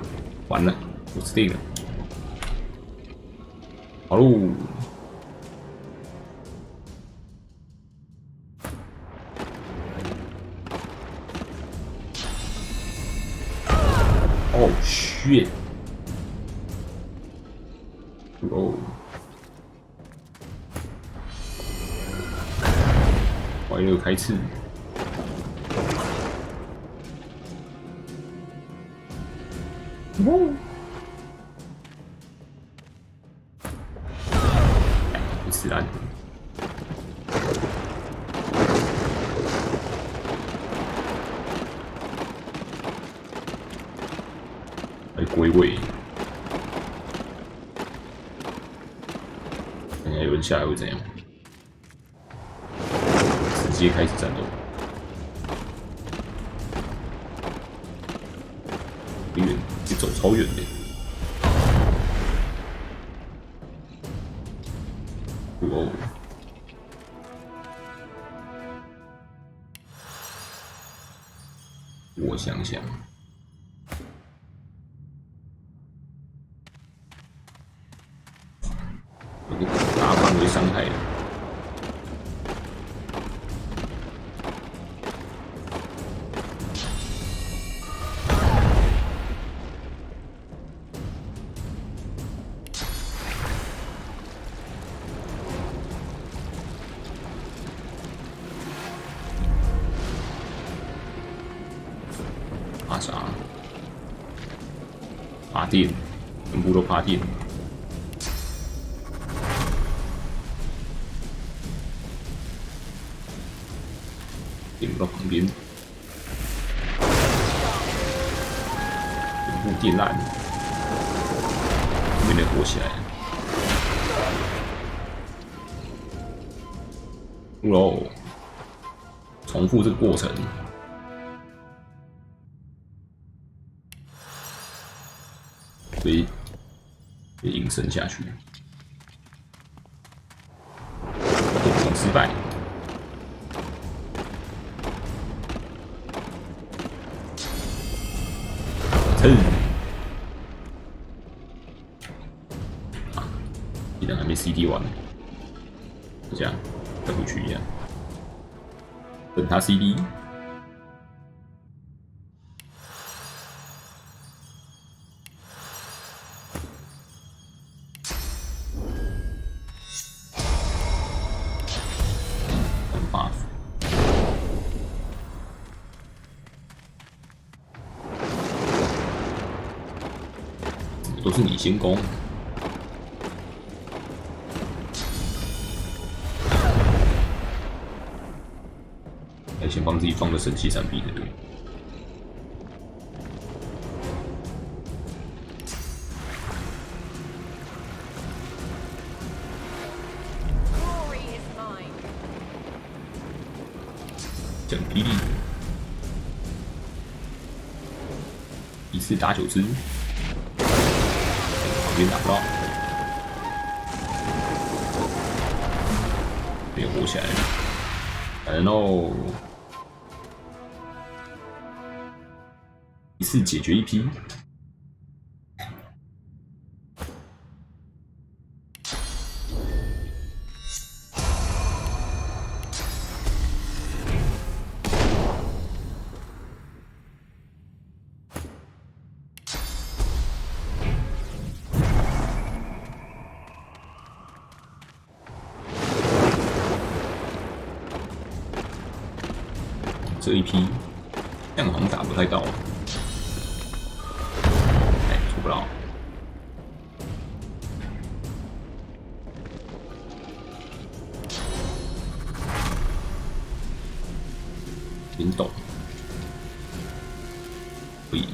完了，我死定了。好喽。 Oh shit！ 哦，怀热开刺，哦，一次烂。 来归位，看一下有人下来会怎样？直接开始战斗，远，你走超远的。哦，我想想，有个大范围伤害的。爬啥？爬电，全部都爬电。点不到旁边，全部电烂，没能活起来。喽，重复这个过程。被隐身下去，点名失败。既然还没 CD 完，就这样再回去一样，等他 CD。都是你先攻，来先帮自己放个神器闪避的对。奖霹雳，一次打9只。旁边打不到，没有活起来，然后一次解决一批。这一批，这样好像打不太到，哎，出不到。灵动，可以。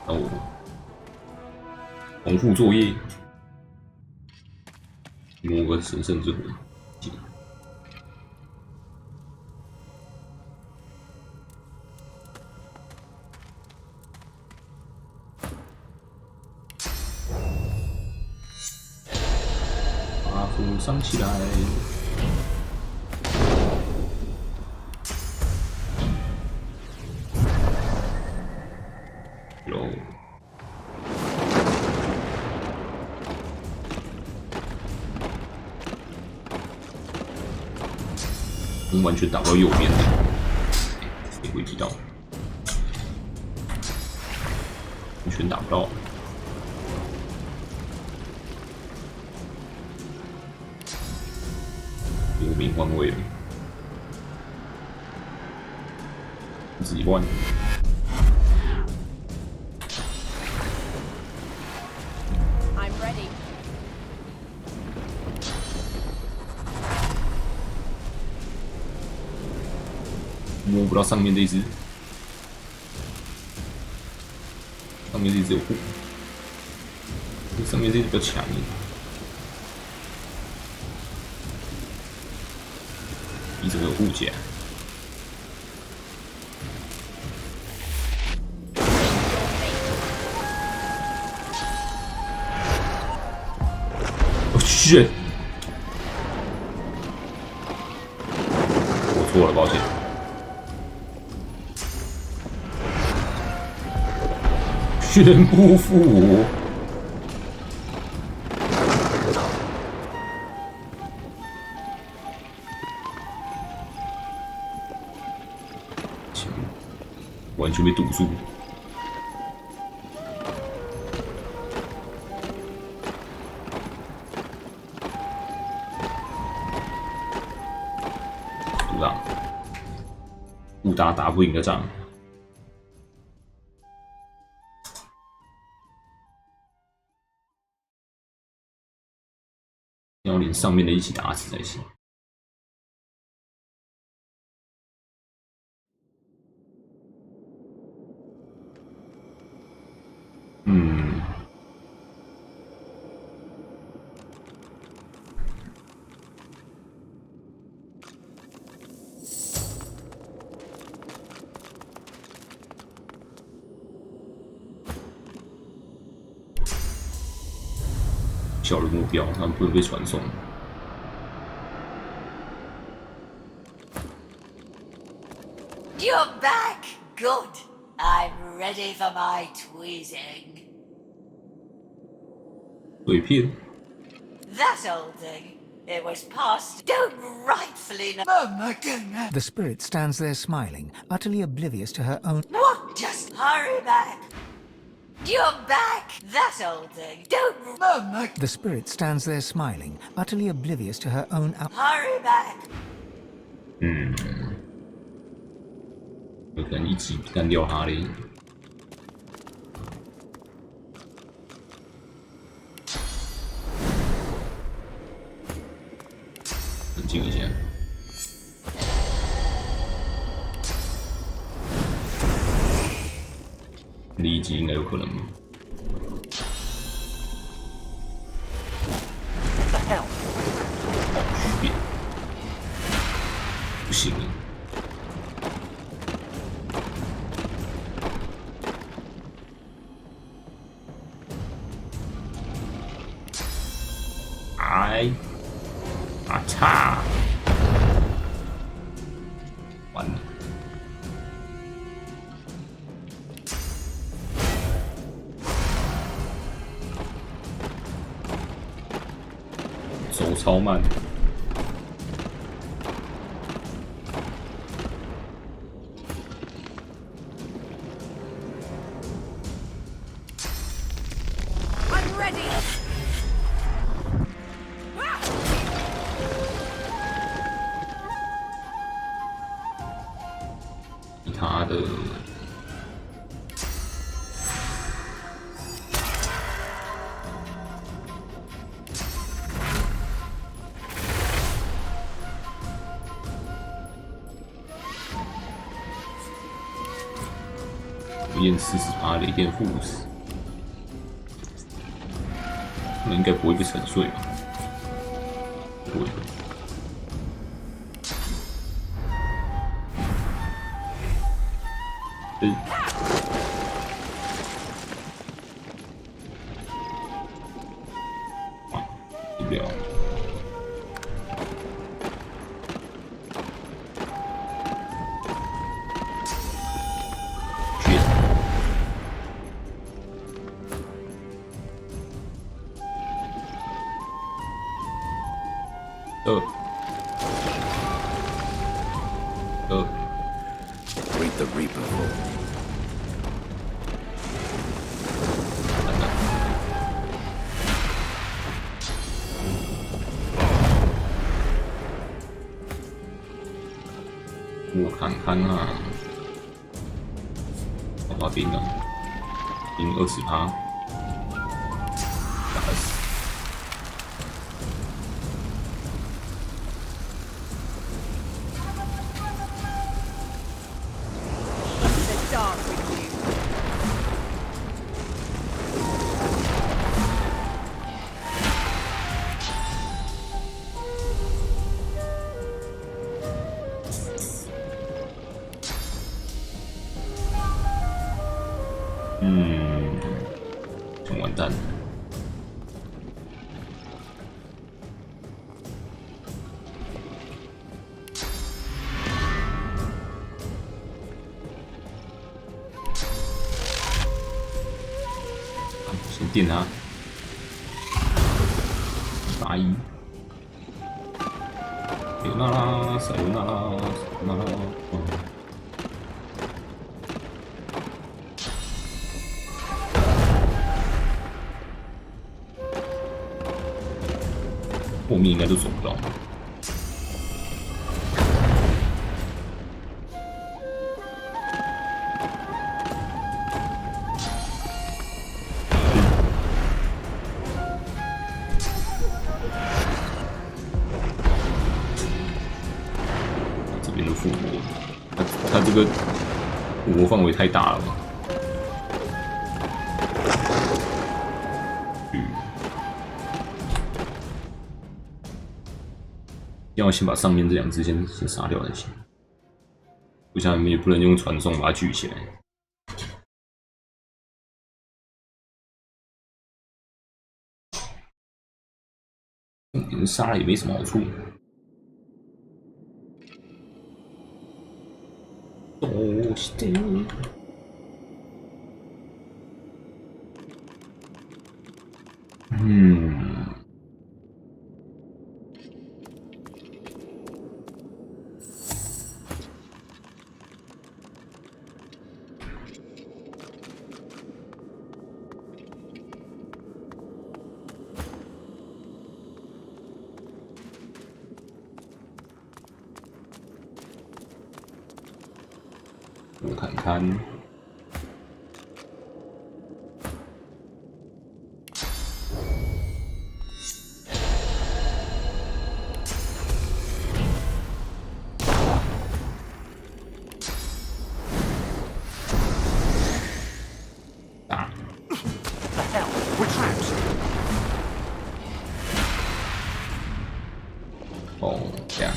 哦，重复作业。摸个神圣之魂，把斧上起来。有。完全打不到右边，也会踢到，完全打不到。右边换位了，自己换。摸不到上面这一只，上面这一只有护，上面这一只比较强一点。你怎么有护甲？我去！错了，抱歉。宣布复活。完全被堵住。赌仗，不打不赢的仗。要连上面的一起打死才行。小的目标，他们不能被传送。You're back. Good. I'm ready for my tweezing. 碎片。 That old thing. It was past. Don't rightfully know. Oh my goodness. The spirit stands there smiling, utterly oblivious to her own. What? Just hurry back. You're back. That old thing. Don't. Oh my. The spirit stands there smiling, utterly oblivious to her own. Hurry back. 有可能一击干掉他嘞。冷静一下。第一击应该有可能。不行了。 啊嚓！完了，走超慢。I'm ready. 他的验40%雷电护士，那应该不会被沉睡吧？不会。 进不了。Read the Reaper. 我看看啊，好吧，冰啊，冰20%，打死。真完蛋了。电他。181。有那拉，塞有那拉，那拉。后面应该都走不到。这边的复活，他这个复活范围太大了吧？要先把上面这2只先杀掉才行，不像也不能用传送把它聚起来。杀了也没什么好处。どうして？我看看，打。哦，这样。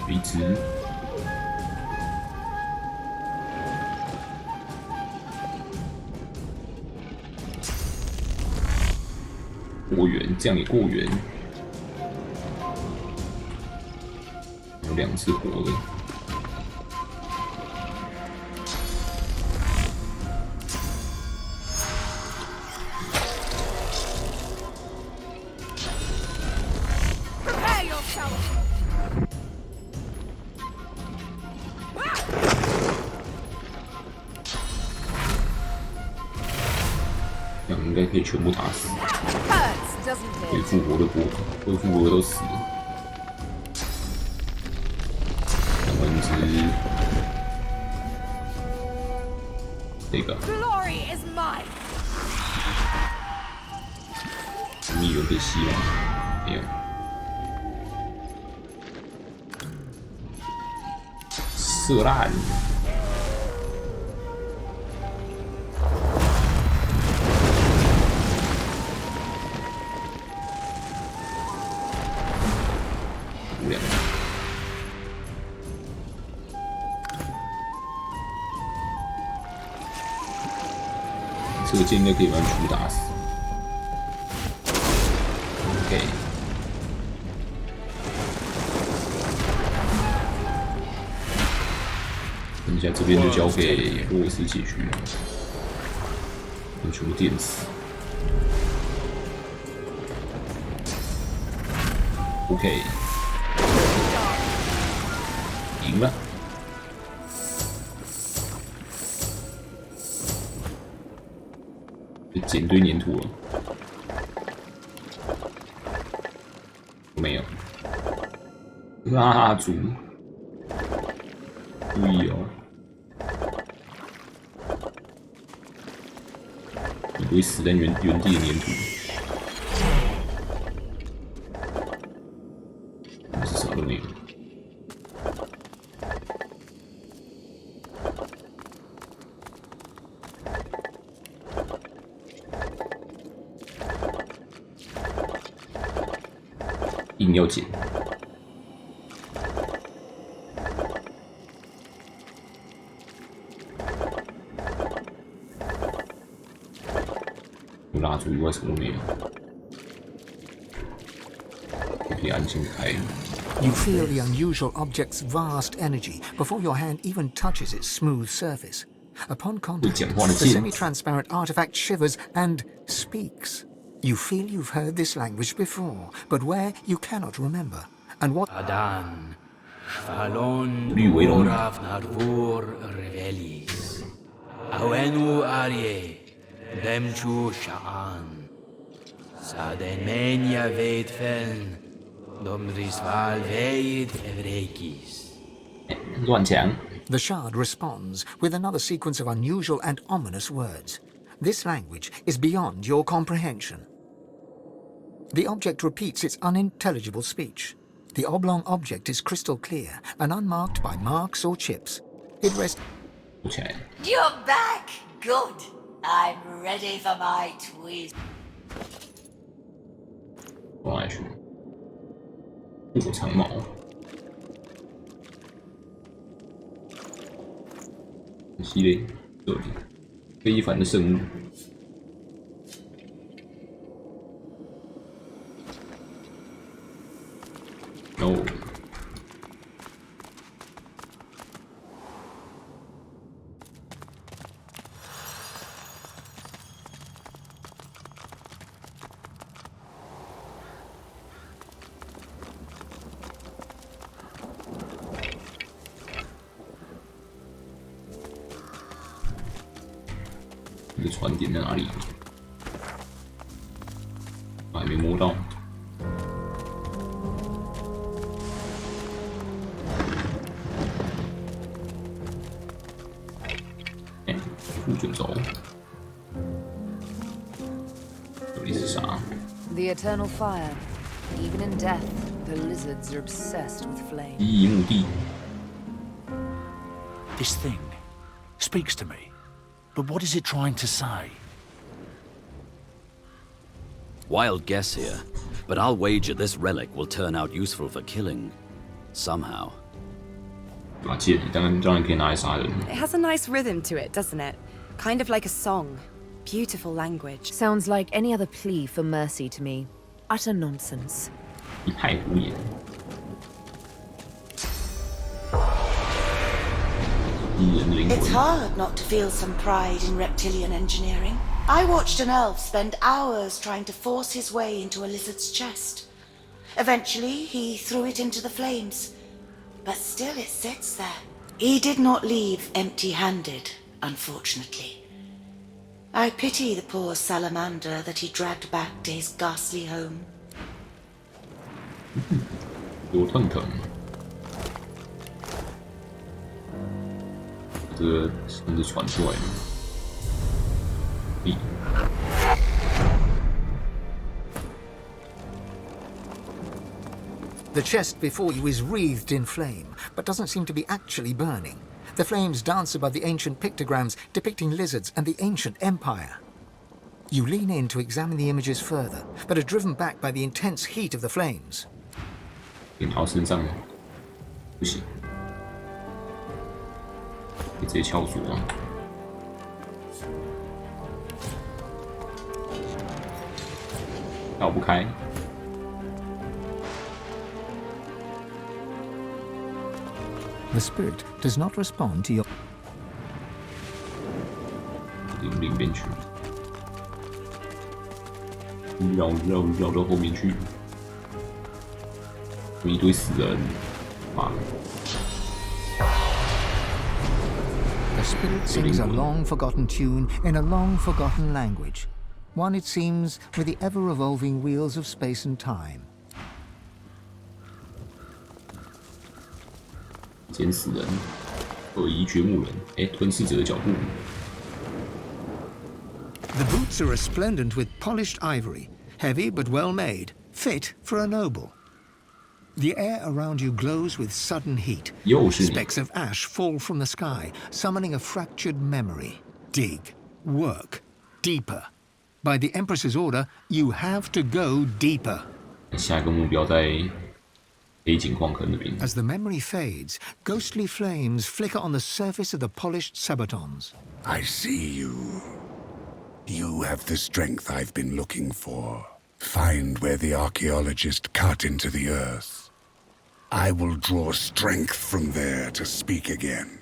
一只，过远，这样也过远。有2只活的。这样应该可以全部打死。会复活的会复活的都死了。然后一只这个。蜜源可以吸吗？没有。射烂。这个剑应该可以把它全部打死。OK， 剩下这边就交给洛斯解决，全部电死。OK， 赢了。捡堆粘土了，没有。蜡烛，注意哦，你不会死在原地的粘土。是什么都没有。硬要捡，除以外什么都没有，可以安心开。You feel the unusual object's vast energy before your hand even touches its smooth surface. Upon contact, the semi-transparent artifact shivers and speaks. You feel you've heard this language before, but where you cannot remember. And what... Adan, Falon, Orav Narvur Revelis, Awenu Arye, Demchu Sha'an, Sadenmenia Veidfen, Domrisval Veid Evrekis. 乱讲。 The shard responds with another sequence of unusual and ominous words. This language is beyond your comprehension. The object repeats its unintelligible speech. The oblong object is crystal clear and unmarked by marks or chips. It rests... Okay. You're back! Good. I'm ready for my twist. 往哪去？护长矛。 西嘞，这里，非凡的圣物。哦，这个船点在哪里？还没摸到。哎，副卷轴，这里是啥 The eternal fire. Even in death, the lizards are obsessed with flame. 第一目的。 This thing speaks to me. But what is it trying to say? Wild guess here, but I'll wager this relic will turn out useful for killing. Somehow. It has a nice rhythm to it, doesn't it? Kind of like a song. Beautiful language. Sounds like any other plea for mercy to me. Utter nonsense. It's hard not to feel some pride in reptilian engineering. I watched an elf spend hours trying to force his way into a lizard's chest. Eventually, he threw it into the flames. But still it sits there. He did not leave empty-handed, unfortunately. I pity the poor salamander that he dragged back to his ghastly home. 多疼疼。这个绳子传出来了。咦。 The chest before you is wreathed in flame, but doesn't seem to be actually burning. The flames dance above the ancient pictograms depicting lizards and the ancient empire. You lean in to examine the images further, but are driven back by the intense heat of the flames. 点到身上不行，你直接敲锁啊！绕不开。 The spirit does not respond to your... 另边去，绕到后面去，一堆死人，啊！ The spirit sings a long-forgotten tune in a long-forgotten language, one it seems with the ever-revolving wheels of space and time. 捡死人，恶遗掘墓人，哎，吞噬者的脚步。 The boots are resplendent with polished ivory, heavy but well made, fit for a noble. The air around you glows with sudden heat. Specks of ash fall from the sky, summoning a fractured memory. Dig, work, deeper. By the Empress's order, you have to go deeper. 下一个目标在 黑金矿坑那边。 As the memory fades, ghostly flames flicker on the surface of the polished sabatons. I see you. You have the strength I've been looking for. Find where the archaeologist cut into the earth. I will draw strength from there to speak again.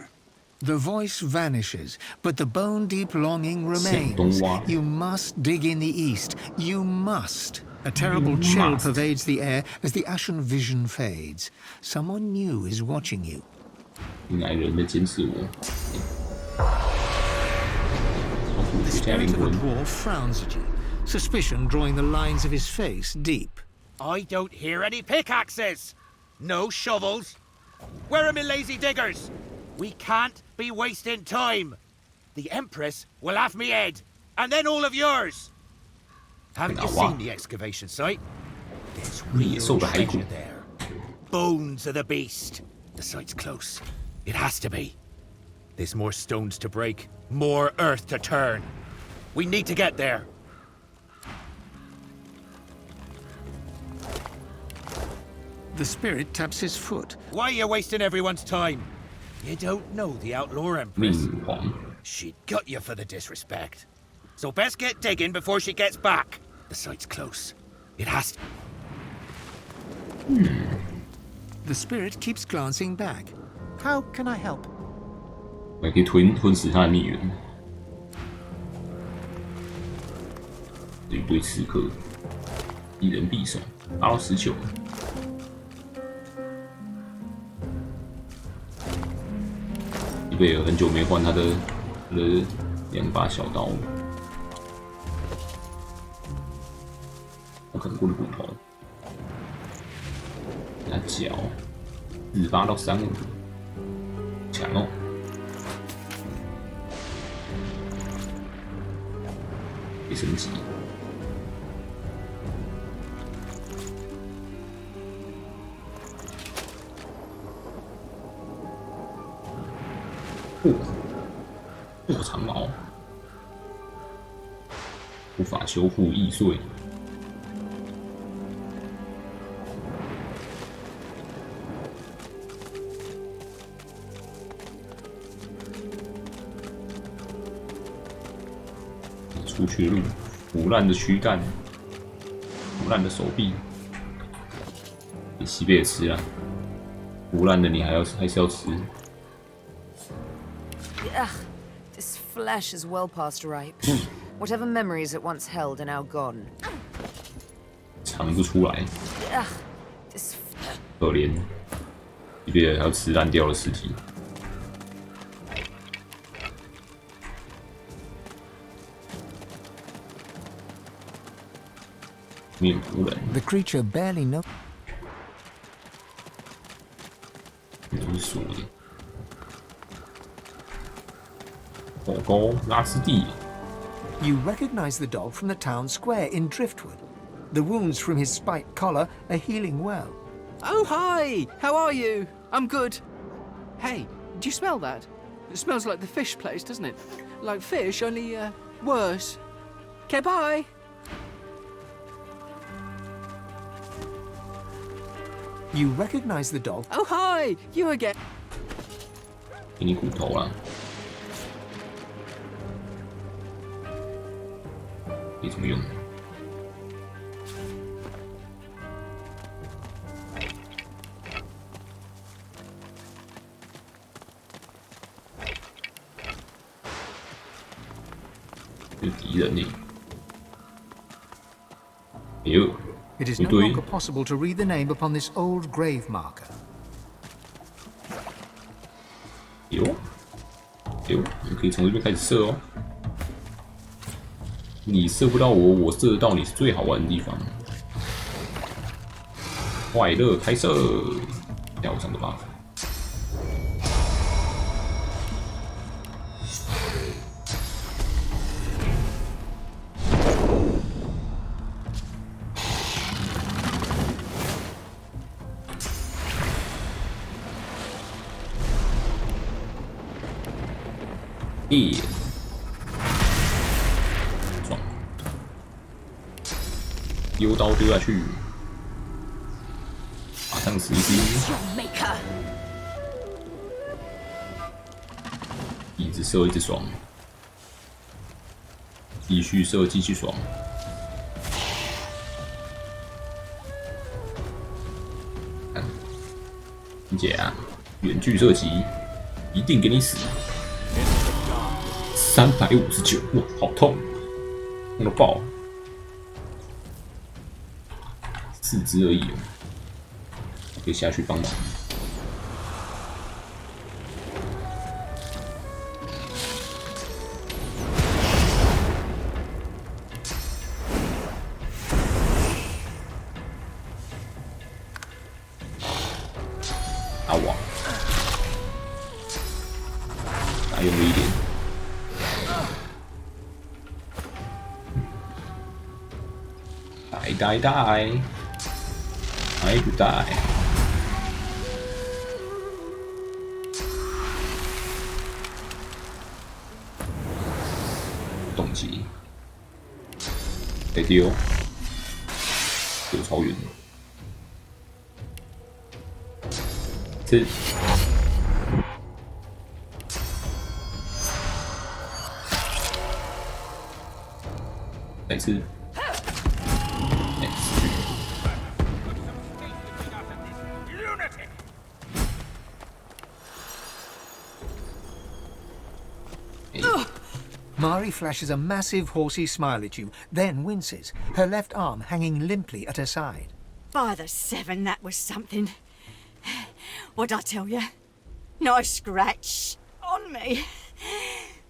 The voice vanishes, but the bone-deep longing remains. You must dig in the east. You must. A terrible chill pervades the air as the ashen vision fades. Someone new is watching you. 哪人在监视我？ The spirit of the dwarf frowns at you, suspicion drawing the lines of his face deep. I don't hear any pickaxes! No shovels! Where are my lazy diggers? We can't be wasting time. The Empress will have me head, and then all of yours. Haven't you seen the excavation site? There's real treasure there. Bones of the beast. The site's close. It has to be. There's more stones to break, more earth to turn. We need to get there. The spirit taps his foot. Why are you wasting everyone's time? You don't know the outlaw Empress. She'd gut you for the disrespect. So best get digging before she gets back. The site's close. It has to... The spirit keeps glancing back. How can I help? 我也可以吞噬他的孽缘。一堆刺客，一人匕首，打到19。伊贝尔很久没换他的2把小刀了。我啃过的骨头，他脚48到35，强哦。 可以升级。破长矛，无法修复易碎。出去路，腐烂的躯干，腐烂的手臂，给西贝尔吃了。腐烂的你还是要吃。 Ugh, this flesh is well past ripe. Whatever memories it once held are now gone. 尝不出来。 Ugh, this. 可怜，西贝尔还要吃烂掉的尸体。 The creature barely knows. 都是锁的。火钩拉丝蒂。You recognize the dog from the town square in Driftwood. The wounds from his spiked collar are healing well. Oh, hi! How are you? I'm good. Hey, do you smell that? It smells like the fish place, doesn't it? Like fish, only, worse. Okay, bye! You recognize the dog. Oh, hi! You again. 给你骨头啦。你怎么用？有敌人呢。哎呦！ It is no longer possible to read the name upon this old grave marker. 有，你可以从这边开始射哦。你射不到我，我射得到你是最好玩的地方。快乐开射，跳上的 buff。爽！丢刀丢下去，马上死一击。一直射一直爽。继续射，继续爽。姐啊，远距射击，一定给你死！359，哇，好痛，痛到爆！4只而已哦，可以下去帮忙。打网，打用力一点。die，还不 die。动机，被丢，丢超远。吃。再吃。Mari flashes a massive horsey smile at you, then winces, her left arm hanging limply at her side. By the 7, that was something. What'd I tell you? Nice scratch on me.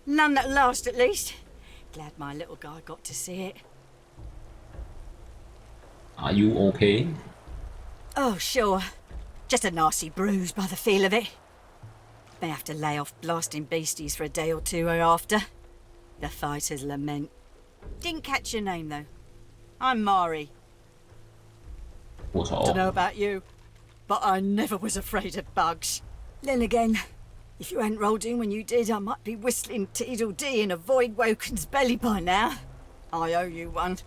None that last, at least. Glad my little guy got to see it. Are you okay? Oh, sure. Just a nasty bruise by the feel of it. May have to lay off blasting beasties for a day or two after. The fighter's lament. Didn't catch your name, though. I'm Mari. Don't know about you, but I never was afraid of bugs. Then again, if you hadn't rolled in when you did, I might be whistling Teedle-Dee in a Void Woken's belly by now. I owe you one.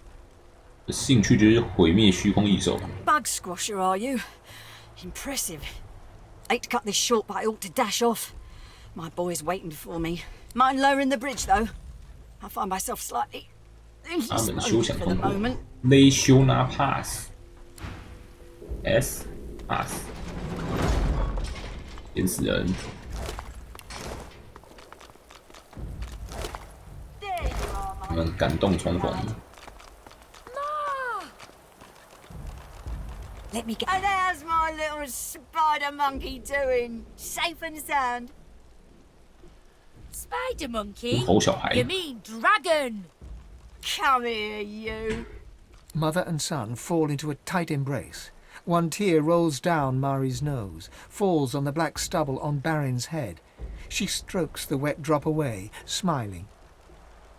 兴趣就是毁灭虚空异兽。Bug squasher, are you? Impressive. Hate to cut this short, but I ought to dash off. My boy's waiting for me. Mind lowering the bridge, though? I find myself slightly 他们休想 for the 通过 moment. They shall not pass. S pass. 淹死人。你们感动重逢。Let me get. And how's my little spider monkey doing? Safe and sound? Spider monkey? 好小孩。 You mean dragon? Come here, you. Mother and son fall into a tight embrace. One tear rolls down Mari's nose, falls on the black stubble on Barin's head. She strokes the wet drop away, smiling.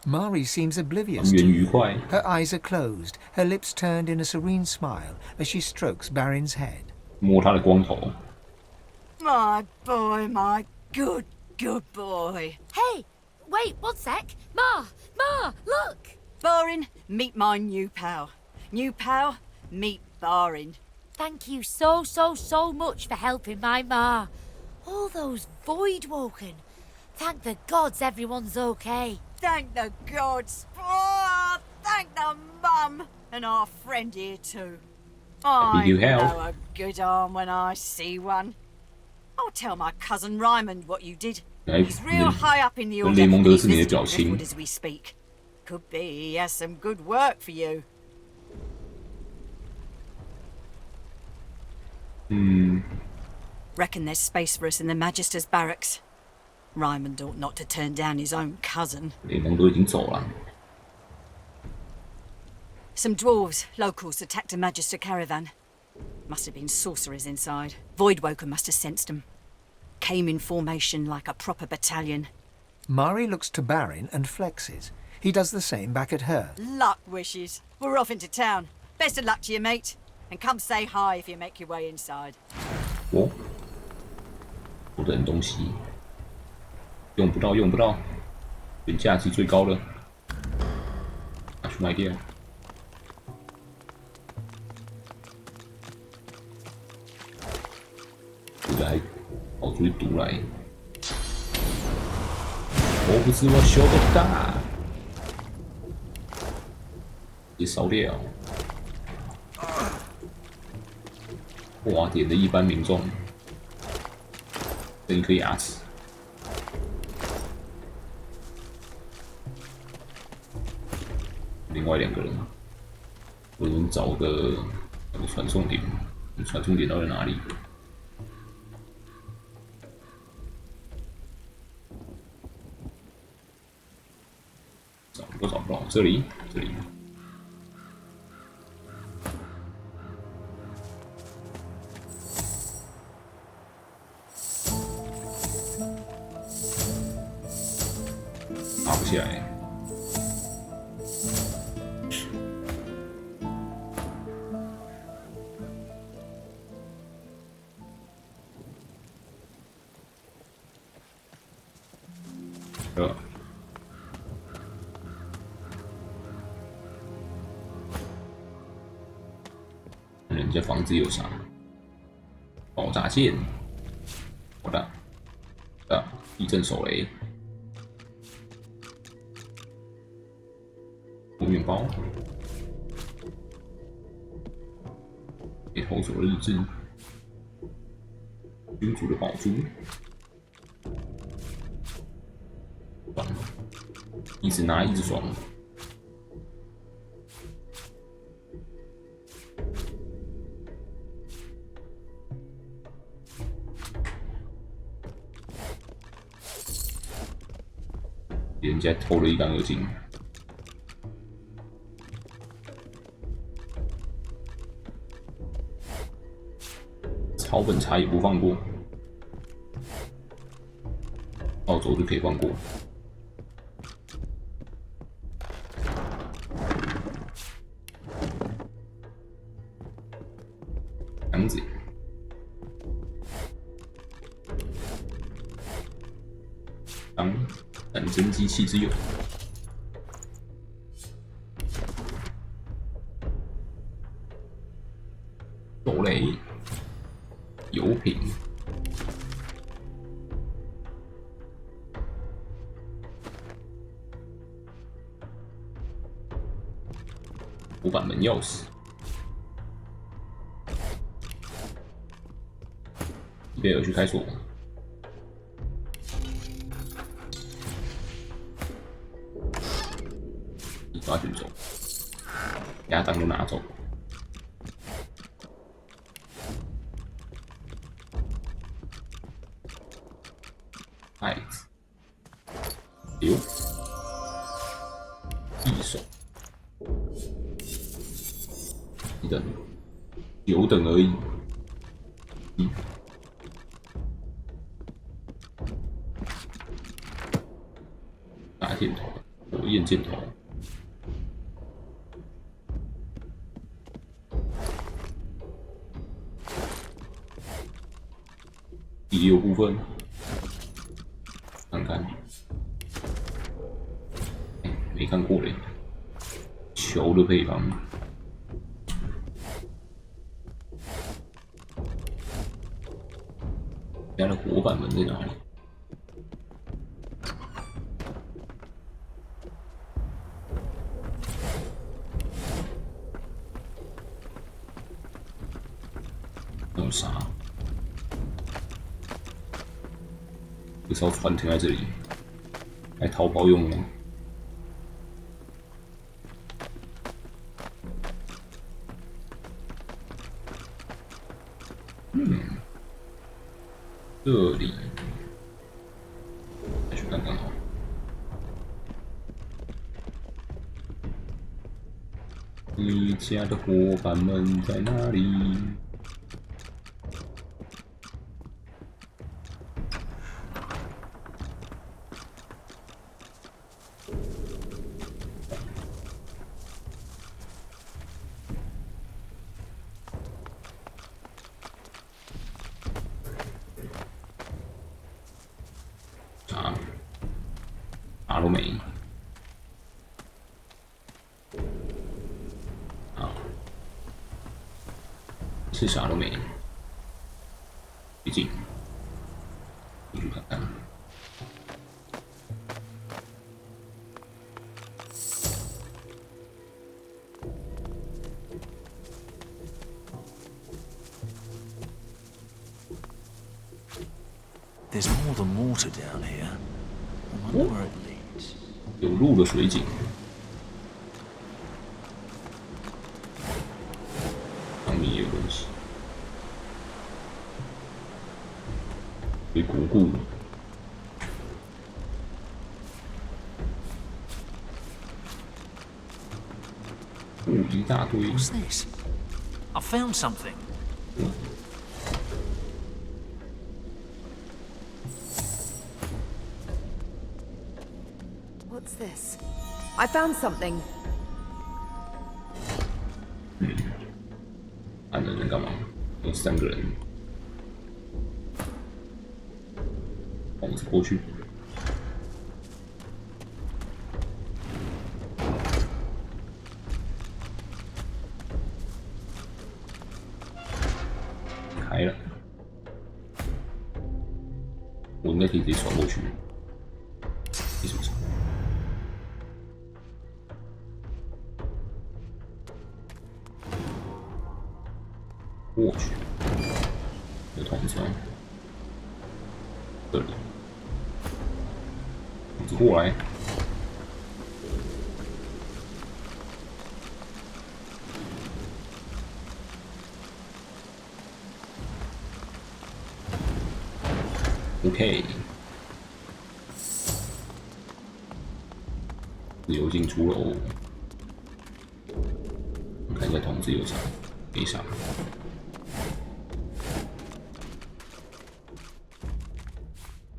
Mari seems oblivious to you. Her eyes are closed, her lips turned in a serene smile as she strokes Barin's head. 摸他的光头。 My boy, my good boy. Hey, wait, one sec. Ma, look. Barin, meet my new pal. New pal, meet Barin. Thank you so much for helping my ma. All those Void Woken. Thank the gods everyone's okay. Thank the gods. Oh, thank the mum. And our friend here too. I know a good arm when I see one. I'll tell my cousin Raymond what you did. He's real high up in the order and he's visiting Driftwood as we speak. Could be he has some good work for you. Reckon there's space for us in the Magister's barracks. Raymond ought not to turn down his own cousin. 联盟都已经走了。 Some dwarves, locals, attacked a Magister caravan. Must have been sorcerers inside. Voidwoken must have sensed them. Came in formation like a proper battalion. Mari looks to Barin and flexes. He does the same back at her. Luck wishes. We're off into town. Best of luck to you, mate. And come say hi if you make your way inside. 哦，我的东西用不到，用不到，原价值最高的，拿去卖掉。这个还跑出去毒来，我不是我修的大。也烧掉。哇，点的一般民众，剩一颗牙齿。另外2个人，我能找个传送点，传送点到底哪里？找不到，这里。爬不起来。人家房子有啥？爆炸剑，好的，地震手雷，面包，给头手的日志，君主的宝珠，爽，一直拿一直爽。人家偷了一干二净。草本茶也不放过，澳洲就可以放过。箱子，当战争机器之友。手雷，油品，古板门钥匙，贝尔去开锁，一抓就走，鸭裆都拿走。袋子，留，一手，一等，9等而已。大箭头，火焰箭头。第6部分。看看，没看过嘞。球的配方，家的火板门在哪里？有啥？有艘船停在这里，来逃跑用的吗？这里，再去看看好。你家的伙伴们在哪里？啥都没。啊，是啥都没。毕竟，进去看看。There's more than water down here. I wonder where it leads. 有路的水井，上面也有东西，会鼓鼓。一大堆。What's this? I found something. What's this? I found something. 按了人干嘛？有3个人，往这过去。开了，我应该可以直接穿过去。你是不是？过去，有筒子吗？这里，筒子过来。OK， 自由进出喽。看一下筒子有啥，没啥。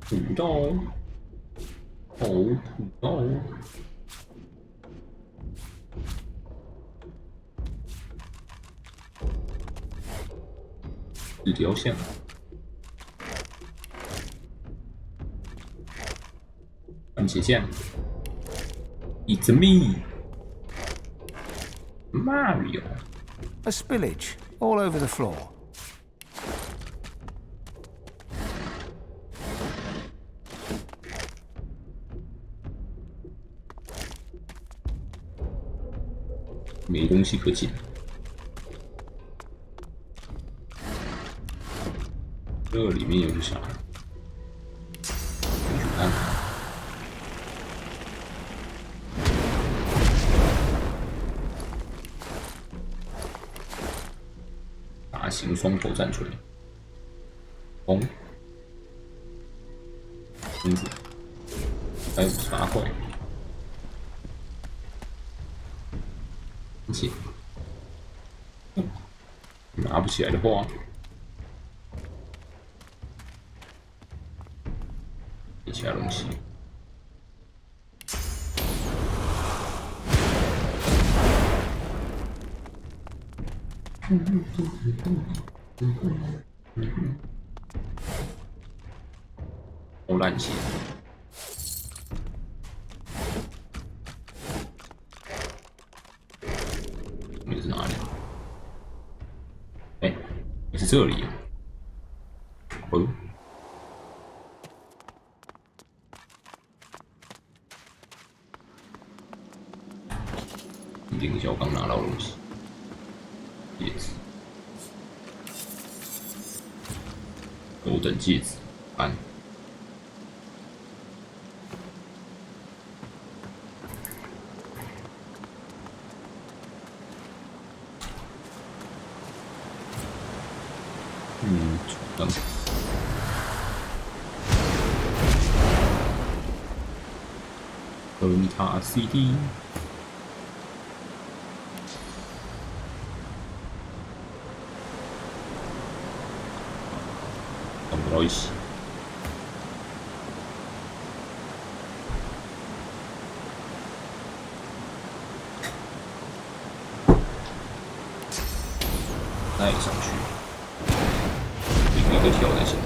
土豆，土豆。纸条线。番茄酱 ，It's me, Mario. A spillage all over the floor. 没东西可捡。这里面有个啥？去看看。大型双头战锤，红，金子，还有58块，而且拿不起来的话，没其他东西。好烂血！你是哪里？哎，你是这里啊？哦，你等一下，我刚拿到东西。戒指，高等戒指，按。等。和塔 CD。看不到一起。带上去，一个跳才行。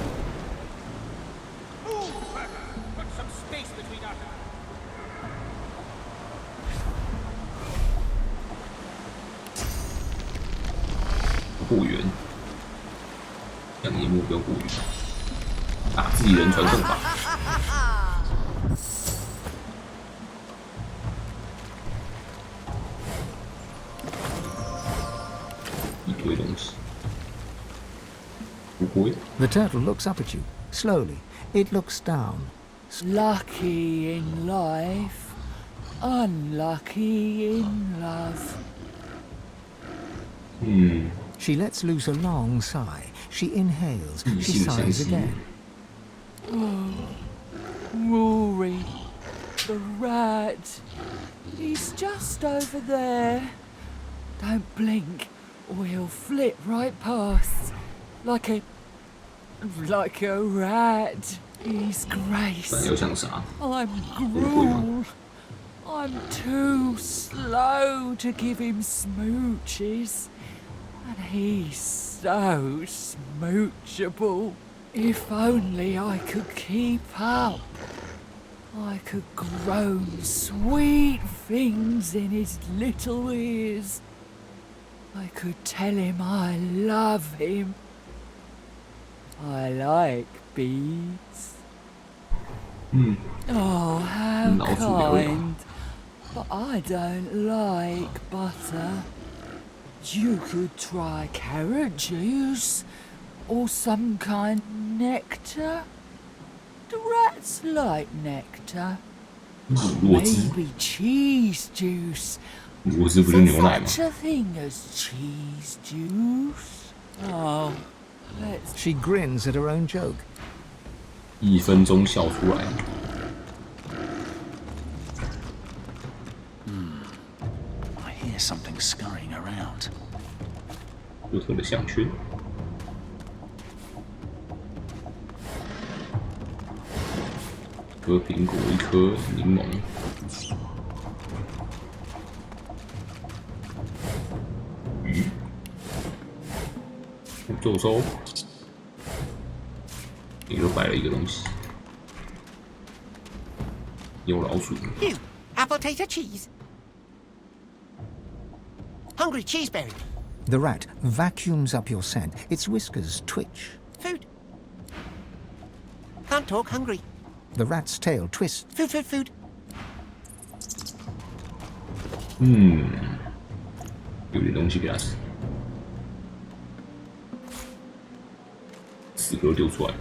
护源，降低目标护源，打自己人传送法。一堆东西，不会。 The turtle looks up at you, Slowly, it looks down. Lucky in life, unlucky in love. She lets loose a long sigh. She inhales. She sighs again. Oh, Rory, the rat. He's just over there. Don't blink, or he'll flit right past. Like a rat. He's Grace. I'm Gruel. I'm too slow to give him smooches. And he's so smoochable. If only I could keep up. I could groan sweet things in his little ears. I could tell him I love him. I like bees. Oh, how kind. But I don't like butter. You could try carrot juice or some kind of nectar. Do rats like nectar? Maybe cheese juice. Is there such a thing as cheese juice? Oh, let's... She grins at her own joke. 1分钟笑出来。I hear something scurrying around. 不同的项圈。颗苹果，一颗柠檬。鱼。皱皱。你又摆了一个东西。有老鼠。 You, apple tater cheese. Hungry cheeseberry. The rat vacuums up your scent. Its whiskers twitch. Food. Can't talk, hungry. The rat's tail twists. Food, food, food. 有点东西给它吃。4颗丢出来。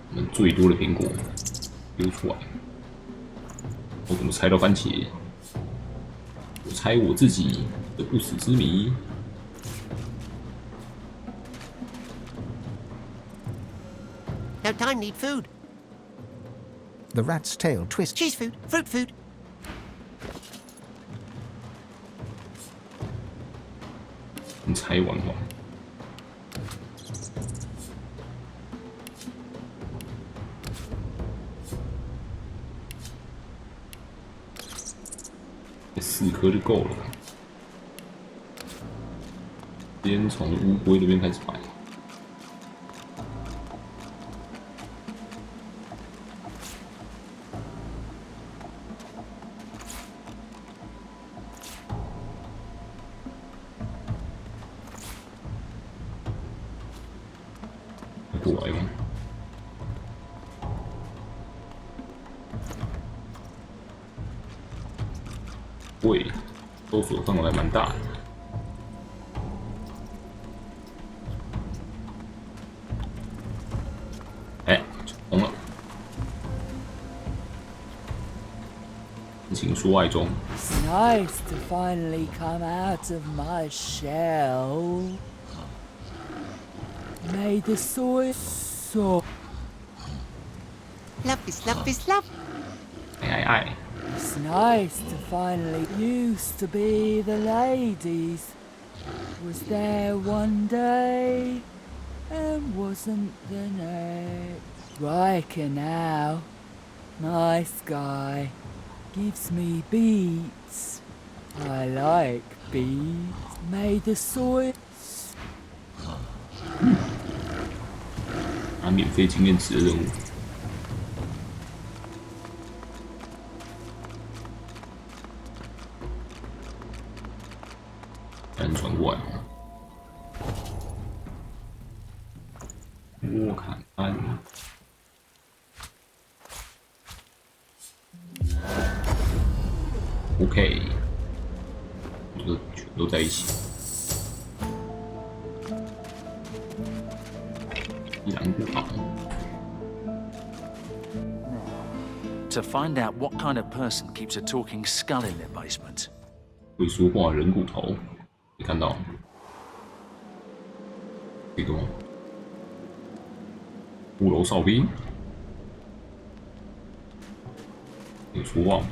我们最多的苹果丢出来。我怎么猜到番茄？我猜我自己的不死之谜。 No time, need food. The rat's tail twists. Cheese food, fruit food. 你猜完吗？这4颗就够了。先从乌龟那边开始摆。 过来吗？会，搜索范围还蛮大的。哎，红了。情书爱中。 It's nice to finally come out of my shell. May the soil so. Love is love is love. 哎。 It's nice to finally used to be the ladies. Was there one day and wasn't the next. Riker now, nice guy, gives me beats. I like beats. May the soil. 拿免费经验值的任务。人传过来。沃坎安。OK，这个都在一起。依然不好。 To find out what kind of person keeps a talking skull in their basement. 会说话人骨头，你看到这个吗？五楼哨兵有说话吗？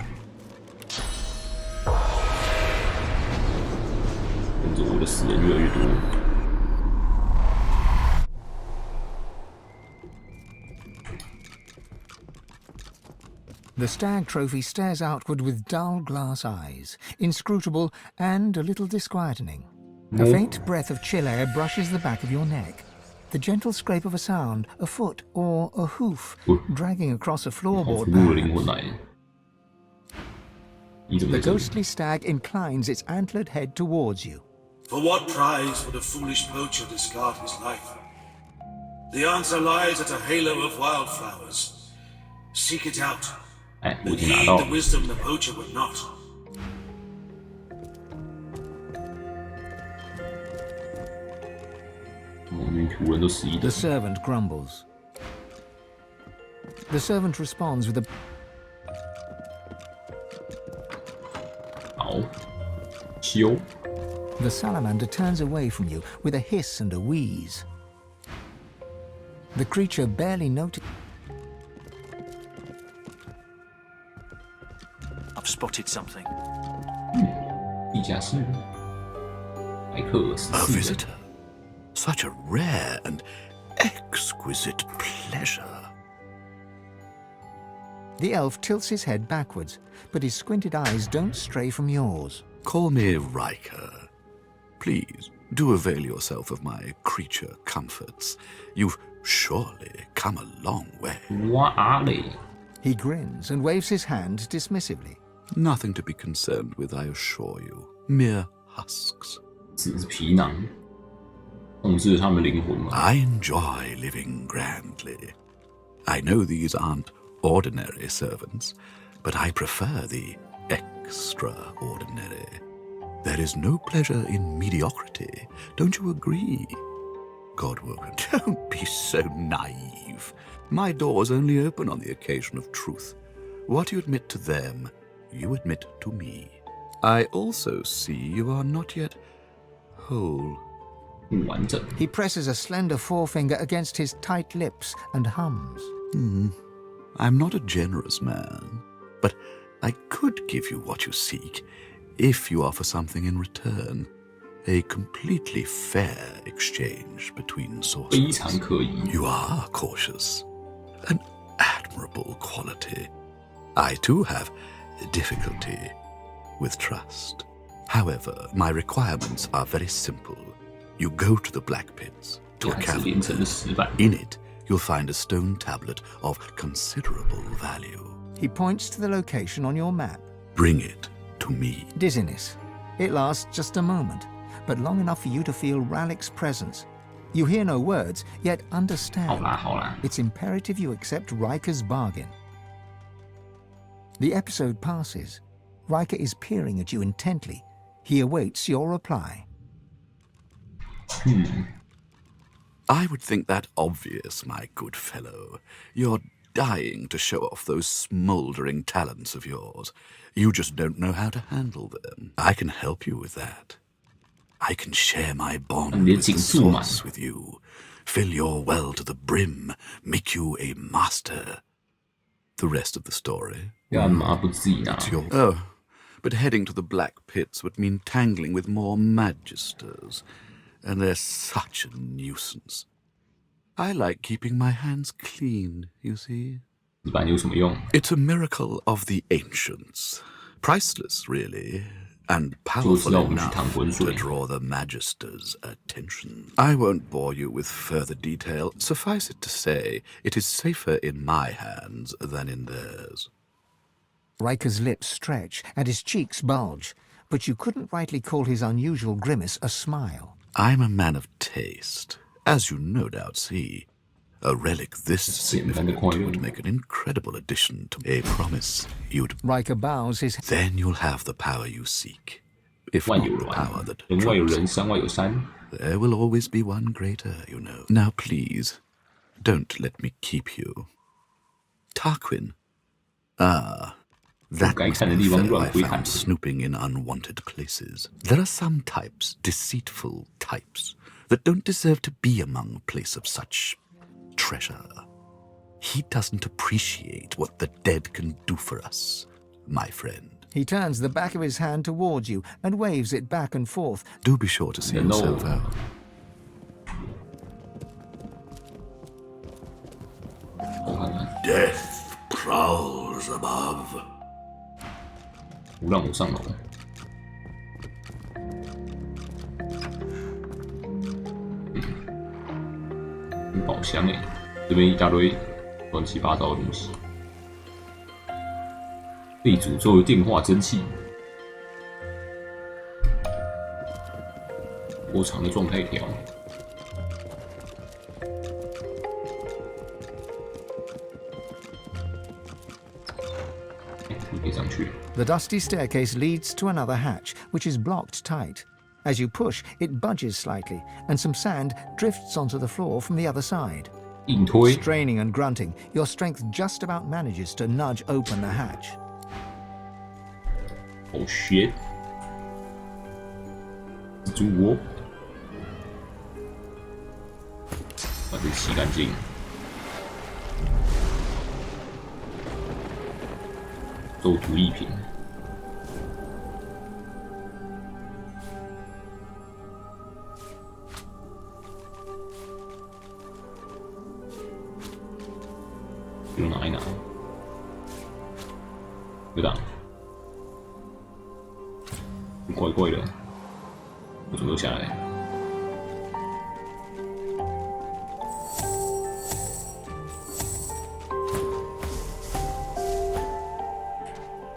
跟着我的死人越来越多。 The stag trophy stares outward with dull glass eyes, inscrutable and a little disquieting. A faint breath of chill air brushes the back of your neck. The gentle scrape of a sound, a foot or a hoof, dragging across a floorboard perhaps. The ghostly stag inclines its antlered head towards you. For what prize would a foolish poacher discard his life? The answer lies at a halo of wildflowers. Seek it out. And heed the wisdom the poacher would not. The servant grumbles. The servant responds with a... The salamander turns away from you with a hiss and a wheeze. The creature barely notices... I've spotted something. A visitor. Such a rare and exquisite pleasure. The elf tilts his head backwards, but his squinted eyes don't stray from yours. Call me Riker. Please, do avail yourself of my creature comforts. You've surely come a long way. What are they? He grins and waves his hand dismissively. Nothing to be concerned with, I assure you. Mere husks. I enjoy living grandly. I know these aren't ordinary servants, but I prefer the extraordinary. There is no pleasure in mediocrity, don't you agree? Godwoken, don't be so naive. My doors only open on the occasion of truth. What you admit to them, you admit to me. I also see you are not yet whole. He presses a slender forefinger against his tight lips and hums. I'm not a generous man, but I could give you what you seek if you offer something in return. A completely fair exchange between sources. You are cautious. An admirable quality. I too have difficulty with trust. However, my requirements are very simple. You go to the Black Pits, to a cavern. In it, you'll find a stone tablet of considerable value. He points to the location on your map. Bring it to me. Dizziness. It lasts just a moment, but long enough for you to feel Ralik's presence. You hear no words, yet understand. It's imperative you accept Riker's bargain. The episode passes. Riker is peering at you intently. He awaits your reply. I would think that obvious, my good fellow. You're dying to show off those smouldering talents of yours. You just don't know how to handle them. I can help you with that. I can share my bond with the source with you, fill your well to the brim, make you a master. The rest of the story? It's your... Oh, but heading to the Black Pits would mean tangling with more magisters, and they're such a nuisance. I like keeping my hands clean, you see. It's a miracle of the ancients. Priceless, really, and powerful enough to draw the Magister's attention. I won't bore you with further detail. Suffice it to say, it is safer in my hands than in theirs. Riker's lips stretch and his cheeks bulge, but you couldn't rightly call his unusual grimace a smile. I'm a man of taste, as you no doubt see. A relic this significant would make an incredible addition to a promise you'd... Riker bows his... Then you'll have the power you seek. if not the power that trumps it. There will always be one greater, you know. Now please, don't let me keep you. Tarquin. Ah, that was the fellow I found snooping in unwanted places. There are some types, deceitful types, that don't deserve to be among a place of such treasure. He doesn't appreciate what the dead can do for us, my friend. He turns the back of his hand towards you and waves it back and forth. Do be sure to see yourself out. Death prowls above. 不让我上楼。宝箱哎，这边一大堆乱七八糟的东西。被诅咒的电话蒸汽，波长的状态条。可以上去。The dusty staircase leads to another hatch, which is blocked tight. As you push, it budges slightly, and some sand drifts onto the floor from the other side. Straining and grunting, your strength just about manages to nudge open the hatch. Oh shit! 蜘蛛窝，把这洗干净。咒图一瓶。又拿一拿，有档，怪怪的，我怎么又下来？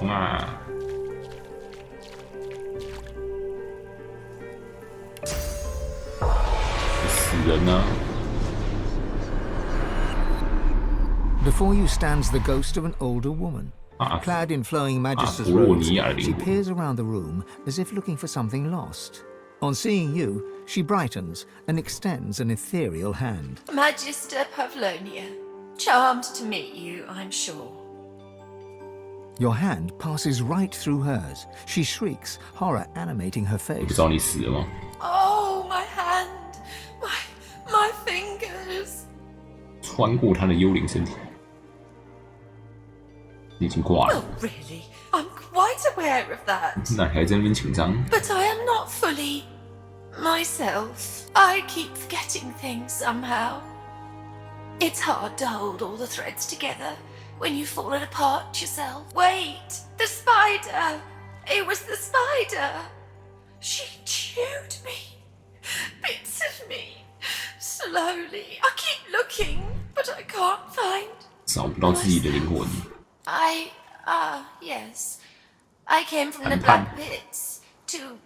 啊！死人呢！ Before you stands the ghost of an older woman. Clad in flowing Magister's robes, she peers around the room as if looking for something lost. On seeing you, she brightens and extends an ethereal hand. Magister Pavlonia, charmed to meet you, I'm sure. Your hand passes right through hers. She shrieks, horror animating her face. Oh, my hand! My fingers! 穿过她的幽灵身体。 Oh, really? I'm quite aware of that. 那还在那边紧张。 But I am not fully myself. I keep forgetting things somehow. It's hard to hold all the threads together when you've fallen apart yourself. Wait, the spider! It was the spider! She chewed me. Bits of me. Slowly. I keep looking, but I can't find. 找不到自己的灵魂。 yes. I came from the Black Pits to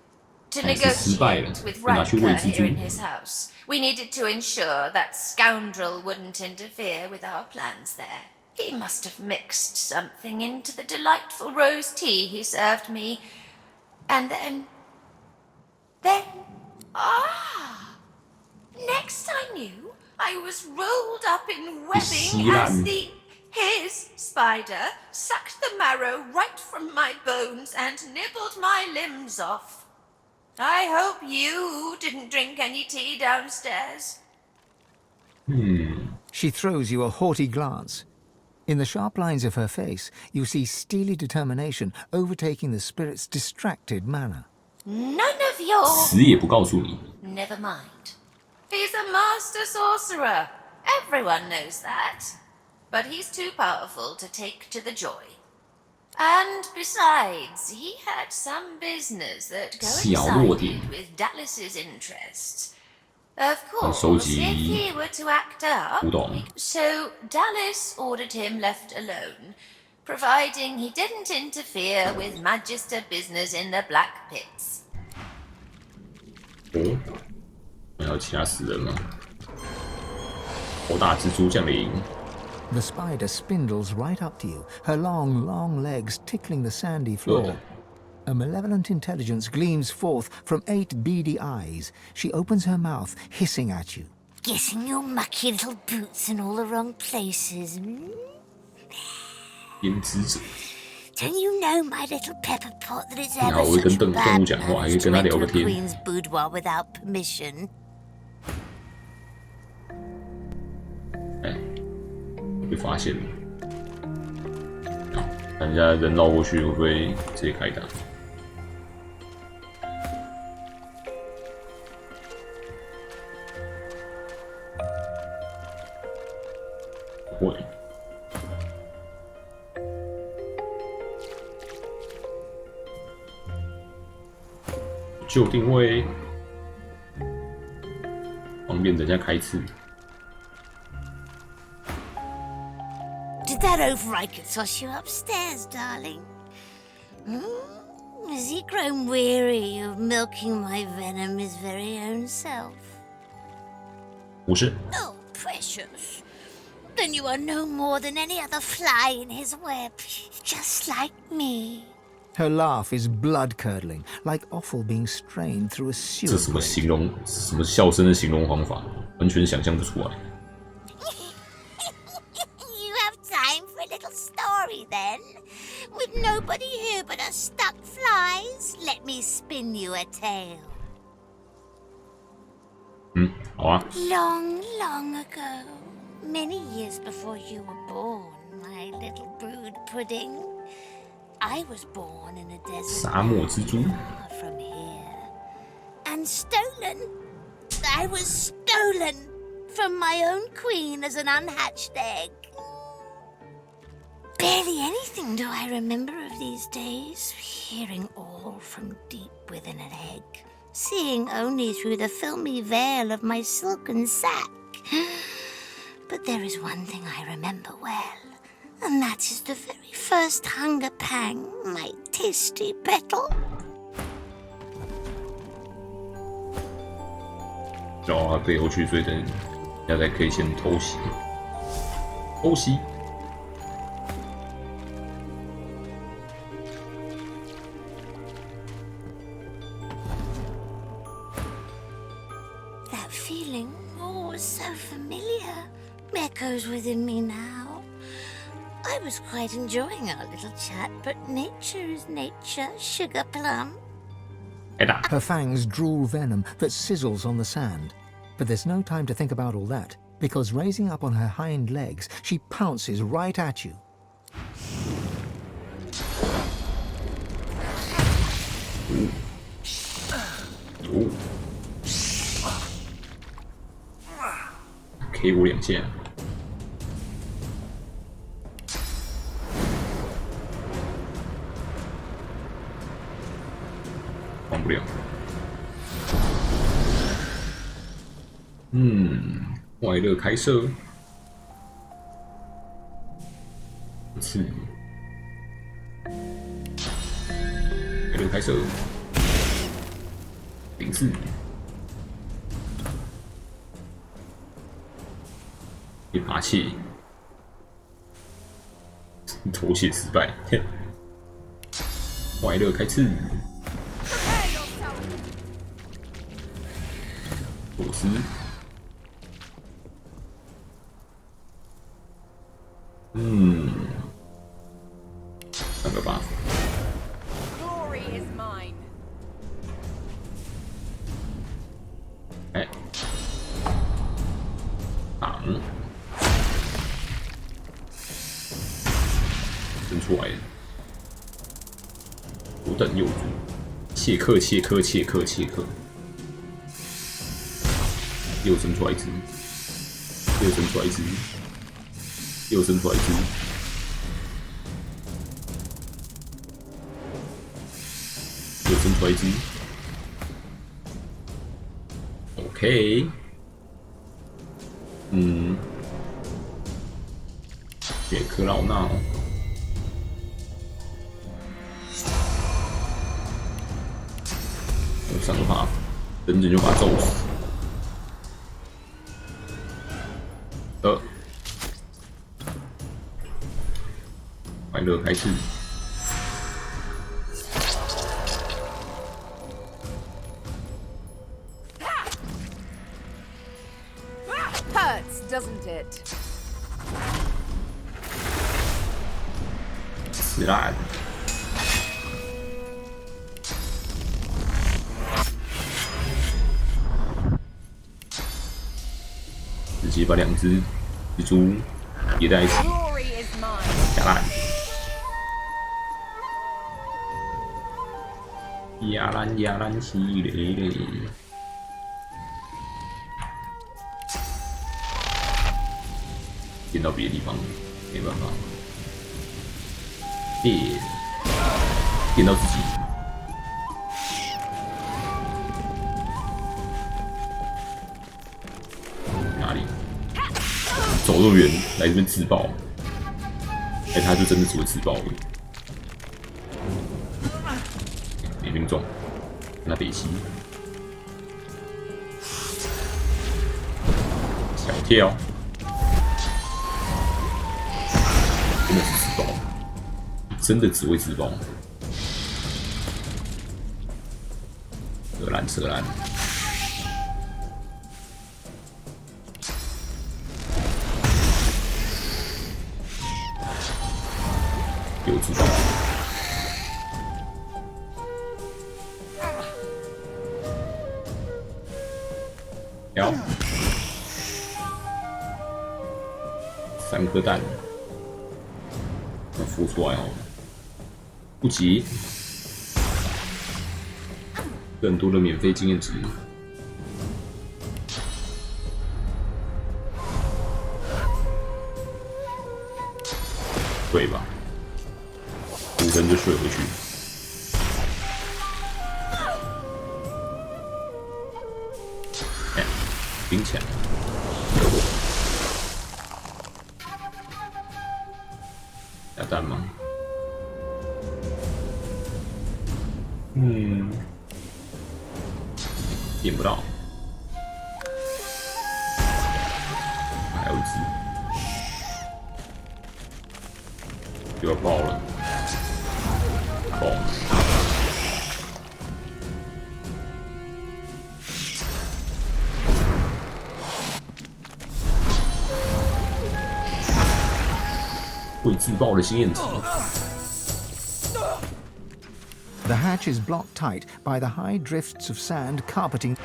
negotiate with Riker here in his house. We needed to ensure that scoundrel wouldn't interfere with our plans there. He must have mixed something into the delightful rose tea he served me. And then... Next I knew, I was rolled up in webbing as his spider sucked the marrow right from my bones and nibbled my limbs off. I hope you didn't drink any tea downstairs. She throws you a haughty glance. In the sharp lines of her face, you see steely determination overtaking the spirit's distracted manner. None of your... 死也不告诉你。 Never mind. He's a master sorcerer. Everyone knows that. But he's too powerful to take to the joy. And besides, he had some business that coincided with Dallas's interests. Of course, if he were to act up... So Dallas ordered him left alone, providing he didn't interfere with Magister business in the Black Pits. 哦，还有其他死人吗？头大蜘蛛降临。 The spider spindles right up to you, her long, long legs tickling the sandy floor. A malevolent intelligence gleams forth from 8 beady eyes. She opens her mouth, hissing at you. Getting your mucky little boots in all the wrong places. Don't you know, my little pepper pot, that it's ever such bad manners to enter a queen's boudoir without permission? 被发现了。好，看一下人绕过去会不会直接开打？不会。就定位，方便人家开刺。 Did that overriker toss you upstairs, darling? Has he grown weary of milking my venom his very own self? 不是。 Oh, precious. Then you are no more than any other fly in his web, just like me. Her laugh is blood-curdling, like offal being strained through a sewer. 这什么形容？什么笑声的形容方法？完全想象不出来。 You have time for a little story, then? With nobody here but us stuck flies, let me spin you a tale. 好啊。 Long, long ago, many years before you were born, my little brood pudding, I was born in a desert 沙漠蜘蛛 from here, and stolen. I was stolen from my own queen as an unhatched egg. Barely anything do I remember of these days, hearing all from deep within an egg, seeing only through the filmy veil of my silken sack. But there is one thing I remember well, and that is the very first hunger pang, my tasty petal. 叫他背后去，所以等下才可以先偷袭。偷袭。 That feeling, oh, so familiar, echoes within me now. I was quite enjoying our little chat, but nature is nature, sugar plum. Her fangs drool venom that sizzles on the sand. But there's no time to think about all that, because raising up on her hind legs, she pounces right at you. K 我2下。 放不了。快乐开射，刺，快乐开射，顶刺，一爬气，头血失败，快乐开刺。 果实，上个 buff。哎，挡，伸出来了，左等右主，切克切克切克切克。 又生出来一只，又生出来一只，又生出来一只，又生出来一只。OK，杰克老闹，我上个 buff， 等等就把他揍死。 快乐开刺， doesn't it? 死烂。直接把2只蜘蛛叠在一起，下烂。压烂起来。电到别的地方，没办法。电到自己。哪里？走那么远来这边自爆？哎，他就真的只会自爆而已。没命中，那北西。小跳。真的是自爆，真的只会自爆。扯烂，又自爆。摇，3颗蛋。孵出来哦，不急，更多的免费经验值，睡吧，5分就睡回去。哎，冰起来。下蛋吗？点不到，还有一只，又要爆了，爆！会自爆的经验值。The hatch is blocked tight by the high drifts of sand carpeting.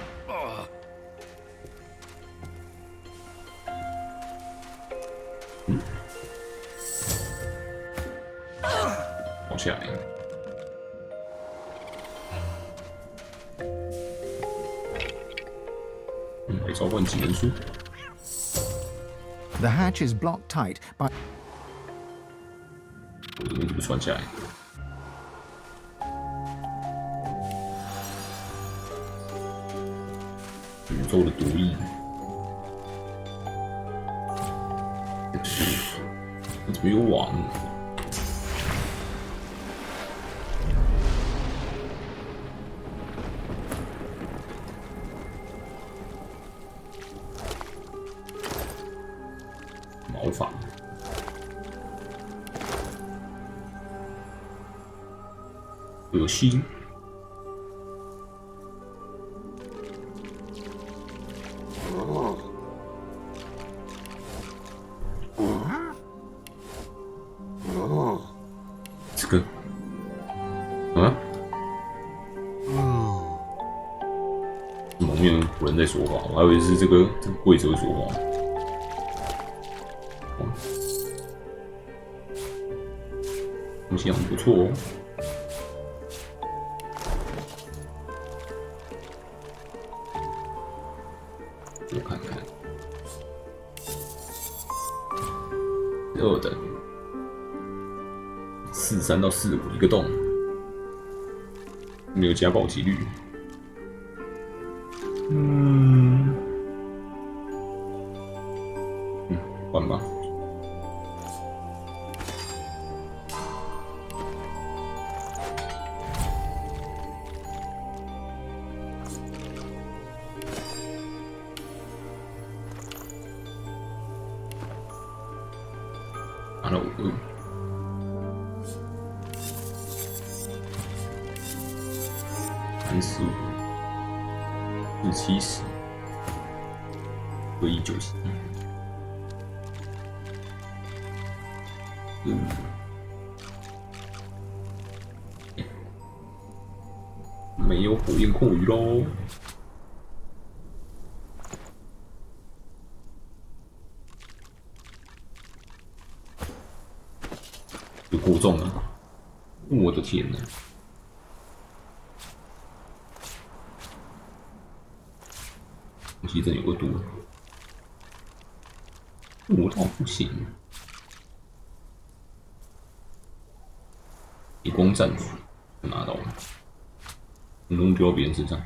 跑起来！被召唤技能书。The hatch is blocked tight by. 我怎么一直不穿下来？宇宙的毒液，我怎么有网？毛发。恶心。这个，蒙面有人在说话，我还以为是这个柜子会说话。东西很不错哦。我看看，2等，43到45一个洞，没有加爆几率。换吧。拿了5个，35、470、191。没有火焰控鱼喽。有过重了，我的天哪！东西真有个多，我倒不行。以光战斧拿到了，统统丢到别人身上。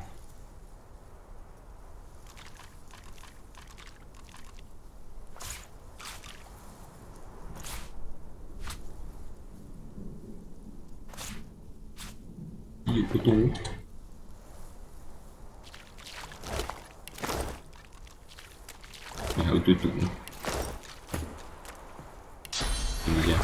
也不多。你还有一堆毒，听一下。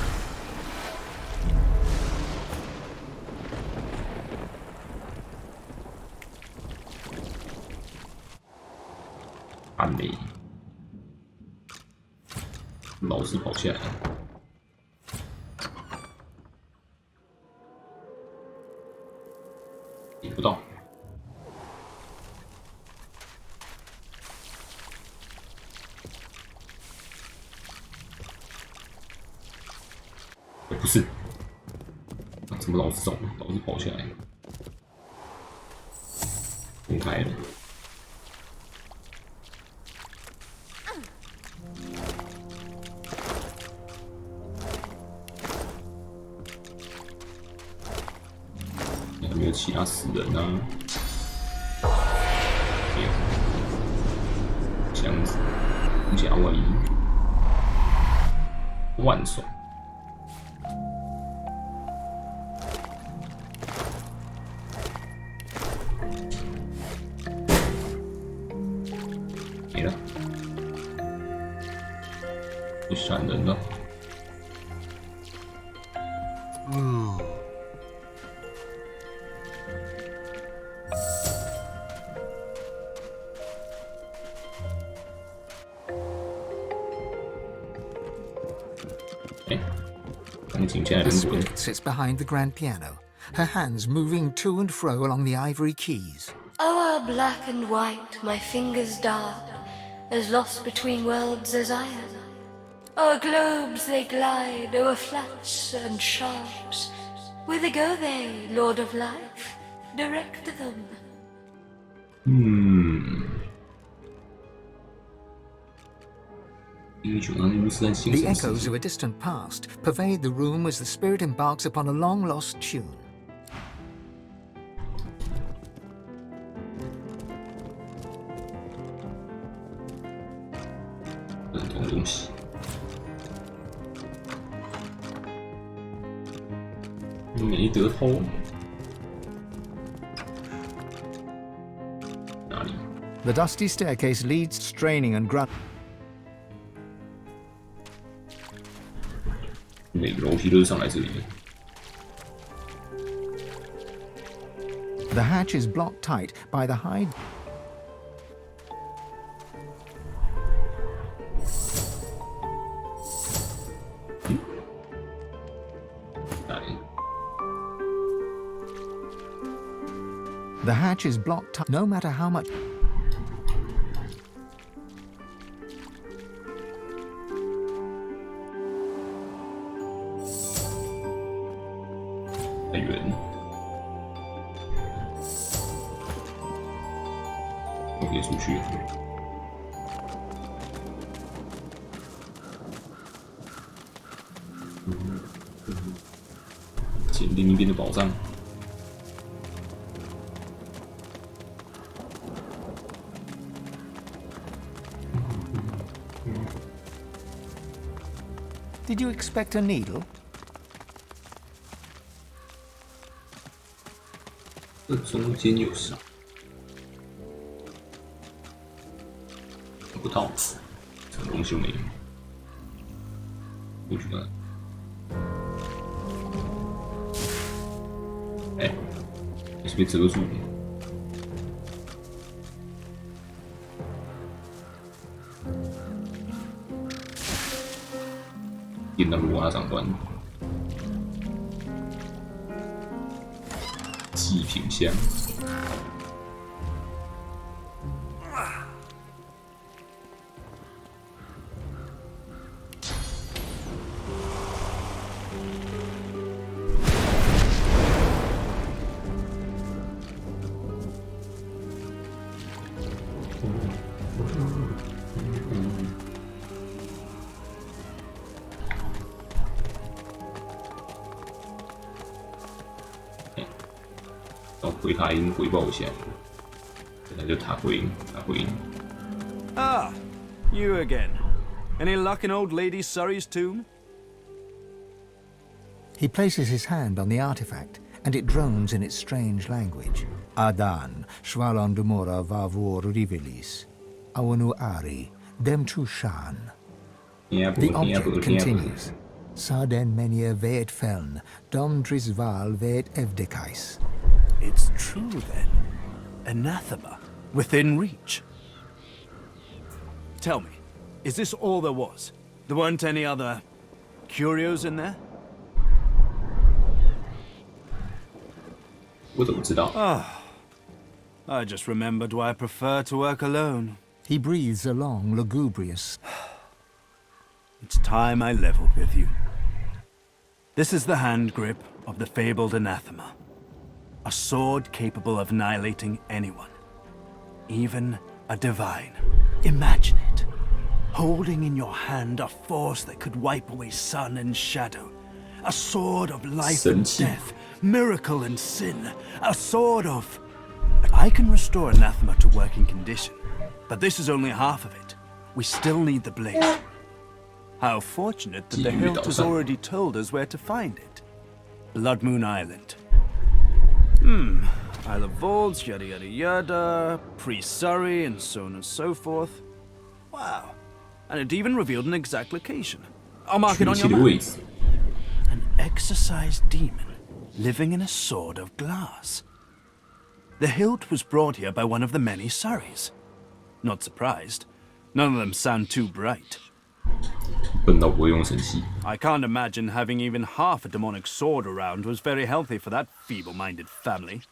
暗雷，老是跑下来。点不到。不是，怎么老是走，老是跑下来？分开了。有没有其他死人呢？没有。箱子，加外衣，万手。没了，不闪人了。The spirit sits behind the grand piano, her hands moving to and fro along the ivory keys. O'er black and white, my fingers dart, as lost between worlds as I am. O'er globes they glide, o'er flats and sharps. Whither go they, Lord of Life? Direct them. The echoes of a distant past pervade the room as the spirit embarks upon a long-lost tune. 东西，没得偷。哪里 The dusty staircase leads straining and grunt. 每个楼梯都是上来这里的。The hatch is blocked tight by the high. The hatch is blocked tight, no matter how much. Did you expect a needle? 这中间有啥？找不到，什么东西都没有。过去看。哎，也是被遮住了。进到卢瓦长官。祭品箱。回塔音回报一下，那就塔回音。Ah, you again. Any luck in old Lady Surrey's tomb? He places his hand on the artifact, and it drones in its strange language. Adan, Shvalon Dumora Vavor Rivelis, Awanu Ari, Dem Tushan. The object continues. Sarden Menia Veet Feln, Dom Drisval Veet Evdekais. It's true, then. Anathema. Within reach. Tell me, is this all there was? There weren't any other curios in there? Ah, I just remembered why I prefer to work alone. He breathes a long, lugubrious. It's time I leveled with you. This is the hand grip of the fabled anathema. A sword capable of annihilating anyone. Even a divine. Imagine it. Holding in your hand a force that could wipe away sun and shadow. A sword of life and death. Miracle and sin. A sword of... I can restore anathema to working condition. But this is only half of it. We still need the blade. How fortunate that the hilt has already told us where to find it. Blood Moon Island. Isle of Vaults, yada yada yada, Priest Surrey, and so on and so forth. Wow. And it even revealed an exact location. I'll mark it on your map. An exorcised demon living in a sword of glass. The hilt was brought here by one of the many Surreys. Not surprised. None of them sound too bright. I can't imagine having even half a demonic sword around was very healthy for that feeble-minded family.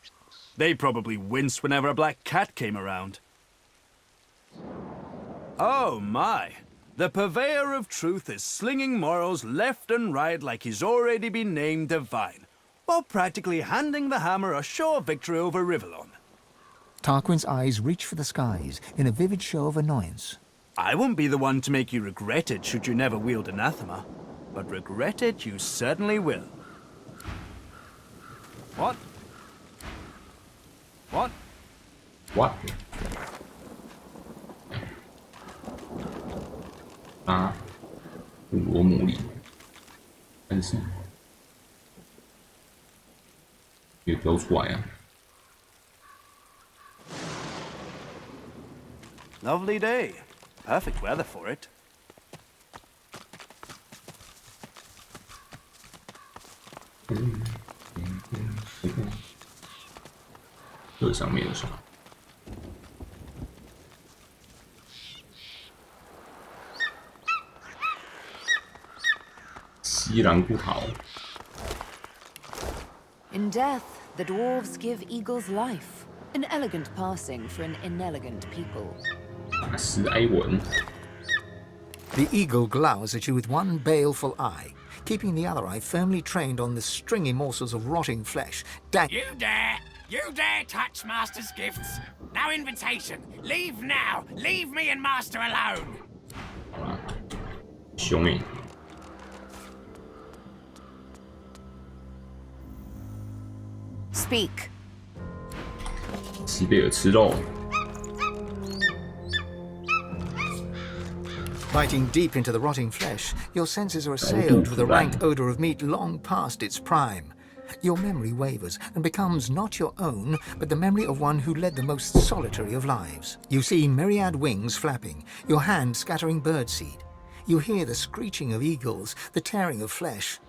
They probably winced whenever a black cat came around. Oh my! The purveyor of truth is slinging morals left and right like he's already been named divine, while practically handing the hammer a sure victory over Rivellon. Tarquin's eyes reach for the skies in a vivid show of annoyance. I won't be the one to make you regret it should you never wield anathema, but regret it you certainly will. What? What? What? Ah, 罗姆里，但是也标出来啊。Lovely day. Perfect weather for it. 这上面有啥？西兰骨头。In death, the dwarves give eagles life. An elegant passing for an inelegant people. The eagle glowers at you with one baleful eye, keeping the other eye firmly trained on the stringy morsels of rotting flesh. You dare! You dare touch Master's gifts! No invitation! Leave now! Leave me and Master alone! 凶欸！ Speak. 西贝尔吃肉。 Biting deep into the rotting flesh, your senses are assailed with a rank odor of meat long past its prime. Your memory wavers and becomes not your own, but the memory of one who led the most solitary of lives. You see myriad wings flapping, your hand scattering birdseed. You hear the screeching of eagles, the tearing of flesh.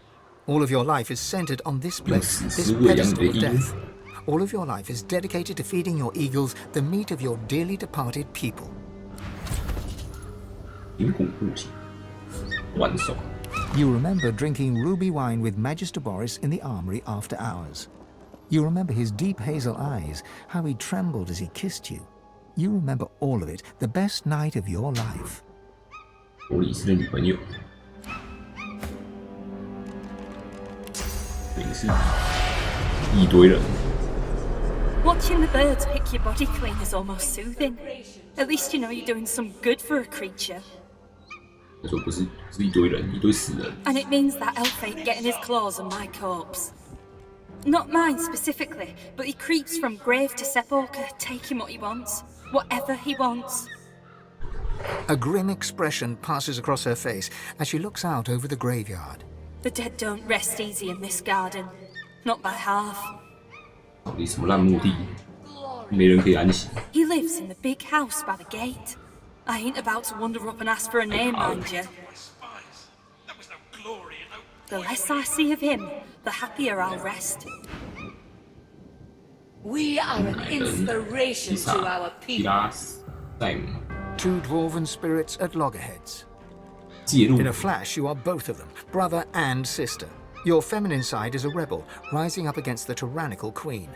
All of your life is centered on this place, this pedestal of death. All of your life is dedicated to feeding your eagles the meat of your dearly departed people. 银骨不行，万手。You remember drinking ruby wine with Magister Boris in the armory after hours. You remember his deep hazel eyes, how he trembled as he kissed you. You remember all of it, the best night of your life. 波里斯的女朋友，等于是一堆人。 Watching the birds pick your body clean is almost soothing. At least you know you're doing some good for a creature. 他说不是一堆人，一堆死人。 And it means that elf ain't getting his claws on my corpse. Not mine specifically, but he creeps from grave to sepulchre, taking what he wants. Whatever he wants. A grim expression passes across her face as she looks out over the graveyard. The dead don't rest easy in this garden. Not by half. 到底什么烂墓地？没人可以安息。 He lives in the big house by the gate. I ain't about to wander up and ask for a name, mind you. The less I see of him, the happier I'll rest. We are an inspiration to our people. Two dwarven spirits at loggerheads. 介入。 In a flash, you are both of them, brother and sister. Your feminine side is a rebel, rising up against the tyrannical queen.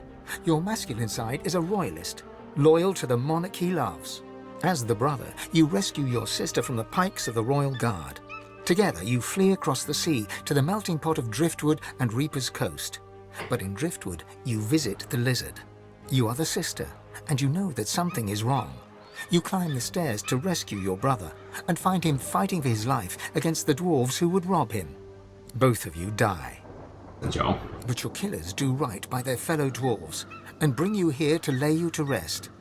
Your masculine side is a royalist, loyal to the monarch he loves. As the brother, you rescue your sister from the pikes of the royal guard. Together, you flee across the sea to the melting pot of Driftwood and Reaper's Coast. But in Driftwood, you visit the lizard. You are the sister, and you know that something is wrong. You climb the stairs to rescue your brother, and find him fighting for his life against the dwarves who would rob him. Both of you die. But your killers do right by their fellow dwarves, and bring you here to lay you to rest.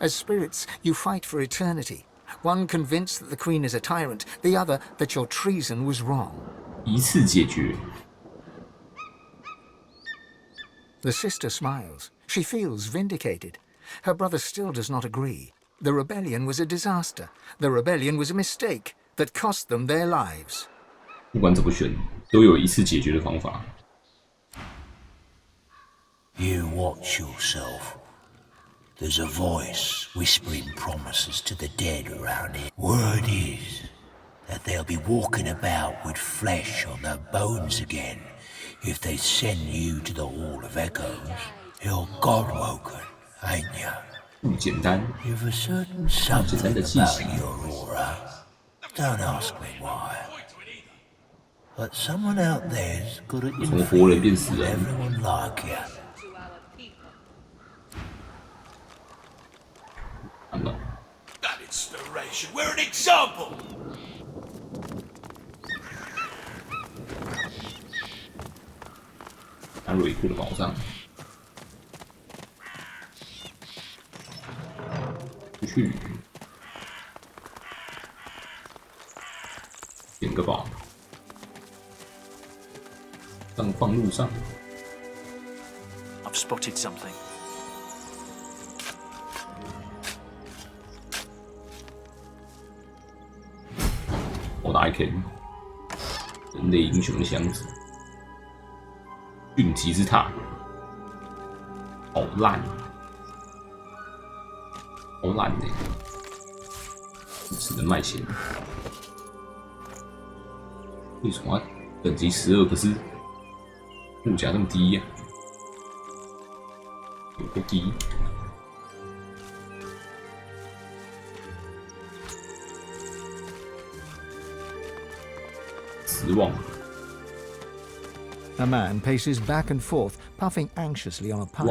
As spirits, you fight for eternity, one convinced that the queen is a tyrant, the other that your treason was wrong. 一次解决。 The sister smiles. She feels vindicated. Her brother still does not agree. The rebellion was a disaster. The rebellion was a mistake that cost them their lives. 不管怎么选，都有一次解决的方法。 You watch yourself. There's a voice whispering promises to the dead around here. Word is that they'll be walking about with flesh on their bones again if they send you to the Hall of Echoes. You're God-woken, ain't you? 不简单， You've a certain something about your aura. Don't ask me why. But someone out there's got it in for you with everyone like you. That inspiration, we're an example! 拿瑞库的宝藏，出去，点个宝，放路上。 I've spotted something. 我打一坑，人类英雄的箱子，迅疾之塔，好烂，好烂呢，只能卖钱。为什么等级12，可是物价这么低呀、有够低。 A man paces back and forth, puffing anxiously on a pipe.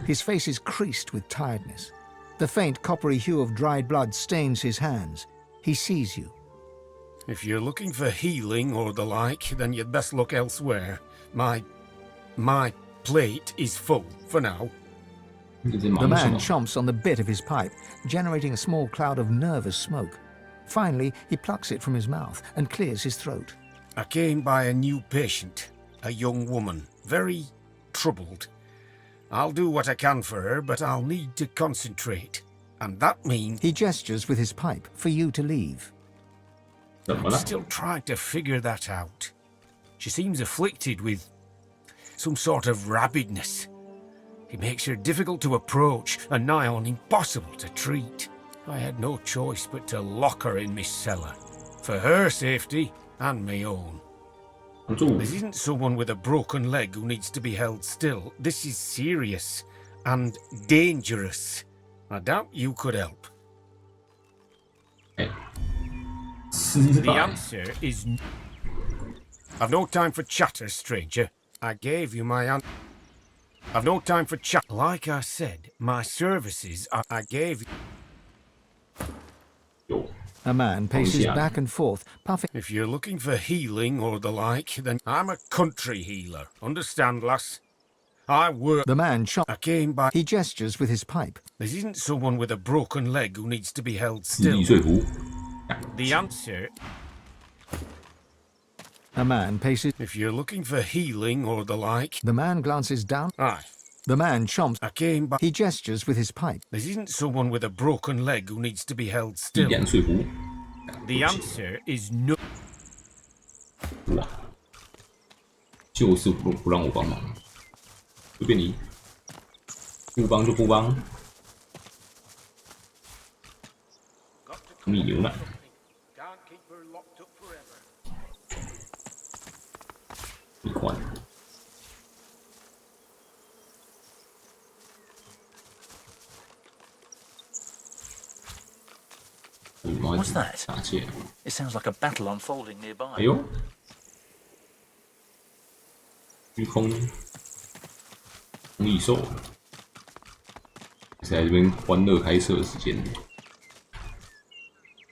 His face is creased with tiredness. The faint coppery hue of dried blood stains his hands. He sees you. If you're looking for healing or the like, then you'd best look elsewhere. My plate is full for now. The man chomps on the bit of his pipe, generating a small cloud of nervous smoke. Finally, he plucks it from his mouth and clears his throat. I came by a new patient, a young woman, very troubled. I'll do what I can for her, but I'll need to concentrate. And that means... He gestures with his pipe for you to leave. I'm still trying to figure that out. She seems afflicted with some sort of rabidness. It makes her difficult to approach and nigh on impossible to treat. I had no choice but to lock her in my cellar, for her safety and my own. This isn't someone with a broken leg who needs to be held still. This is serious and dangerous. I doubt you could help. The answer is I've no time for chatter, stranger. I gave you my answer. I've no time for chat. Like I said, my services I gave you. A man paces back and forth, puffing. If you're looking for healing or the like, then I'm a country healer. Understand, lass? I work. The man I came by. He gestures with his pipe. This isn't someone with a broken leg who needs to be held still. The answer. A man paces. If you're looking for healing or the like. The man glances down. Aye. The man chomps. I came by. He gestures with his pipe. This isn't someone with a broken leg who needs to be held still. The answer is no. 就是不让我帮忙，随便你，不帮就不帮。米牛奶。一款。What's that? It sounds like a battle unfolding nearby. 哎呦，虚空异兽，是在这边欢乐开射的时间，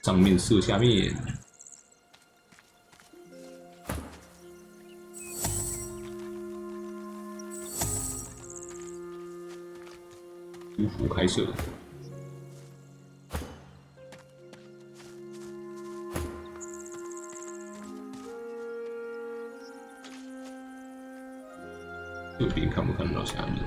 上面射下面，舒服开射。 右边看不看得到下面？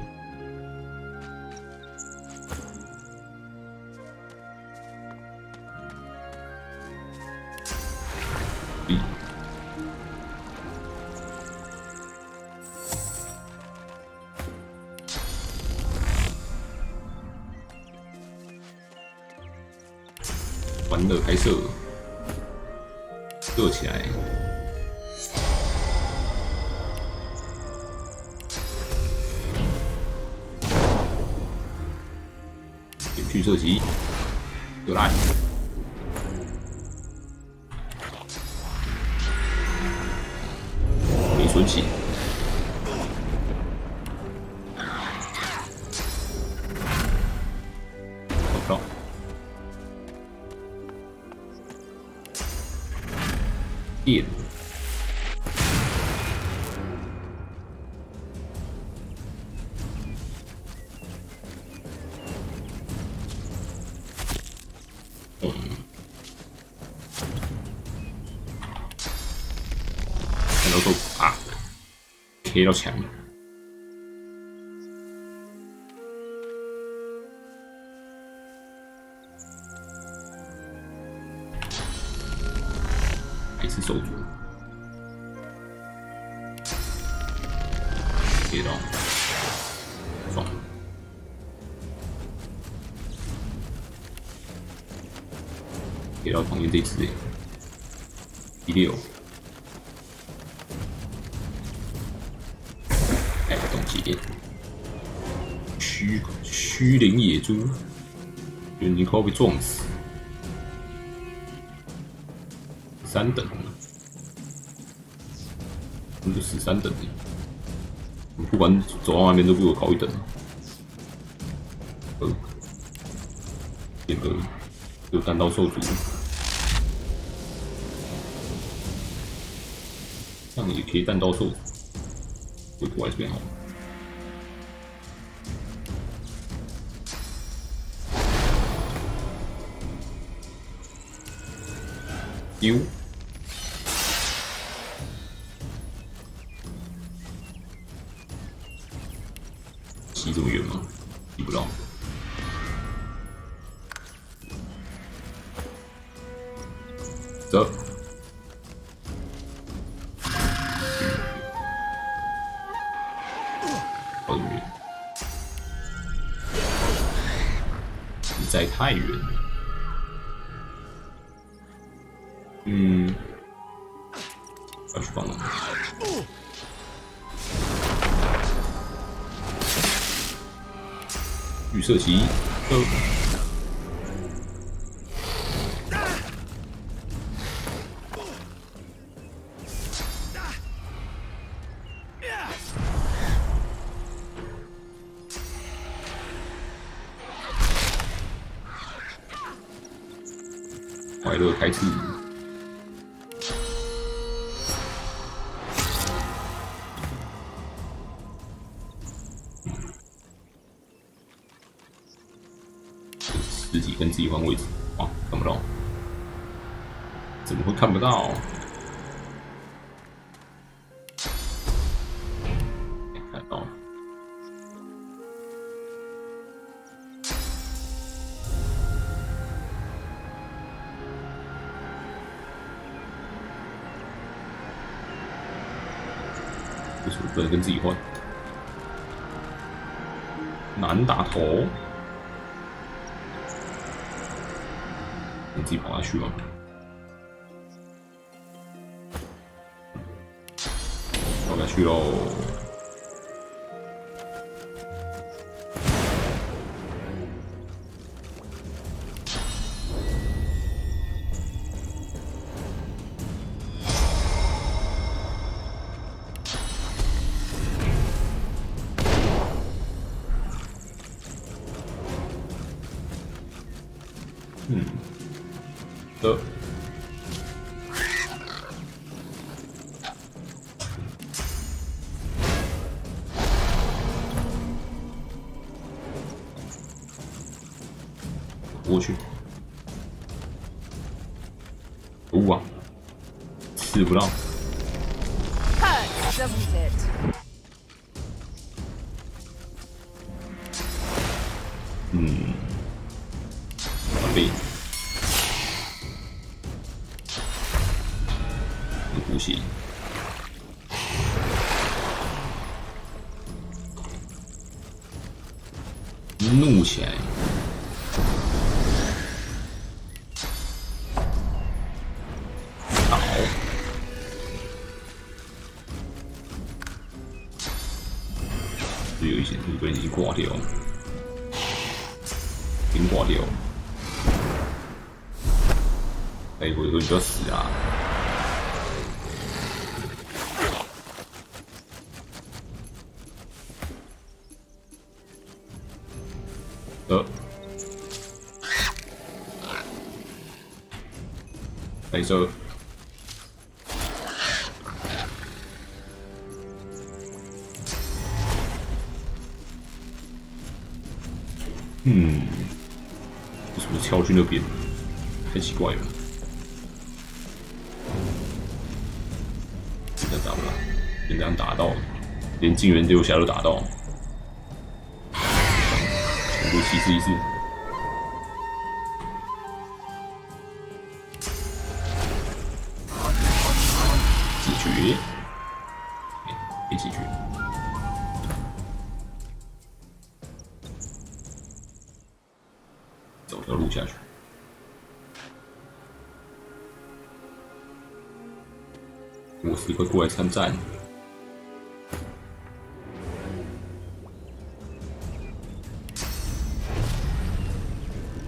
欢乐开射，射起来！ 去射击，又来，没损血，找不到，电，看到手啊，K 到墙。 还是手足，接到，爽，接到旁边这只，第六，哎，冻结，虚灵野猪，已经快要被撞死。 3等，那就13等的。不管走到哪边都比我高1等。点个有单刀兽族，这样也可以单刀兽族。回国来这边好了。丢。 骑这么远吗？骑不到。走。好远，实在太远了。要去帮忙。预设旗，快乐开始。尸体跟自己换位置，哇，看不到，怎么会看不到？看到了。为什么不能跟自己换？难打头。你自己跑下去吗？跑下去喽！过去，哇，刺不到。Hurts, doesn't it? 完毕。呼吸。怒起来。有一些路人已经挂掉了，已经挂掉了。哎，我以后你就要死啊！来这。为什么跳去那边？太奇怪了。这样打不到，连这样打到，连近缘丢侠都打到，全部稀释一次。解决，没解决。走条路下去。我是会过来参战。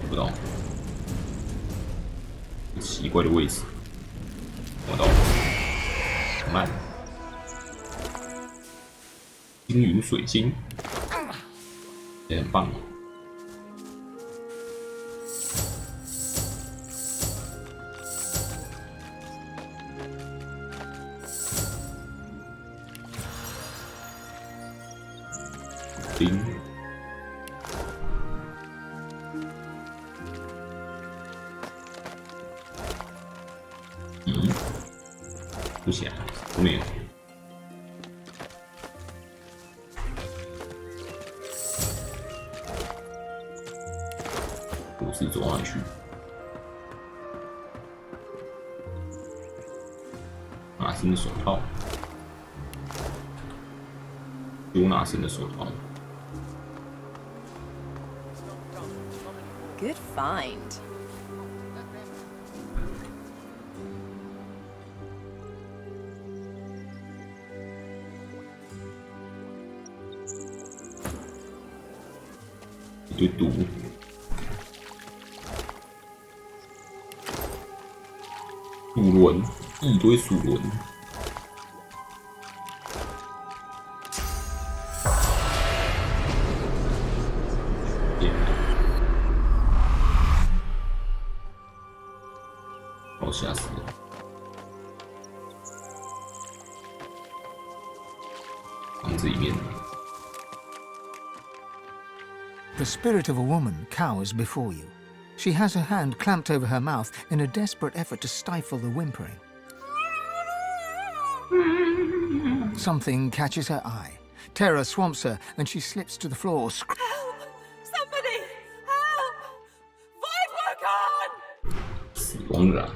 不到，奇怪的位置。我到，慢。星云水晶，也很棒。不行，都没有。我自己走上去。纳森的手套，尤纳森的手套。Good find. 一堆毒。鼠轮，一堆鼠轮。把我吓死了！ 房子里面。 The spirit of a woman cowers before you. She has her hand clamped over her mouth in a desperate effort to stifle the whimpering. Something catches her eye. Terror swamps her, and she slips to the floor. Help! Somebody! Help! Void work on! 死亡染。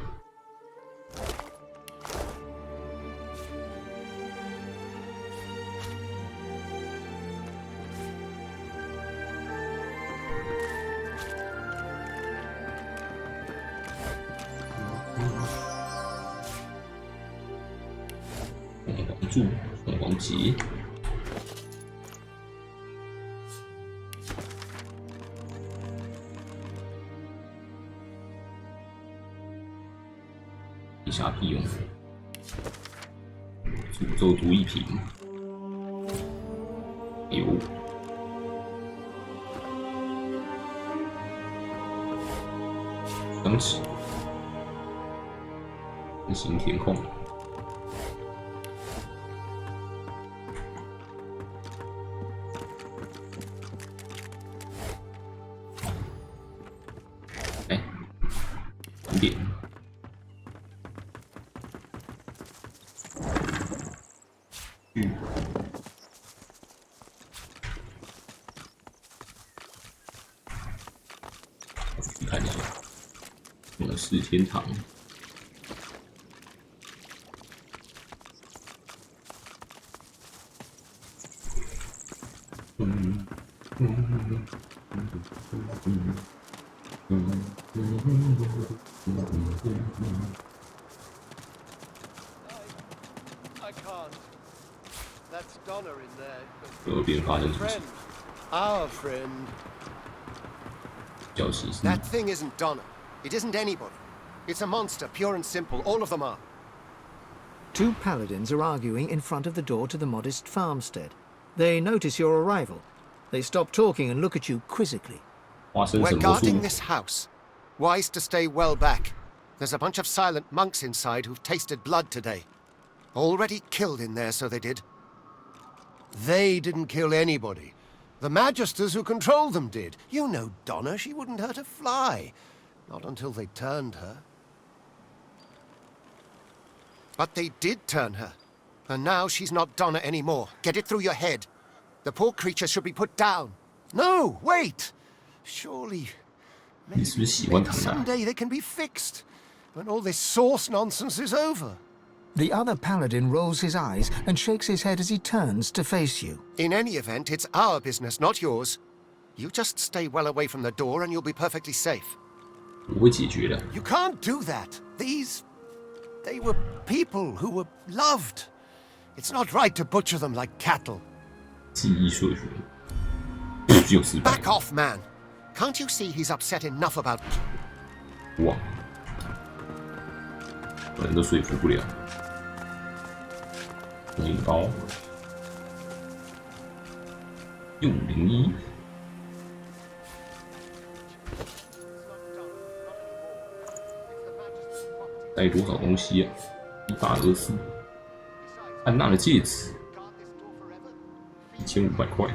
柱凤凰旗，地下屁用，诅咒毒一瓶，有，钢尺，人形填空。 点，看一下，我是天堂。I can't. That's Donna in there. 有变发生什么事？ Our friend. 消息是 That thing isn't Donna. It isn't anybody. It's a monster, pure and simple. All of them are. Two paladins are arguing in front of the door to the modest farmstead. They notice your arrival. They stop talking and look at you quizzically. We're guarding this house. Wise to stay well back. There's a bunch of silent monks inside who've tasted blood today. Already killed in there, so they did. They didn't kill anybody. The magisters who controlled them did. You know Donna, she wouldn't hurt a fly. Not until they turned her. But they did turn her. And now she's not Donna anymore. Get it through your head. The poor creature should be put down. No, wait! Surely... Maybe someday they can be fixed. When all this source nonsense is over. The other paladin rolls his eyes and shakes his head as he turns to face you. In any event, it's our business, not yours. You just stay well away from the door and you'll be perfectly safe. You can't do that. They were people who were loved. It's not right to butcher them like cattle. Back off, man. Can't you see he's upset enough about... 哇，人都说服不了。引爆用01，带多少东西啊？124，安娜的戒指，1500块。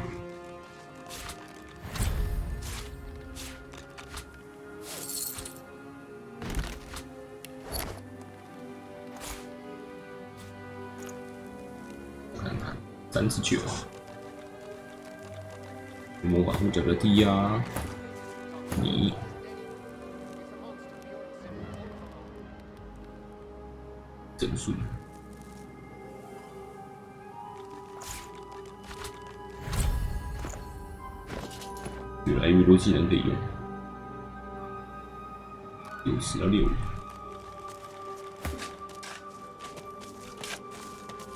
39，魔法护甲的低啊，你整数，越来越多技能可以用，60到65，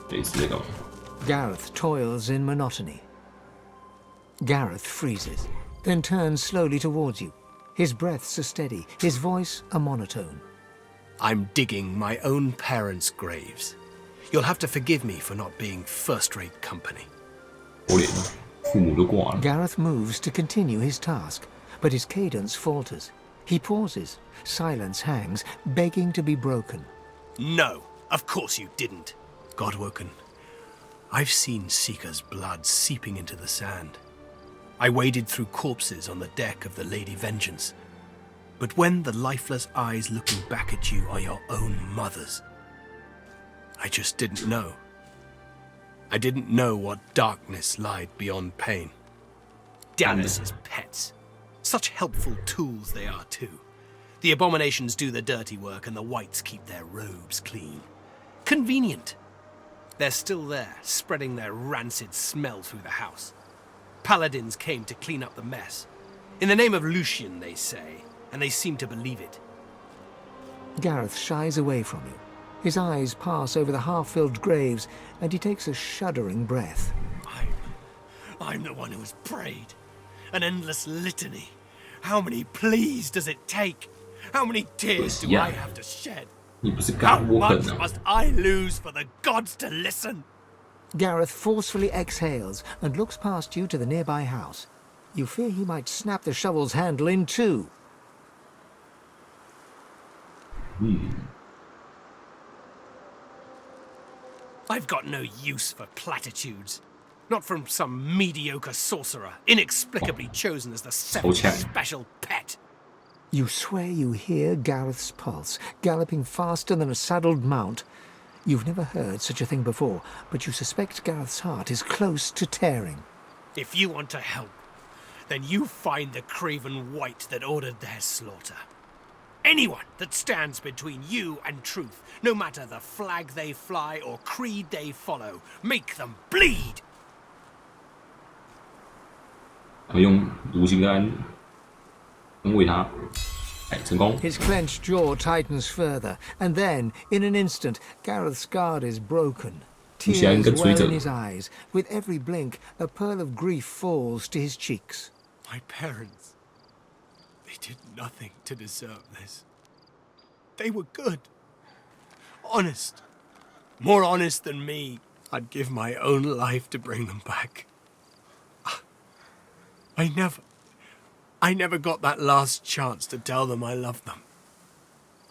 这次在干嘛？ Gareth toils in monotony. Gareth freezes. then turns slowly towards you. His breaths are steady, his voice a monotone. I'm digging my own parents' graves. You'll have to forgive me for not being first-rate company. Gareth moves to continue his task, but his cadence falters. He pauses. Silence hangs, begging to be broken. No, of course you didn't. Godwoken, I've seen Seeker's blood seeping into the sand. I waded through corpses on the deck of the Lady Vengeance. But when the lifeless eyes looking back at you are your own mother's, I just didn't know. I didn't know what darkness lied beyond pain. Dallas's pets. Such helpful tools they are, too. The abominations do the dirty work and the whites keep their robes clean. Convenient. They're still there, spreading their rancid smell through the house. Paladins came to clean up the mess. In the name of Lucian, they say, and they seem to believe it. Gareth shies away from you. His eyes pass over the half-filled graves, and he takes a shuddering breath. I'm the one who has prayed. An endless litany. How many pleas does it take? How many tears do I have to shed? How much must I lose for the gods to listen? Gareth forcefully exhales and looks past you to the nearby house. You fear he might snap the shovel's handle in two. I've got no use for platitudes. Not from some mediocre sorcerer, inexplicably chosen as the seventh special pet. You swear you hear Gareth's pulse, galloping faster than a saddled mount. You've never heard such a thing before, but you suspect Gareth's heart is close to tearing. If you want to help, then you find the craven wight that ordered their slaughter. Anyone that stands between you and truth, no matter the flag they fly or creed they follow, make them bleed! 用毒性胺安慰他，成功。 His clenched jaw tightens further, and then, in an instant, Gareth's guard is broken. Tears well in his eyes. With every blink, a pearl of grief falls to his cheeks. My parents, they did nothing to deserve this. They were good. Honest. More honest than me. I'd give my own life to bring them back. I never got that last chance to tell them I loved them.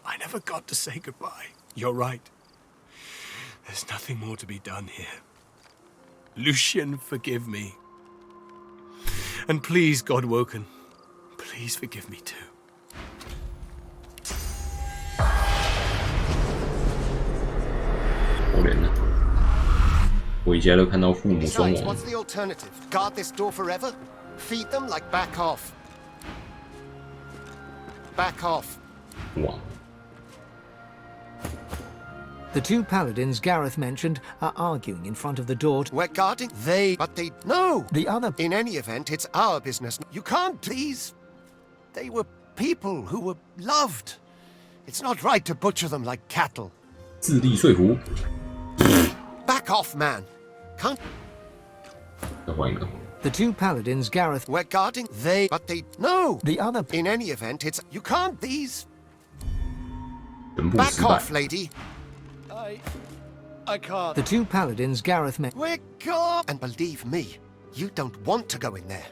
I never got to say goodbye. You're right. There's nothing more to be done here. Lucian, forgive me. And please, Godwoken, please forgive me too. Besides, what's the alternative? Guard this door forever? Feed them like back off. Back off. Wow. The two paladins Gareth mentioned are arguing in front of the door. We're guarding but they... No! The other... In any event, it's our business. You can't, please. They were people who were loved. It's not right to butcher them like cattle. 自力说服。 Back off, man. Can't... 再换一个。 The two paladins Gareth... We're guarding but they... No! The other... In any event, it's... You can't, these... 全部 Back 失败。 off, lady. I can't. The two paladins Gareth met... We're gone! And believe me, you don't want to go in there.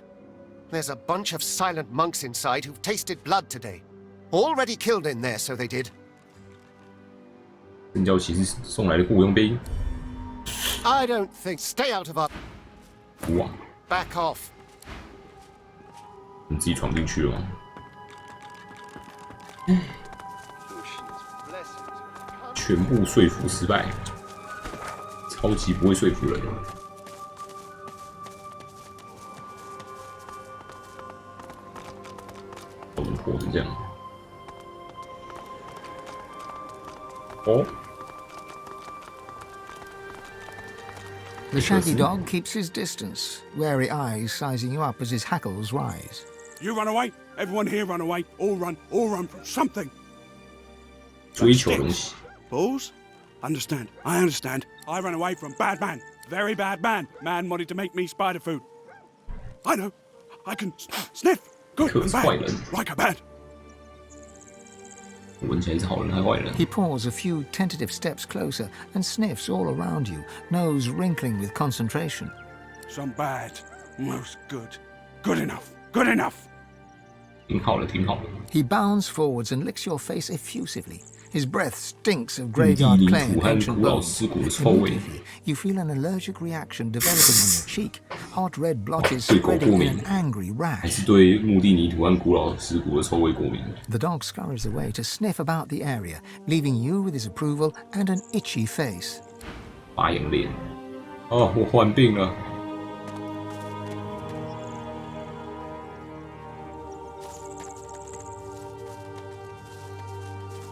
There's a bunch of silent monks inside who've tasted blood today. Already killed in there, so they did. 真教骑士送来的雇佣兵。 I don't think... Stay out of our... 哇！ Back off. 你自己闯进去了吗？全部说服失败，超级不会说服人。怎么破成这样？哦。 The shaggy dog keeps his distance, wary eyes sizing you up as his hackles rise. You run away. Everyone here run away. All run from something. 追求东西。 Balls? Understand. I understand. I ran away from bad man. Very bad man. Man wanted to make me spider food. I know. I can sniff good and 坏 bad, 人 like a bad. 闻起来是好人还坏人？ He paws a few tentative steps closer and sniffs all around you, nose wrinkling with concentration. Some bad, most good. Good enough, good enough. 挺好的，挺好的。 He bounds forwards and licks your face effusively. His breath stinks of 地 graveyard 泥 clay 土 and 和 ancient 古老 bones. 尸骨的臭味， Immediately, you feel an allergic reaction developing on your cheek. Hot red blotches 对狗 spreading 过 in 敏 an angry 还 rash. 是对墓地泥土和古老尸骨的臭味过敏？ The dog scurries away to sniff about the area, leaving you with his approval and an itchy face. 发炎脸。哦，我患病了。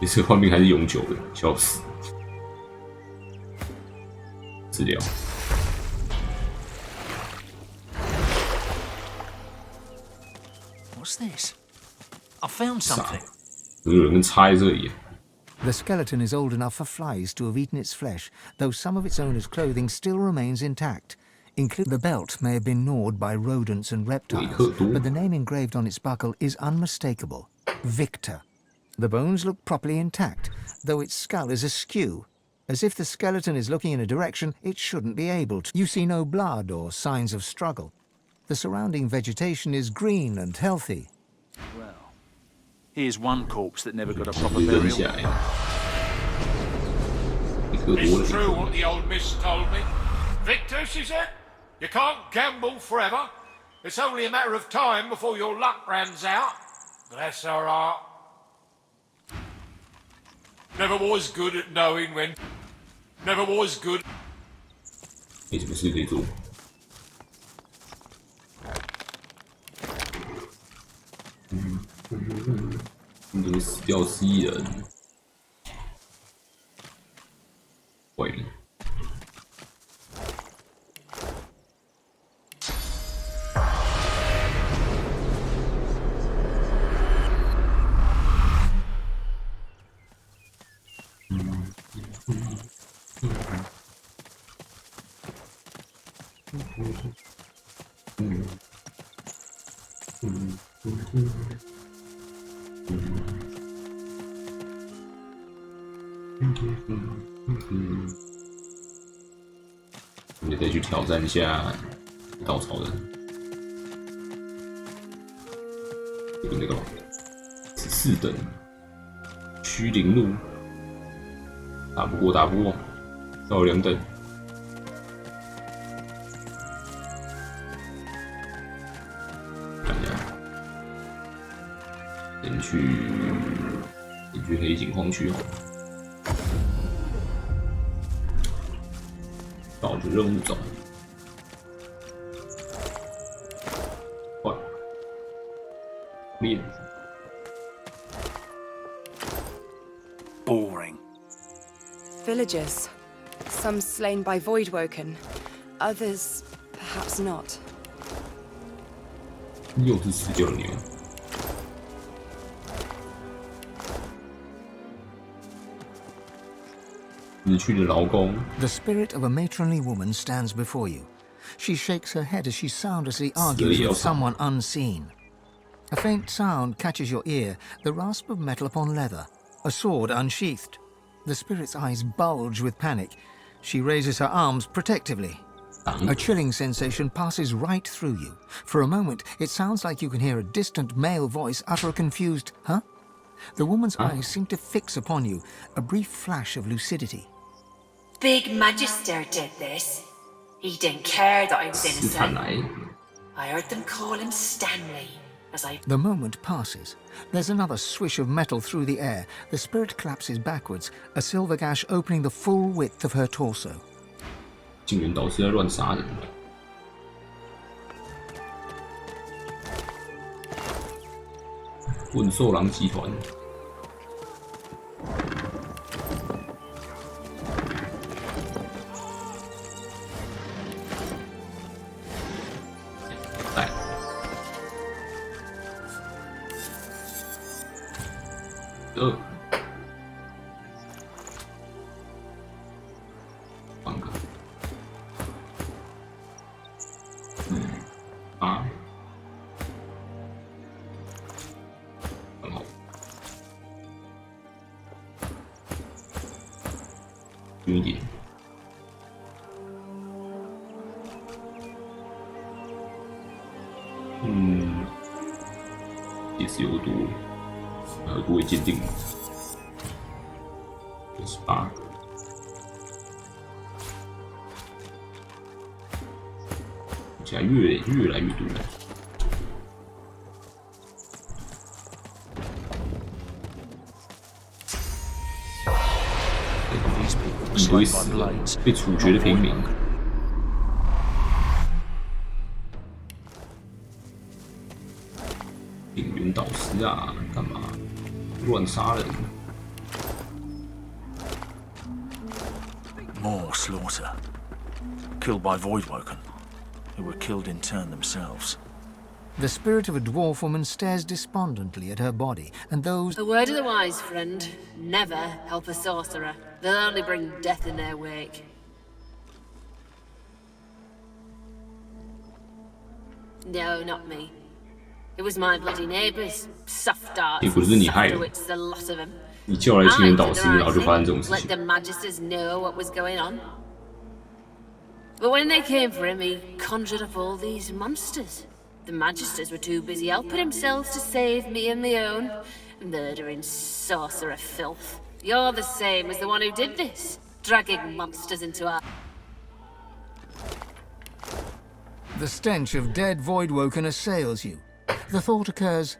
你这患病还是永久的，笑死。治疗。 What's this? I found something. 有人插在这里。 The skeleton is old enough for flies to have eaten its flesh, though some of its owner's clothing still remains intact. Include the belt may have been gnawed by rodents and reptiles, but the name engraved on its buckle is unmistakable. Victor. The bones look properly intact, though its skull is askew, as if the skeleton is looking in a direction it shouldn't be able to. You see no blood or signs of struggle. The surrounding vegetation is green and healthy. Well, here's one corpse that never got a proper burial. It's true what the old miss told me. Victor, she said, you can't gamble forever. It's only a matter of time before your luck runs out. Bless her heart. Never was good at knowing when. Never was good. 没什么事可以做。你怎么死掉蜥蜴人？坏人。 我们得去挑战一下稻草人，这个那个14等虚灵路，打不过，打不过，再有2等。看一下，先去黑金矿区好了。 照着任务走。练。Boring. Villagers. Some slain by Voidwoken. Others, perhaps not. 又是死掉的牛。 The spirit of a matronly woman stands before you. She shakes her head as she soundlessly argues with someone unseen. A faint sound catches your ear, the rasp of metal upon leather, a sword unsheathed. The spirit's eyes bulge with panic. She raises her arms protectively. A chilling sensation passes right through you. For a moment, it sounds like you can hear a distant male voice utter a confused, huh? The woman's eyes seem to fix upon you, a brief flash of lucidity. Big Magister did this. He didn't care that I was innocent. I heard them call him Stanley, as I... The moment passes. There's another swish of metal through the air. The spirit collapses backwards, a silver gash opening the full width of her torso. 静元岛是在乱杀人。问兽狼集团。 放个8远一点。也是有毒，耳朵为鉴定，98。现在越来越多。一堆死了被处决的平民。领员导师啊，干嘛乱杀人 ？More slaughter. Killed by Voidwoken, who were killed in turn themselves. The spirit of a dwarf woman stares despondently at her body, and those... A word of the wise, friend. Never help a sorcerer. They'll only bring death in their wake. No, not me. It was my bloody neighbours. Soft darts, softwits, the lot of them. 你叫来青年导师，然后就发生这种事 Let 情。 the magisters know what was going on. But when they came for him, he conjured up all these monsters. The magisters were too busy helping themselves to save me and my own. Murdering sorcerer filth. You're the same as the one who did this. Dragging monsters into our... The stench of dead Voidwoken assails you. The thought occurs,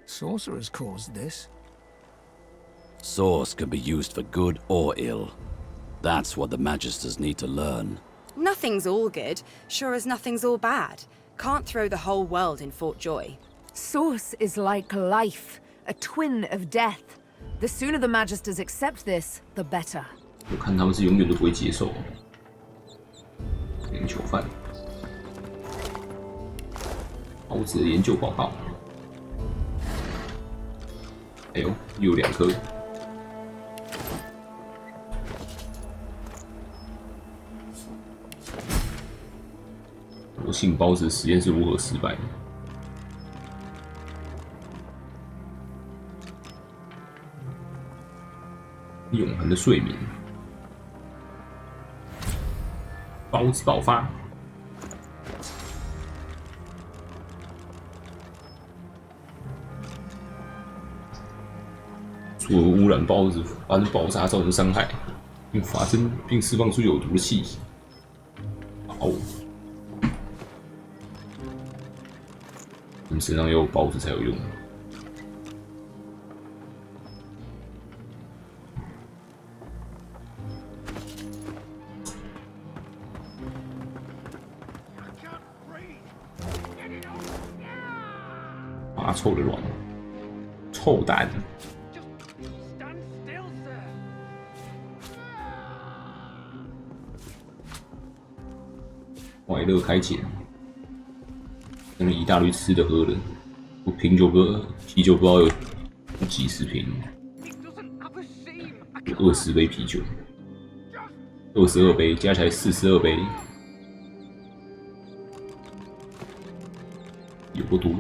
sorcerers caused this. Source can be used for good or ill. That's what the Magisters need to learn. Nothing's all good, sure as nothing's all bad. Can't throw the whole world in Fort Joy. Source is like life, a twin of death. The sooner the Magisters accept this, the better. 我看他们是永远都不会接受。研究犯，包子的研究报告。哎呦，又有2颗。我信包子实验是如何失败的？永恒的睡眠，包子爆发。作为污染包子发生爆炸造成伤害，并发生并释放出有毒的气体。哦。 我们身上要有包子才有用。发臭的卵，臭蛋。快乐开前。 弄一大堆吃的喝的，我啤酒不知道有几十瓶，有20杯啤酒，22杯加起来42杯，有不多。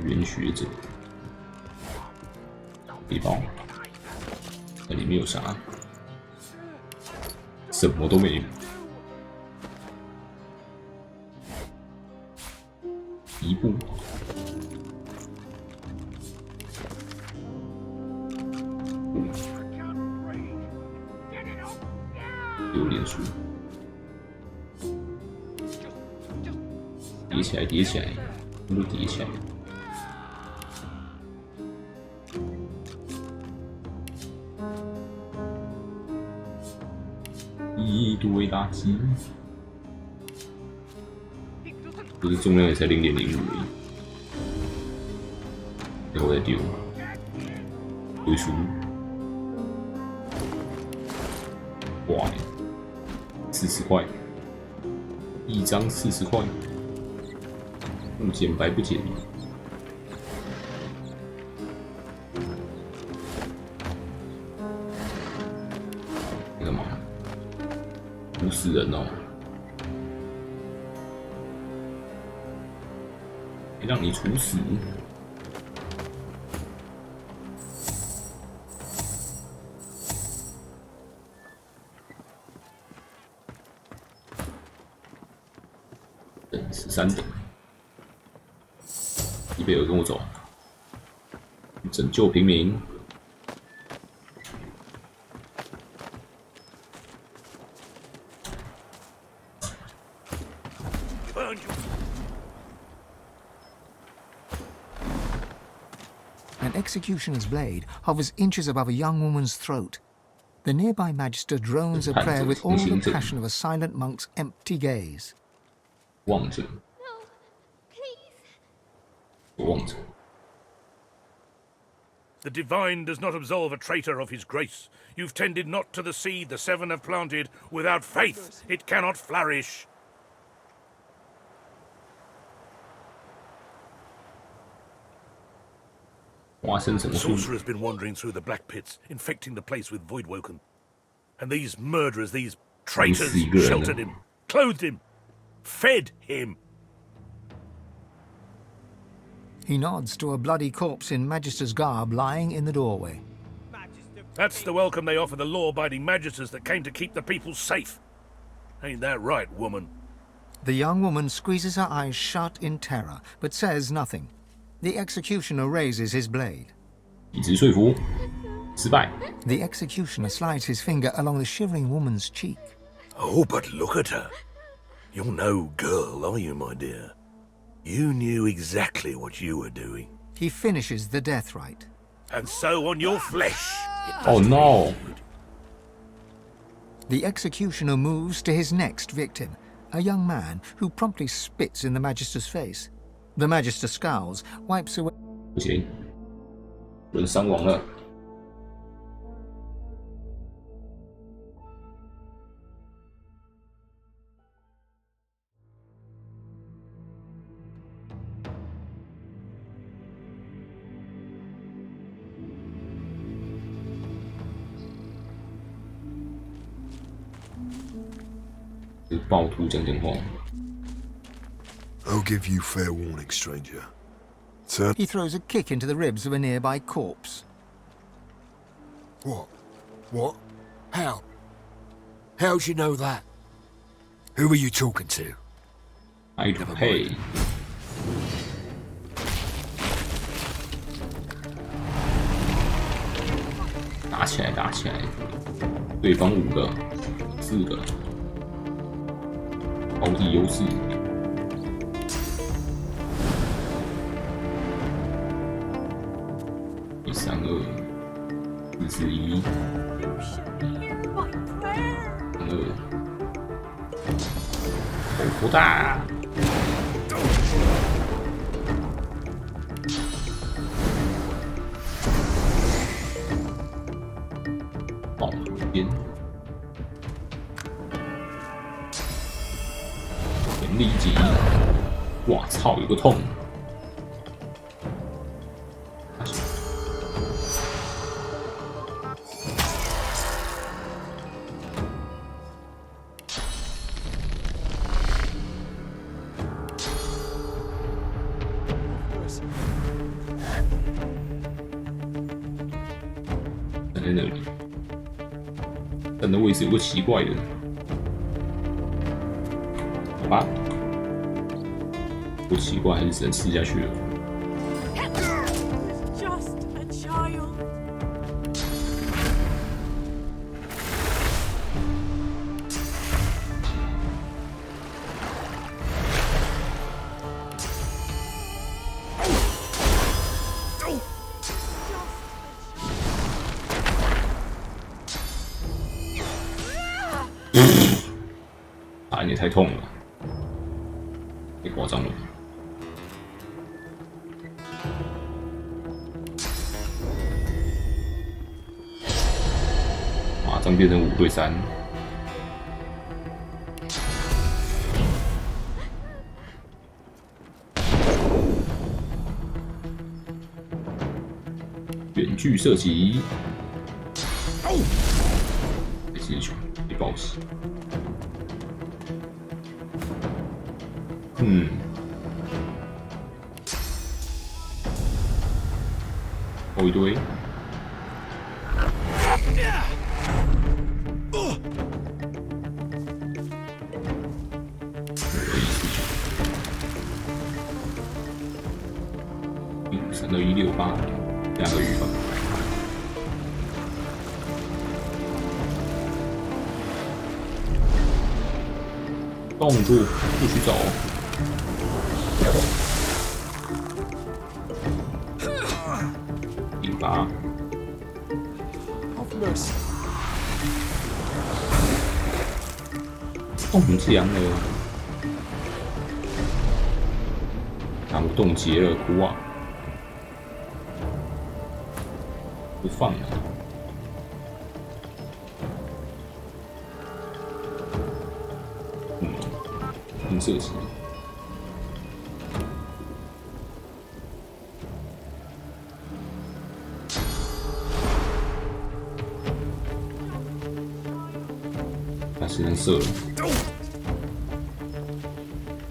原学者，背包，那里面有啥？ 什么都没有。一步。榴莲树。叠起来，叠起来，都叠起来。 一堆垃圾，这个重量也才0.05而已，然后再丢，回书，哇，40块，一张40块，不捡白不捡。 毒死人哦！让你处死。等13等。伊贝尔跟我走，拯救平民。An executioner's blade hovers inches above a young woman's throat. The nearby magister drones a prayer with all the passion of a silent monk's empty gaze. 望着，望着。 The divine does not absolve a traitor of his grace. You've tended not to the seed the seven have planted. Without faith, it cannot flourish. The sorcerer's been wandering through the black pits, infecting the place with Voidwoken. And these murderers, these traitors, sheltered him, clothed him, fed him. He nods to a bloody corpse in Magister's garb lying in the doorway. That's the welcome they offer the law-abiding magisters that came to keep the people safe. Ain't that right, woman? The young woman squeezes her eyes shut in terror, but says nothing. The executioner raises his blade. 以直说服，失败。 The executioner slides his finger along the shivering woman's cheek. Oh, but look at her. You're no girl, are you, my dear? You knew exactly what you were doing. He finishes the death rite. And so on your flesh. Oh no. The executioner moves to his next victim, a young man who promptly spits in the Magister's face. The Magister scowls, wipes away. 不行，人伤亡了。暴徒讲讲话。 I'll give you fair warning, stranger. He throws a kick into the ribs of a nearby corpse. What? What? How? How'd you know that? Who are you talking to? I'd pay. 打起来，打起来！对方5个，4个，高地优势。 132，441，2，头大。爆边，全力击！哇操，有个痛！ 在那里，站的位置有个奇怪的，好吧，不奇怪还是只能吃下去了。 Just a child. 打人也太痛了，太夸张了。马上变成5对3。远距射击，被击球，被暴击。 后一堆，149， 168，2个鱼吧。冻住，不许走。顶拔。冻僵了，啊，我冻结了，哭啊！不放了。银色级。开始能射了，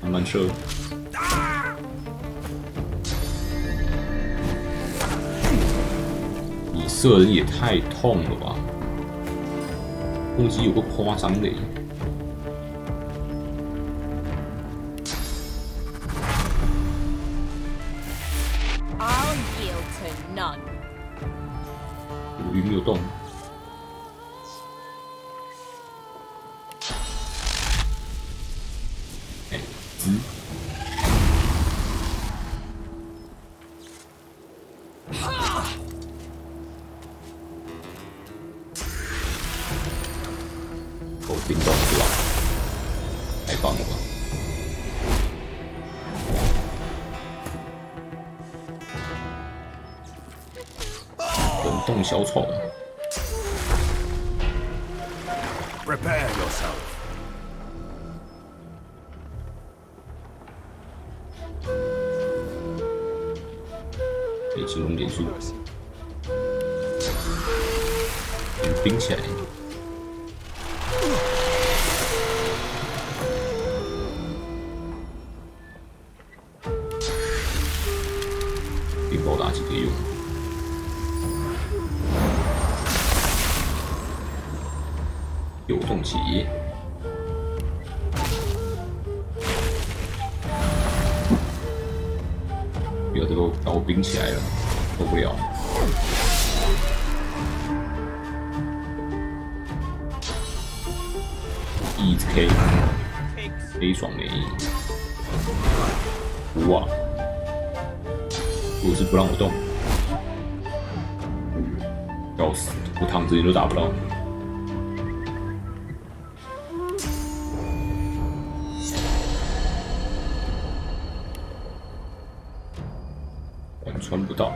慢慢射。你射人也太痛了吧！攻击有个夸张的。鱼没有动。够冰冻是吧？太棒了吧！冷冻小丑。Prepare yourself. 可以集中点数，冰起来。冰雹打击可以用。有动起。有这个把我冰起来了，受不了。一直 K 爽没？哇！如果是不让我动，要死！我躺着你都打不到。穿不到。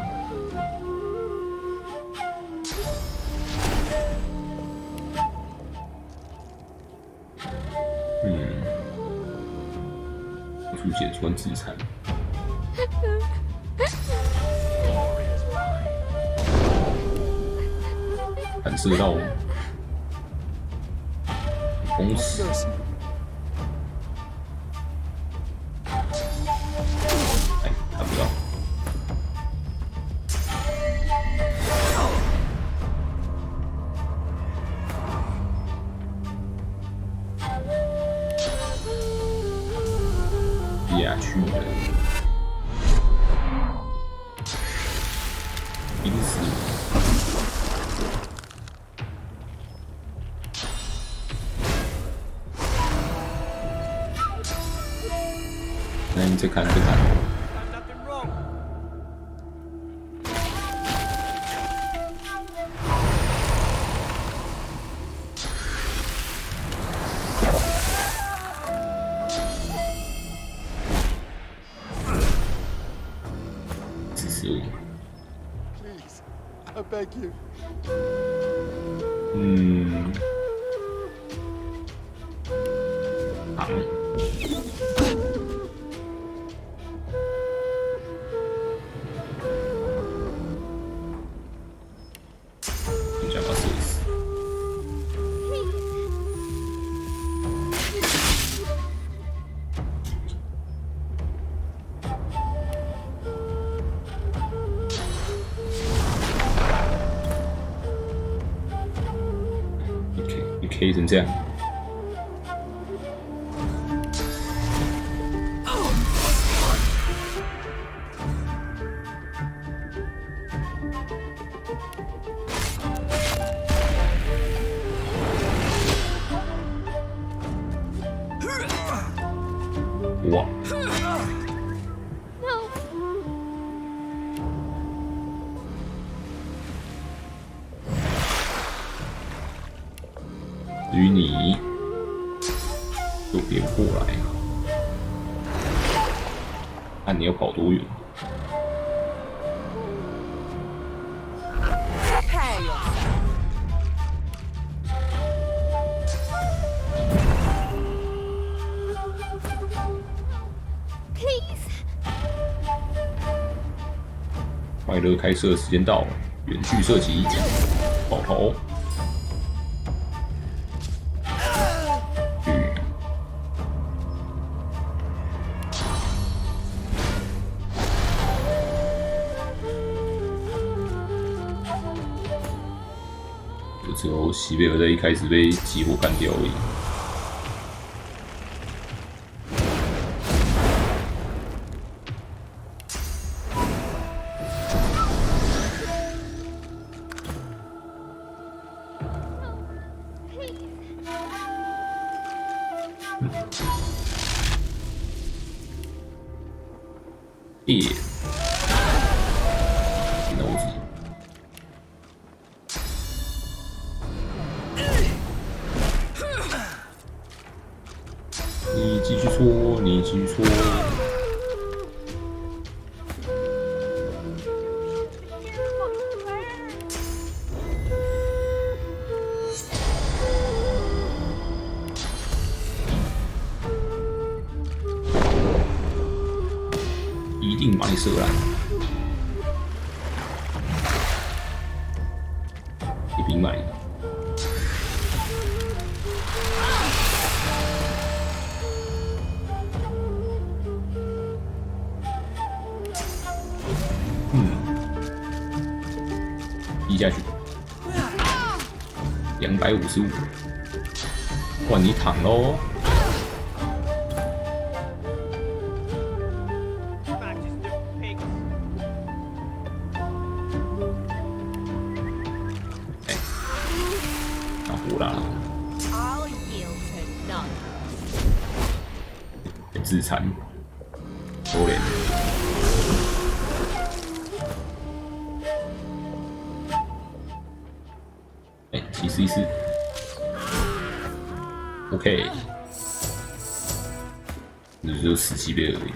出解穿自残。反射到攻死。哎，看不到。去的，冰死！那你再看，再看。I beg you. 好。你讲到试一试。K 成这样，哇！至于你，就别过来，看你要跑多远。快乐开射时间到，远距射击，爆头。就只有西贝尔在一开始被激活干掉而已。耶，脑子。你继续搓，你继续搓。一定把你射烂！一瓶买。移下去，255，换你躺喽！拿火啦！被自残，可怜。其实是 OK， 你就死西贝而已。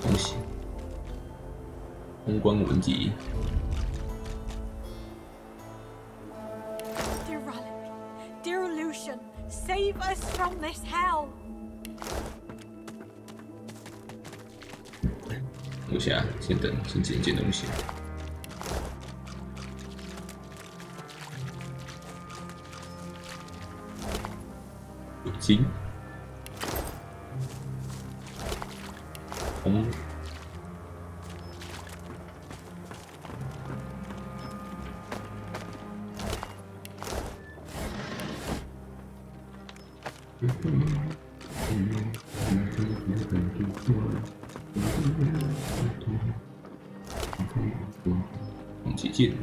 恭喜，通关文集。Dear Relic, dear Lucian, save us from this hell. 留下，先等，先捡一件东西。有金。红。几件，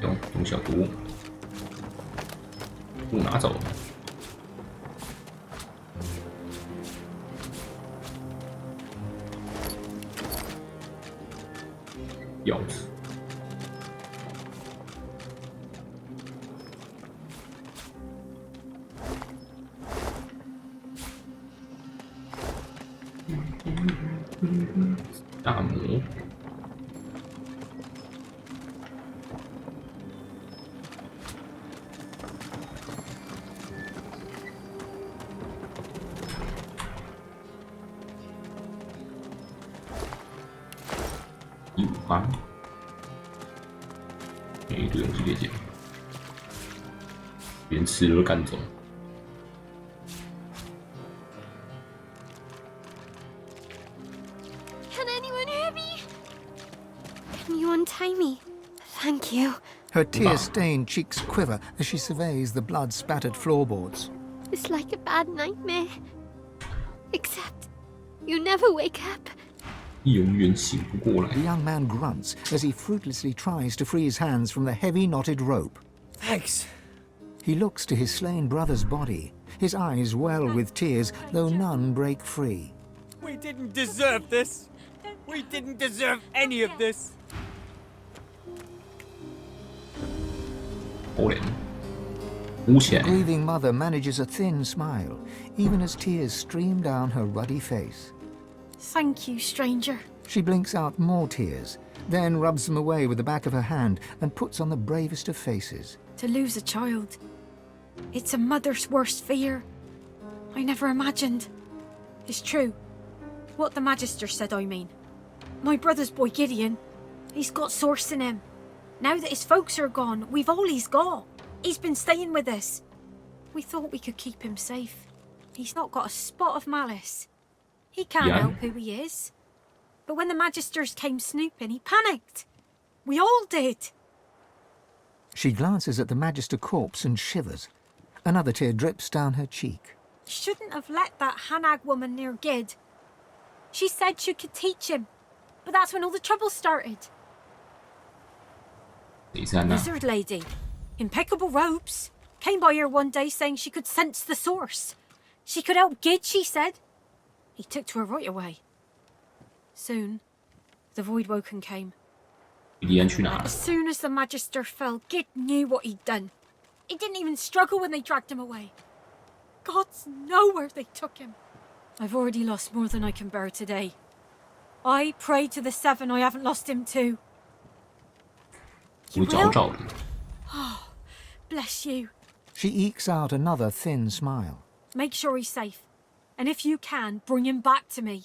用小毒，不拿走。钥匙。大魔，158，一堆东西可以捡，连吃都赶走。Jaime, thank you. Her tear-stained cheeks quiver as she surveys the blood-spattered floorboards. It's like a bad nightmare. Except, you never wake up. 永远醒不过来。 The young man grunts as he fruitlessly tries to free his hands from the heavy knotted rope. Thanks. He looks to his slain brother's body, his eyes well with tears, though none break free. We didn't deserve this. We didn't deserve any of this. 可怜，捂起 The 来。 grieving mother manages a thin smile, even as tears stream down her ruddy face. Thank you, stranger. She blinks out more tears, then rubs them away with the back of her hand and puts on the bravest of faces. To lose a child. It's a mother's worst fear. I never imagined. It's true. What the Magister said, I mean. My brother's boy Gideon, he's got source in him. Now that his folks are gone, we've all he's got. He's been staying with us. We thought we could keep him safe. He's not got a spot of malice. He can't help who he is. But when the Magisters came snooping, he panicked. We all did. She glances at the Magister corpse and shivers. Another tear drips down her cheek. Shouldn't have let that Hanag woman near Gid. She said she could teach him, but that's when all the trouble started. Lizard lady, impeccable robes, came by here one day saying she could sense the source. She could help Gid, she said. He took to her right away. Soon, the Voidwoken came. As soon as the Magister fell, Gid knew what he'd done. He didn't even struggle when they dragged him away. Gods know where they took him. I've already lost more than I can bear today. I pray to the Seven I haven't lost him too. You will? Oh, bless you. She ekes out another thin smile. Make sure he's safe. And if you can, bring him back to me.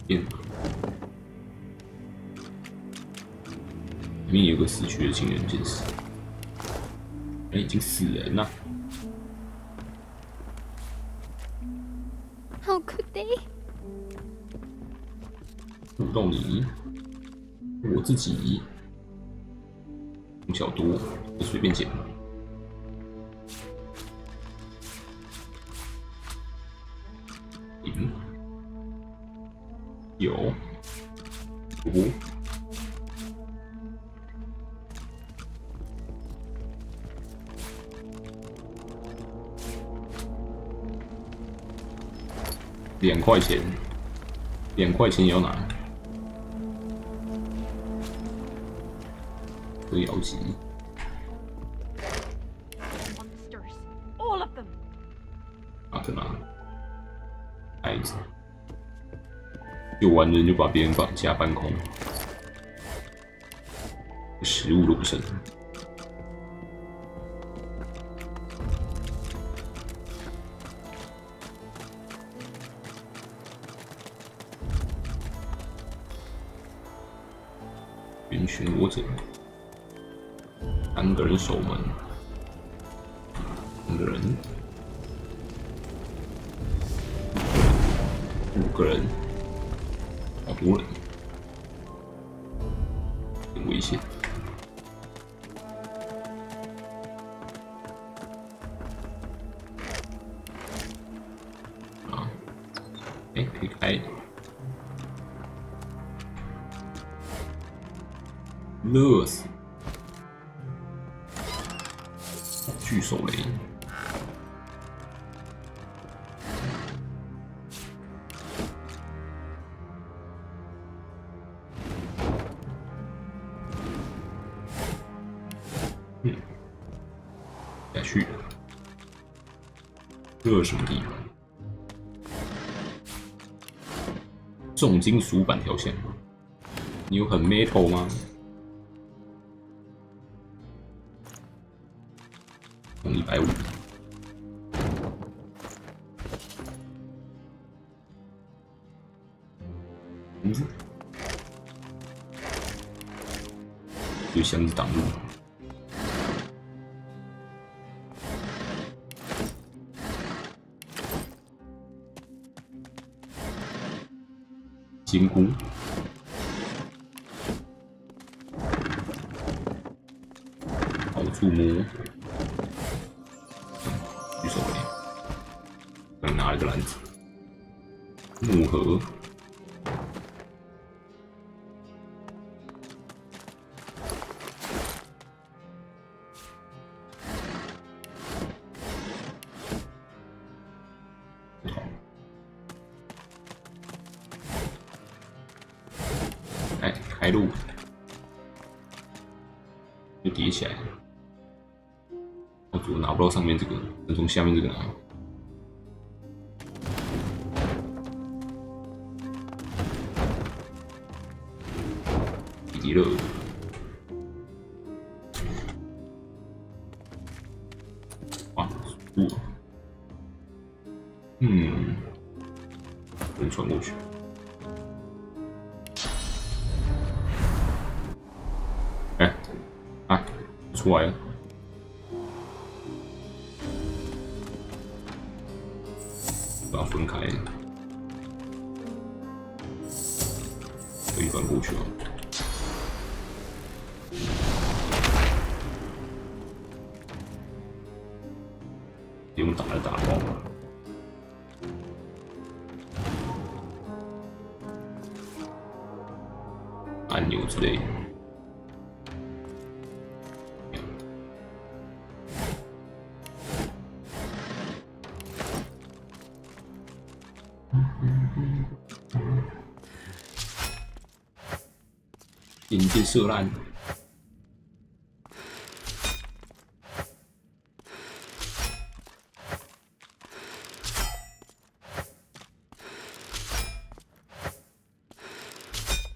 里面有个死去的情人剑士，已经死人了。 How could they? 土豆泥，我自己从小多，就随便捡。有，哦。 2块钱，2块钱也要拿，这摇旗。拿着拿，孩子，救完人就把别人绑架搬空，食物都不剩。 云巡逻者，3个人守门，3个人，5个人，好多人，很危险。啊，可以开。 乐死！巨手雷，下去。这什么地方？重金属板条线，你有很 metal 吗？ 150，有箱子挡路。金箍。好触摸。举手没？刚拿了个篮子。木盒。开路，就叠起来。我拿不到上面这个，能从下面这个拿。迪乐，哇，树，能穿过去。出来了，把它分开，可以翻过去了。用打的打爆，按钮之类的。引箭射烂，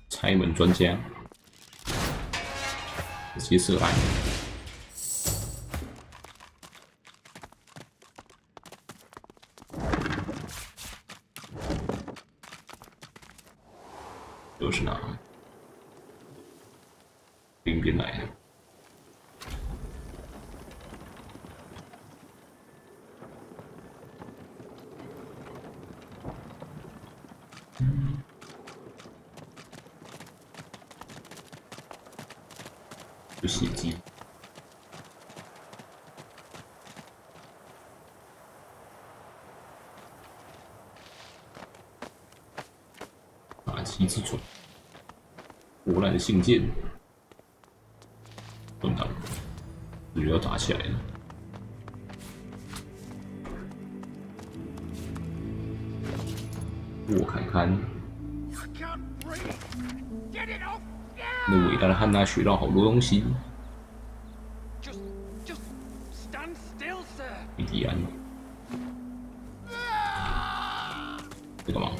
拆门专家，直接射烂。又是哪？另一边来的。有血迹。打击之种，腐烂的信件。混蛋，感觉要打起来了。我看看，那伟大的汉娜学到好多东西。印第安，在干嘛？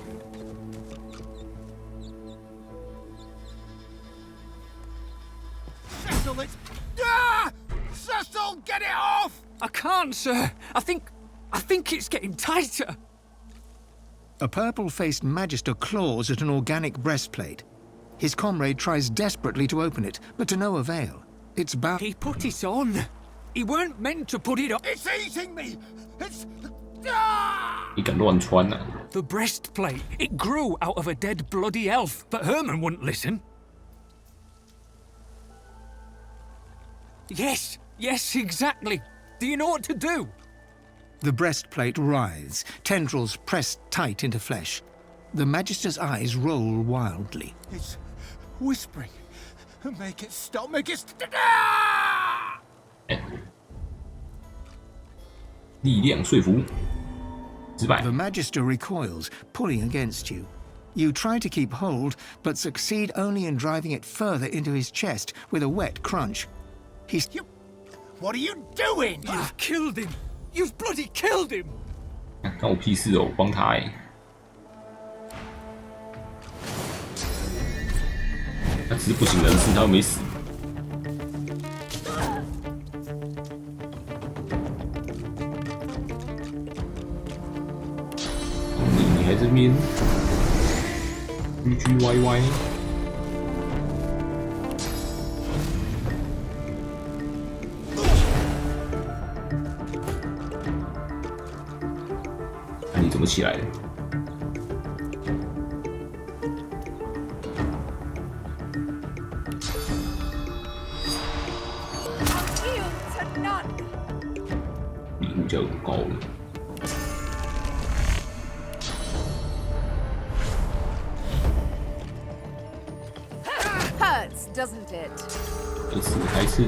Cecil, get it off! I can't, sir. I think it's getting tighter. A purple-faced magister claws at an organic breastplate. His comrade tries desperately to open it, but to no avail. It's bound. He put it on. He weren't meant to put it on. It's eating me. It's. 你敢乱穿啊 The breastplate. It grew out of a dead bloody elf, but Herman wouldn't listen. Yes, exactly. Do you know what to do? The breastplate writhes, tendrils pressed tight into flesh. The Magister's eyes roll wildly. It's whispering. Make it stop. Make it stop. 力量说服，失败。 The Magister recoils, pulling against you. You try to keep hold, but succeed only in driving it further into his chest with a wet crunch. He's... What are you doing? You've killed him. You've bloody killed him. 关我屁事哦，我帮他哎。他只是不省人事，他又没死。你还这边唧唧歪歪。 你怎么起来的？比物价高了。Hurts, doesn't it? 还是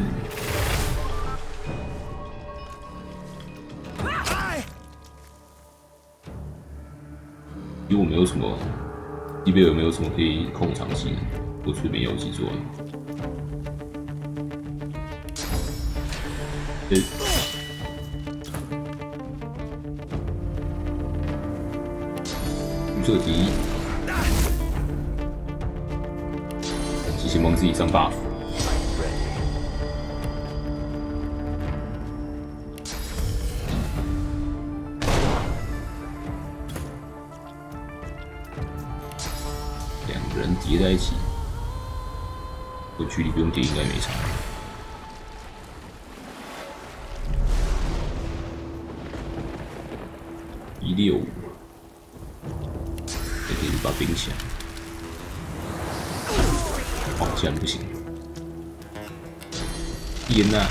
因为我没有什么，这边有没有什么可以控场技能？我随便有几做。预测题，机器帮自己上 buff。两个人叠在一起，我距离不用叠应该没差。165，也可以把冰起来。哦，竟然不行！天哪！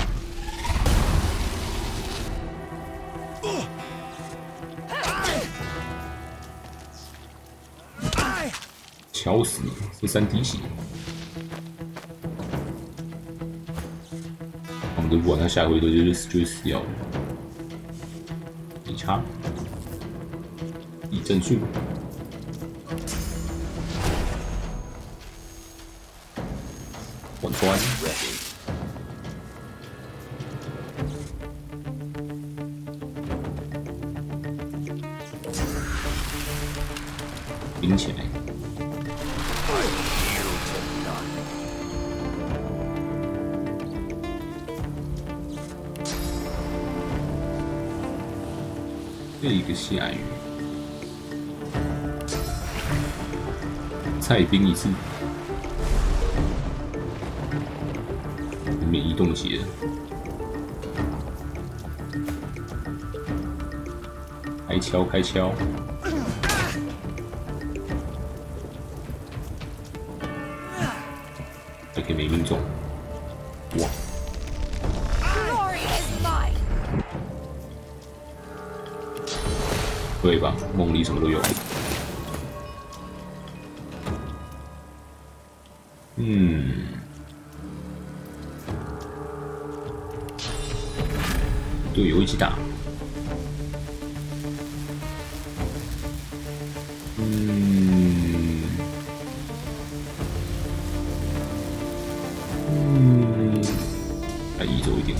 敲死你！是3滴血。我们都不管他下回合就会死掉了。没差。正数，贯穿，冰起来。这个下雨。菜兵一次，免疫冻结，开敲开敲，还可以没命中，哇！对吧？梦里什么都有。队友一起打。来移走一点。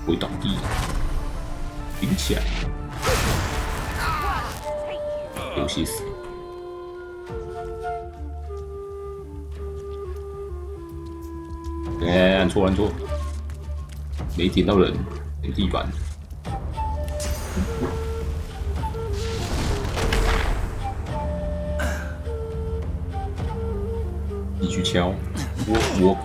会倒地，顶起来，有些死。哎，按错，没点到人，点地板。继续敲，我。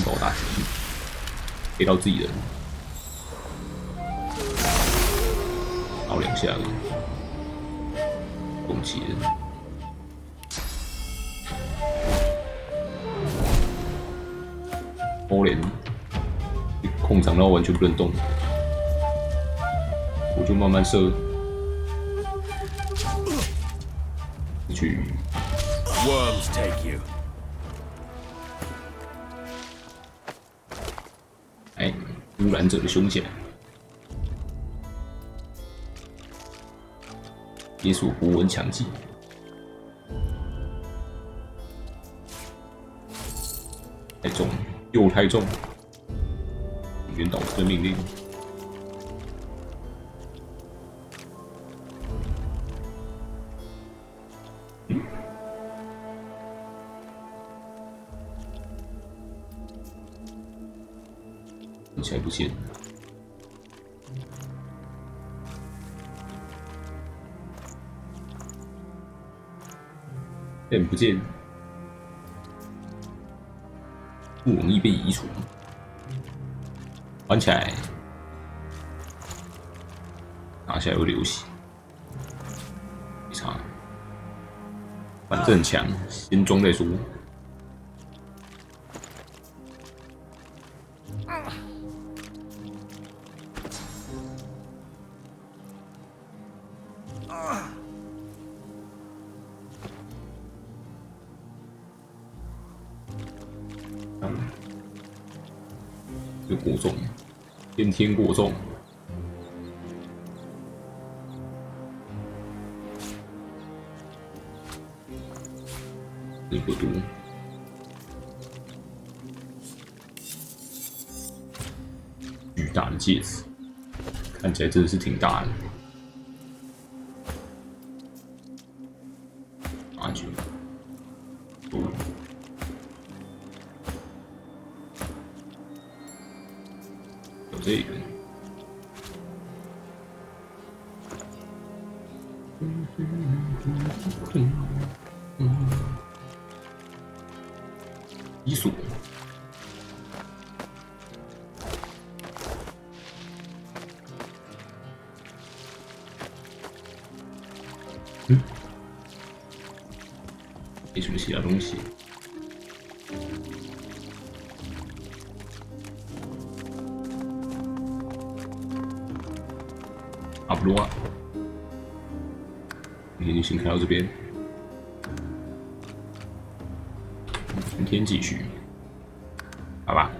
爆打击，给到自己人，倒2下而已，攻击人，欧联控场到完全不能动，我就慢慢射，去。Worms take you. 哎，污染者的胸甲，解锁符文强技，太重了，又太重，原导师的命令。听起来不见。人不见，不容易被移除。关起来，拿下来有流血，没差。反正强，先装再说。就过重，天天过重。也不多。巨大的戒指，看起来真的是挺大的。阿九，哦，有这个。医术。没什么其他东西。差不多啊。今天就先开到这边。明天继续，好吧。